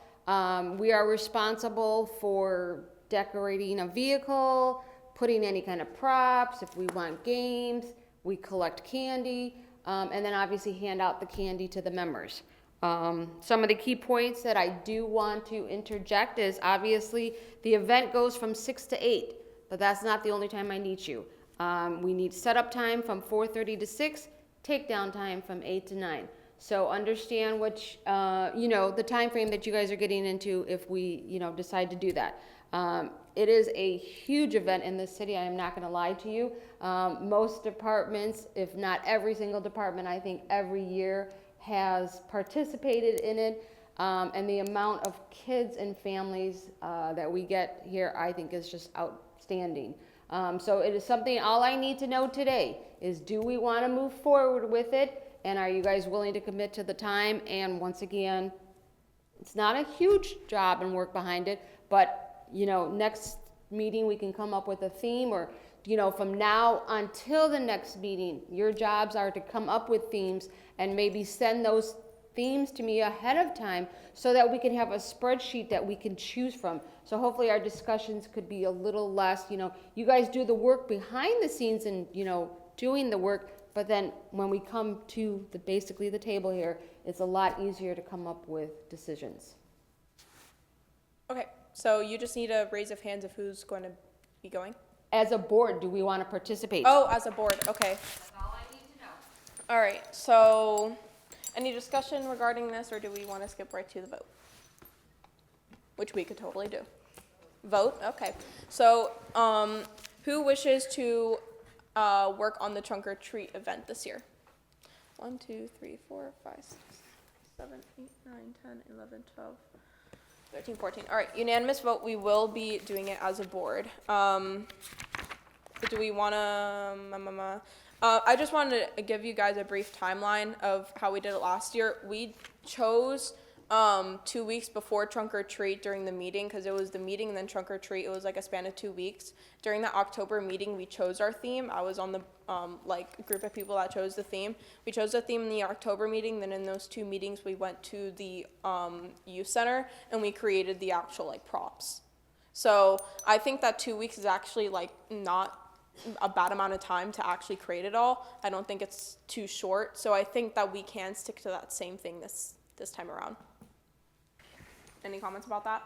We are responsible for decorating a vehicle, putting any kind of props, if we want games, we collect candy, and then obviously hand out the candy to the members. Some of the key points that I do want to interject is obviously the event goes from 6 to 8, but that's not the only time I need you. We need setup time from 4:30 to 6, takedown time from 8 to 9. So understand which, the time frame that you guys are getting into if we, decide to do that. It is a huge event in this city. I am not going to lie to you. Most departments, if not every single department, I think every year has participated in it. And the amount of kids and families that we get here, I think, is just outstanding. So it is something, all I need to know today is, do we want to move forward with it? And are you guys willing to commit to the time? And once again, it's not a huge job and work behind it, but, next meeting we can come up with a theme, or, from now until the next meeting, your jobs are to come up with themes and maybe send those themes to me ahead of time so that we can have a spreadsheet that we can choose from. So hopefully our discussions could be a little less, you guys do the work behind the scenes and, doing the work, but then when we come to basically the table here, it's a lot easier to come up with decisions. Okay, so you just need a raise of hands of who's going to be going? As a board, do we want to participate? Oh, as a board, okay. That's all I need to know. All right, so any discussion regarding this, or do we want to skip right to the vote? Which we could totally do. Vote, okay. So who wishes to work on the trunk or treat event this year? 1, 2, 3, 4, 5, 6, 7, 8, 9, 10, 11, 12, 13, 14. All right, unanimous vote. We will be doing it as a board. Do we want to? I just wanted to give you guys a brief timeline of how we did it last year. We chose 2 weeks before trunk or treat during the meeting, because it was the meeting and then trunk or treat. It was like a span of 2 weeks. During that October meeting, we chose our theme. I was on the like group of people that chose the theme. We chose the theme in the October meeting. Then in those 2 meetings, we went to the youth center and we created the actual like props. So I think that 2 weeks is actually like not a bad amount of time to actually create it all. I don't think it's too short. So I think that we can stick to that same thing this time around. Any comments about that?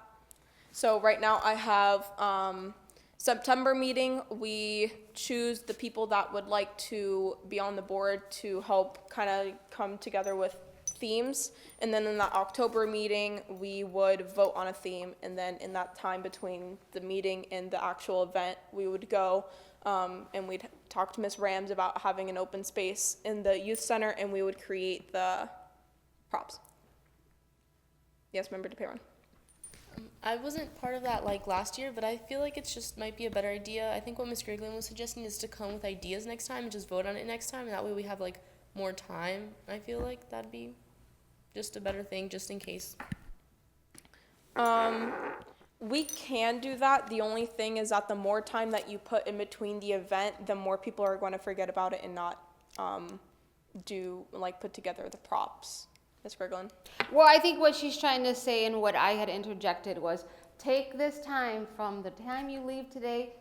So right now I have September meeting. We choose the people that would like to be on the board to help kind of come together with themes. And then in that October meeting, we would vote on a theme. And then in that time between the meeting and the actual event, we would go and we'd talk to Ms. Rams about having an open space in the youth center, and we would create the props. Yes, Member DePeyron. I wasn't part of that like last year, but I feel like it's just might be a better idea. I think what Ms. Griglin was suggesting is to come with ideas next time and just vote on it next time, and that way we have like more time. I feel like that'd be just a better thing, just in case. We can do that. The only thing is that the more time that you put in between the event, the more people are going to forget about it and not put together the props. Ms. Griglin? Well, I think what she's trying to say and what I had interjected was take this time from the time you leave today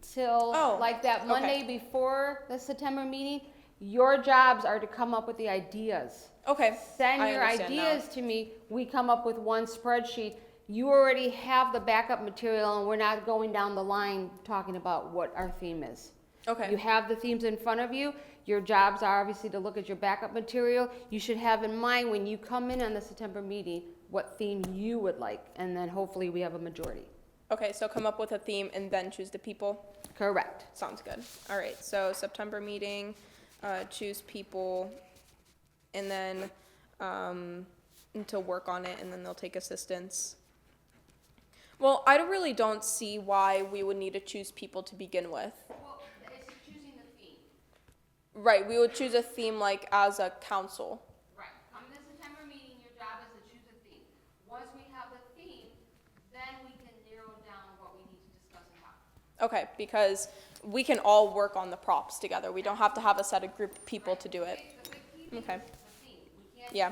till like that Monday before the September meeting. Your jobs are to come up with the ideas. Okay. Send I your understand ideas now. to me. We come up with one spreadsheet. You already have the backup material, and we're not going down the line talking about what our theme is. Okay. You have the themes in front of you. Your jobs are obviously to look at your backup material. You should have in mind when you come in on the September meeting what theme you would like, and then hopefully we have a majority. Okay, so come up with a theme and then choose the people? Correct. Sounds good. All right, so September meeting, choose people, and then to work on it, and then they'll take assistance. Well, I really don't see why we would need to choose people to begin with. Well, it's choosing the theme. Right, we would choose a theme like as a council. Right. On the September meeting, your job is to choose a theme. Once we have the theme, then we can narrow down what we need to discuss and talk. Okay, because we can all work on the props together. We don't have to have a set of group of people to do it. Okay. Yeah.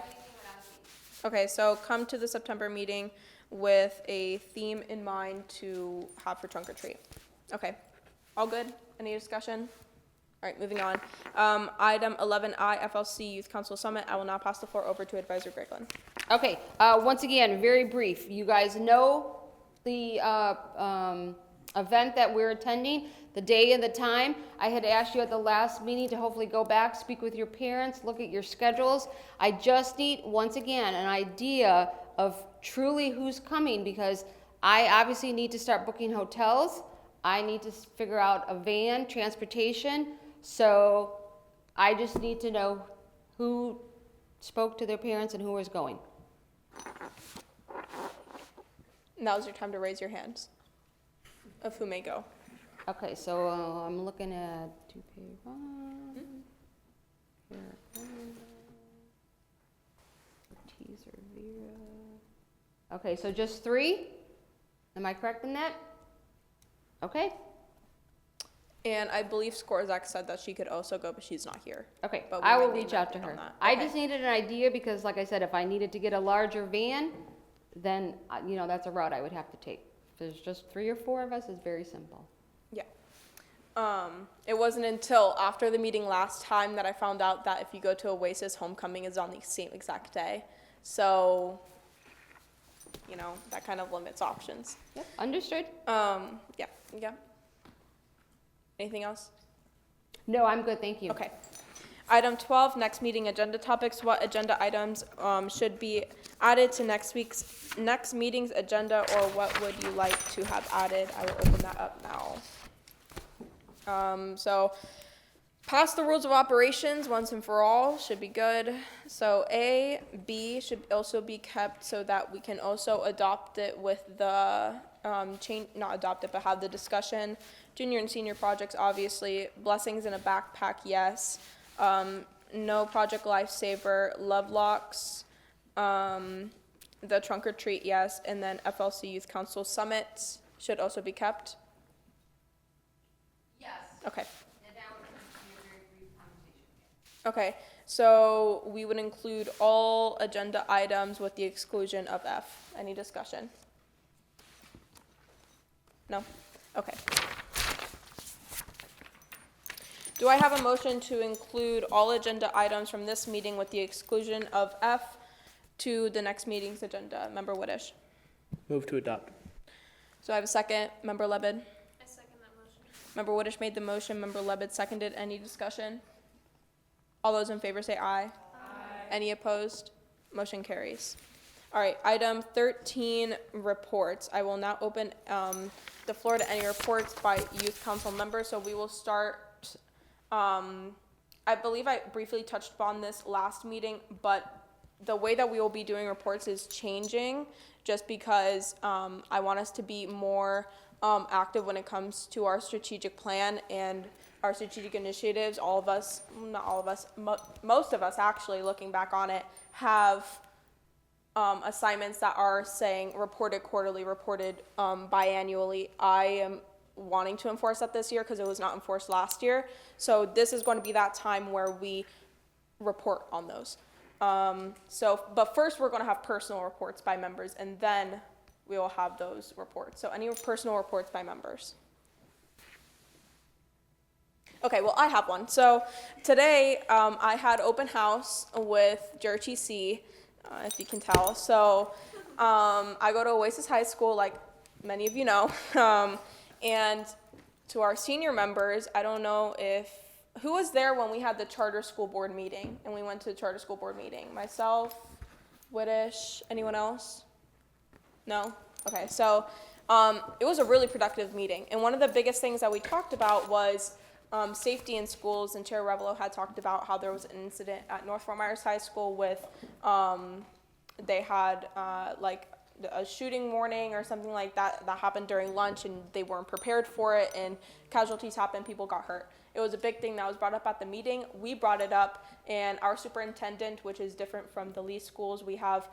Okay, so come to the September meeting with a theme in mind to have for trunk or treat. Okay, all good? Any discussion? All right, moving on. Item 11I, FLC Youth Council Summit. I will now pass the floor over to Advisor Griglin. Okay, once again, very brief. You guys know the event that we're attending, the day and the time. I had asked you at the last meeting to hopefully go back, speak with your parents, look at your schedules. I just need, once again, an idea of truly who's coming, because I obviously need to start booking hotels. I need to figure out a van, transportation. So I just need to know who spoke to their parents and who is going. Now's your time to raise your hands of who may go. Okay, so I'm looking at Okay, so just 3? Am I correct in that? Okay. And I believe Skorzak said that she could also go, but she's not here. Okay, But we I will might need reach an out to update her. on that. I Okay. just needed an idea because, like I said, if I needed to get a larger van, then, that's a route I would have to take. If there's just 3 or 4 of us, it's very simple. Yeah. It wasn't until after the meeting last time that I found out that if you go to Oasis, homecoming is on the same exact day. So, that kind of limits options. Yep, understood. Yeah. Anything else? No, I'm good, thank you. Okay. Item 12, next meeting agenda topics. What agenda items should be added to next meeting's agenda, or what would you like to have added? I will open that up now. So pass the rules of operations once and for all should be good. So A, B should also be kept so that we can also adopt it with the not adopt it, but have the discussion. Junior and senior projects, obviously. Blessings in a backpack, yes. No Project Lifesaver, Love Locks, The trunk or treat, yes, and then FLC Youth Council summits should also be kept? Yes. Okay. And that would be a very brief conversation. Okay, so we would include all agenda items with the exclusion of F. Any discussion? No? Okay. Do I have a motion to include all agenda items from this meeting with the exclusion of F to the next meeting's agenda? Member Whitish. Move to adopt. So I have a second. Member Lebed. I second that motion. Member Whitish made the motion. Member Lebed seconded. Any discussion? All those in favor say aye. Aye. Any opposed? Motion carries. All right, item 13, reports. I will now open the floor to any reports by youth council members. So we will start, I believe I briefly touched upon this last meeting, but the way that we will be doing reports is changing just because I want us to be more active when it comes to our strategic plan and our strategic initiatives. All of us, not all of us, most of us actually, looking back on it, have assignments that are saying reported quarterly, reported biannually. I am wanting to enforce that this year because it was not enforced last year. So this is going to be that time where we report on those. But first we're going to have personal reports by members, and then we will have those reports. So any personal reports by members? Okay, well, I have one. So today I had open house with JRTC, if you can tell. So I go to Oasis High School, like many of you know. And to our senior members, I don't know who was there when we had the charter school board meeting and we went to the charter school board meeting? Myself, Whitish, anyone else? No? Okay, so it was a really productive meeting. And one of the biggest things that we talked about was safety in schools, and Chair Revelo had talked about how there was an incident at North Fort Myers High School with, they had like a shooting warning or something like that happened during lunch, and they weren't prepared for it, and casualties happened, people got hurt. It was a big thing that was brought up at the meeting. We brought it up, and our superintendent, which is different from the Lee schools, we have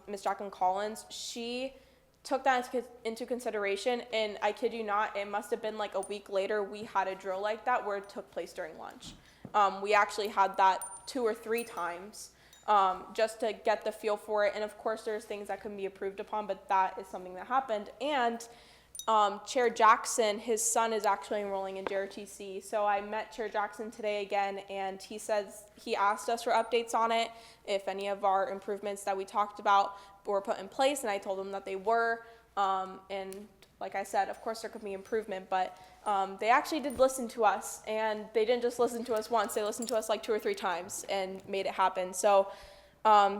Ms. Jacqueline Collins. She took that into consideration, and I kid you not, it must have been like a week later, we had a drill like that where it took place during lunch. We actually had that 2 or 3 times just to get the feel for it. And of course, there's things that can be improved upon, but that is something that happened. And Chair Jackson, his son is actually enrolling in JRTC. So I met Chair Jackson today again, and he asked us for updates on it, if any of our improvements that we talked about were put in place, and I told him that they were. And like I said, of course there could be improvement, but they actually did listen to us, and they didn't just listen to us once, they listened to us like 2 or 3 times and made it happen. So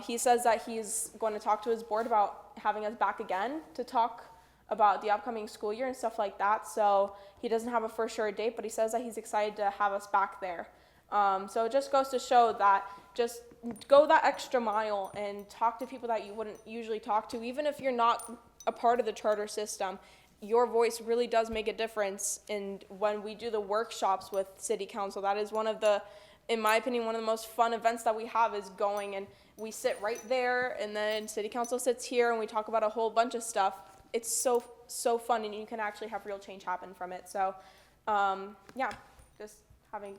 he says that he's going to talk to his board about having us back again to talk about the upcoming school year and stuff like that. So he doesn't have a for sure date, but he says that he's excited to have us back there. So it just goes to show that just go that extra mile and talk to people that you wouldn't usually talk to, even if you're not a part of the charter system. Your voice really does make a difference. And when we do the workshops with city council, that is one of the, in my opinion, one of the most fun events that we have, is going and we sit right there, and then city council sits here and we talk about a whole bunch of stuff. It's so fun, and you can actually have real change happen from it. So yeah, just having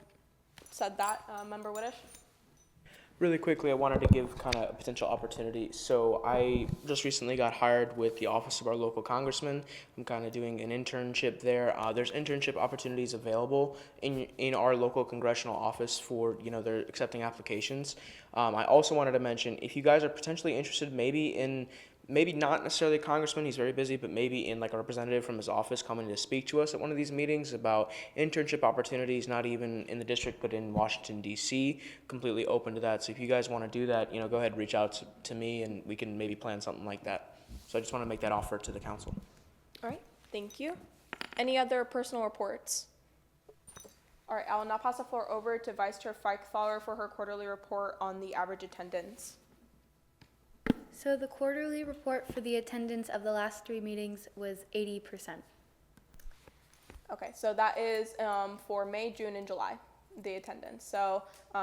said that, Member Whitish. Really quickly, I wanted to give kind of a potential opportunity. So I just recently got hired with the office of our local congressman. I'm kind of doing an internship there. There's internship opportunities available in our local congressional office for, they're accepting applications. I also wanted to mention, if you guys are potentially interested maybe not necessarily a congressman, he's very busy, but maybe in like a representative from his office coming to speak to us at one of these meetings about internship opportunities, not even in the district, but in Washington, D.C., completely open to that. So if you guys want to do that, go ahead and reach out to me, and we can maybe plan something like that. So I just want to make that offer to the council. All right, thank you. Any other personal reports? All right, I will now pass the floor over to Vice Chair Feichthaler for her quarterly report on the average attendance. So the quarterly report for the attendance of the last 3 meetings was 80%. Okay, so that is for May, June, and July, the attendance. So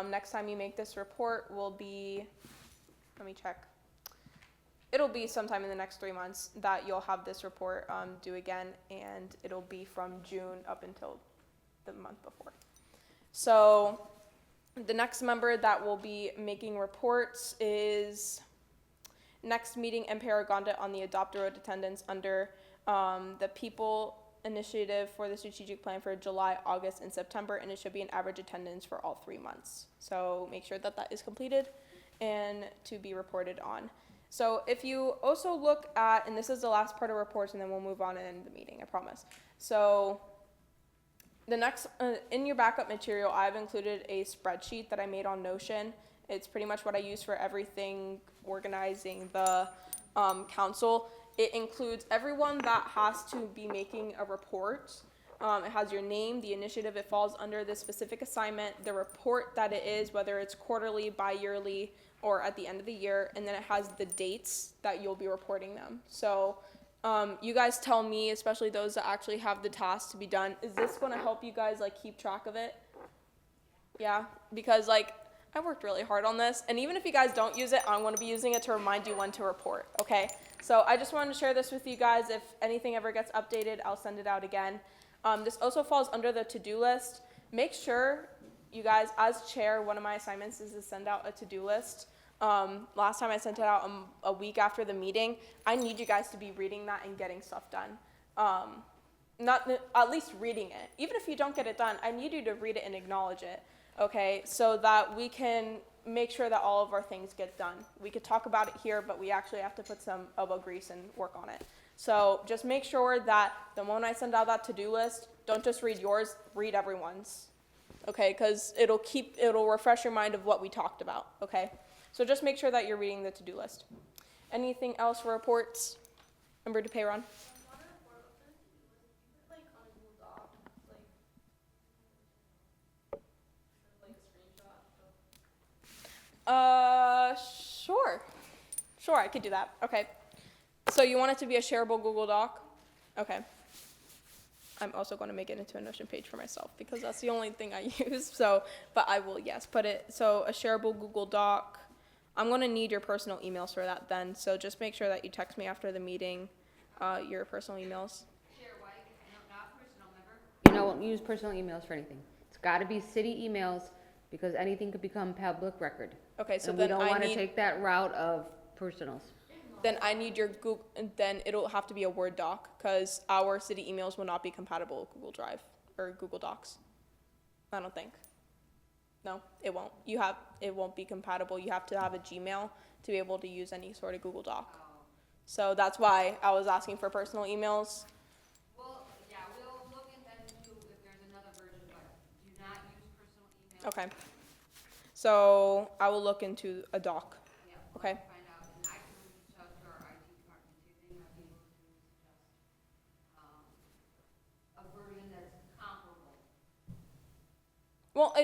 next time you make this report will be, let me check. it'll be sometime in the next 3 months that you'll have this report due again, and it'll be from June up until the month before. So the next member that will be making reports is next meeting MP Aragondit on the Adopt a Road attendance under the People Initiative for the strategic plan for July, August, and September, and it should be an average attendance for all 3 months. So make sure that that is completed and to be reported on. So if you also look at, and this is the last part of reports, and then we'll move on and end the meeting, I promise. So the next, in your backup material, I've included a spreadsheet that I made on Notion. It's pretty much what I use for everything organizing the council. It includes everyone that has to be making a report. It has your name, the initiative it falls under, the specific assignment, the report that it is, whether it's quarterly, bi-yearly, or at the end of the year, and then it has the dates that you'll be reporting them. So you guys tell me, especially those that actually have the task to be done, is this going to help you guys like keep track of it? Yeah, because like I worked really hard on this, and even if you guys don't use it, I'm going to be using it to remind you when to report, okay? So I just wanted to share this with you guys. If anything ever gets updated, I'll send it out again. This also falls under the to-do list. Make sure you guys, as chair, one of my assignments is to send out a to-do list. Last time I sent it out a week after the meeting. I need you guys to be reading that and getting stuff done. Not at least reading it. Even if you don't get it done, I need you to read it and acknowledge it, okay? So that we can make sure that all of our things get done. We could talk about it here, but we actually have to put some elbow grease and work on it. So just make sure that the moment I send out that to-do list, don't just read yours, read everyone's, okay? Because it'll refresh your mind of what we talked about, okay? So just make sure that you're reading the to-do list. Anything else for reports? Member DePeyron? Sure. Sure, I could do that. Okay. So you want it to be a shareable Google Doc? Okay. I'm also going to make it into a Notion page for myself because that's the only thing I use. So, but I will, yes, put it, so a shareable Google Doc. I'm going to need your personal emails for that then. So just make sure that you text me after the meeting, your personal emails. You don't use personal emails for anything. It's got to be city emails because anything could become public record. Okay, so and then we don't I want to need, take that route of personals. then I need your Google, then it'll have to be a Word doc because our city emails will not be compatible with Google Drive or Google Docs. I don't think. No, it won't. It won't be compatible. You have to have a Gmail to be able to use any sort of Google Doc. So that's why I was asking for personal emails. Well, yeah, we'll look into that too if there's another version, but do not use personal emails. Okay. So I will look into a doc. Yeah, Okay. find out, and I can reach out to our IT department too. They might be able to suggest a version that's comparable. Well,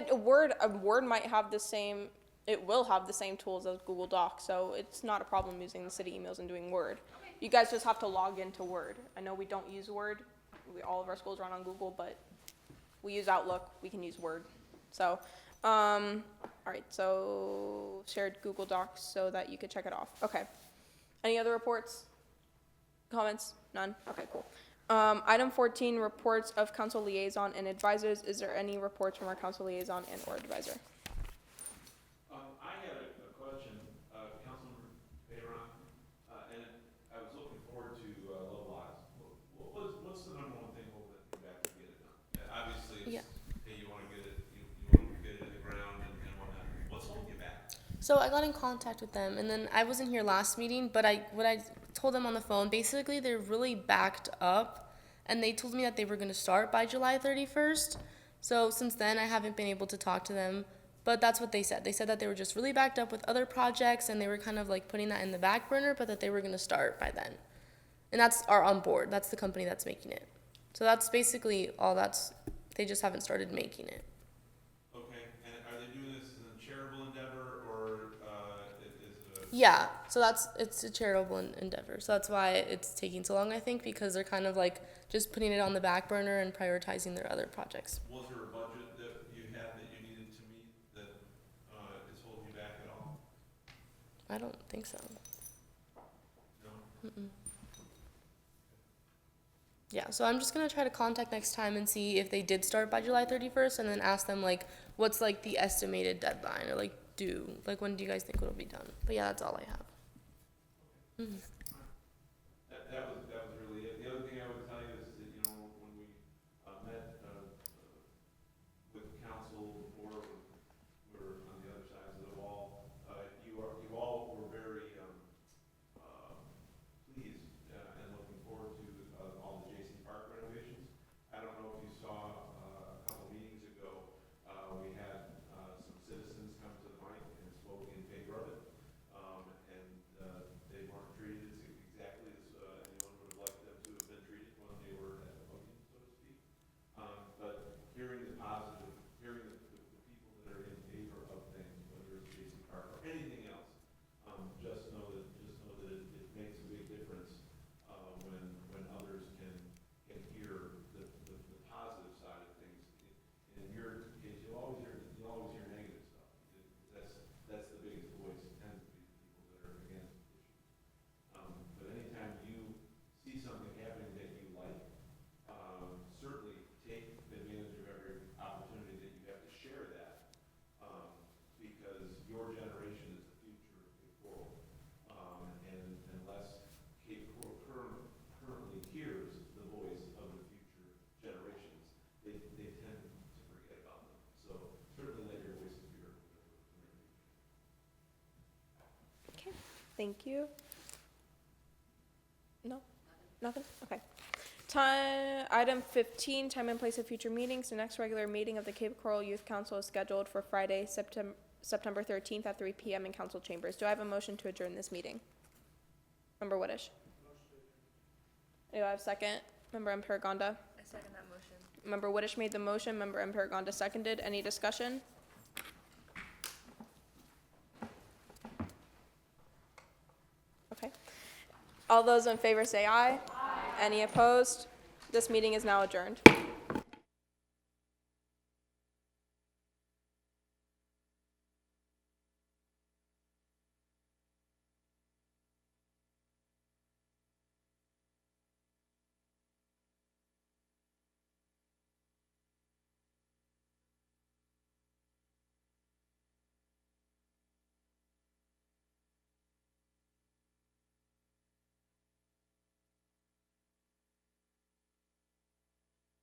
a Word might have the same. It will have the same tools as Google Docs, so it's not a problem using the city emails and doing Word. You guys just have to log into Word. I know we don't use Word. All of our schools run on Google, but we use Outlook. We can use Word. So, all right. So shared Google Docs so that you could check it off. Okay. Any other reports? Comments? None? Okay, cool. Item 14, reports of council liaison and advisors. Is there any reports from our council liaison and or advisor? I had a question, Councilmember Bayron, and I was looking forward to Love Lives. What's the number one thing holding you back to get it done? Obviously, it's, hey, you want to get it, you want to get it in the ground and whatnot. What's holding you back? So I got in contact with them, and then I wasn't here last meeting, but what I told them on the phone, basically they're really backed up, and they told me that they were going to start by July 31st. So since then, I haven't been able to talk to them, but that's what they said. They said that they were just really backed up with other projects, and they were kind of like putting that in the back burner, but that they were going to start by then. And that's our On Board. That's the company that's making it. So that's basically all they just haven't started making it. Okay, and are they doing this as a charitable endeavor, or is it a... Yeah, so it's a charitable endeavor. So that's why it's taking so long, I think, because they're kind of like just putting it on the back burner and prioritizing their other projects. Was there a budget that you had that you needed to meet that is holding you back at all? I don't think so. Yeah, so I'm just gonna try to contact next time and see if they did start by July 31st, and then ask them like, what's like the estimated deadline, or like when do you guys think it'll be done? But yeah, that's all I have. Mhm. That was really it. The other thing I would tell you is that, you know, when we met with council before, we were on the other sides of the wall, you all were very pleased and looking forward to all the J.C. Park renovations. I don't know if you saw a couple meetings ago, we had some citizens come to the mic and spoke in favor of it. They weren't treated exactly as anyone would have liked them to have been treated when they were at the podium, so to speak. But hearing the positive, hearing the people that are in favor of things, whether it's J.C. Park or anything else, just know that it makes a big difference when others can hear the positive side of things. In your case, you'll always hear negative stuff. That's the biggest voice. It tends to be the people that are against issues. But anytime you see something happening that you like, certainly take advantage of every opportunity that you have to share that, because your generation is the future of Cape Coral. And unless Cape Coral currently hears the voice of the future generations, they tend to forget about them. So certainly let your voices be heard. Okay, thank you. No? Nothing? Okay. Item 15, time and place of future meetings. The next regular meeting of the Cape Coral Youth Council is scheduled for Friday, September 13th at 3 p.m. in council chambers. Do I have a motion to adjourn this meeting? Member Whitish. Do I have a second? Member Imperagonda. I second that motion. Member Whitish made the motion. Member Imperagonda seconded. Any discussion? Okay. All those in favor say aye. Aye. Any opposed? This meeting is now adjourned.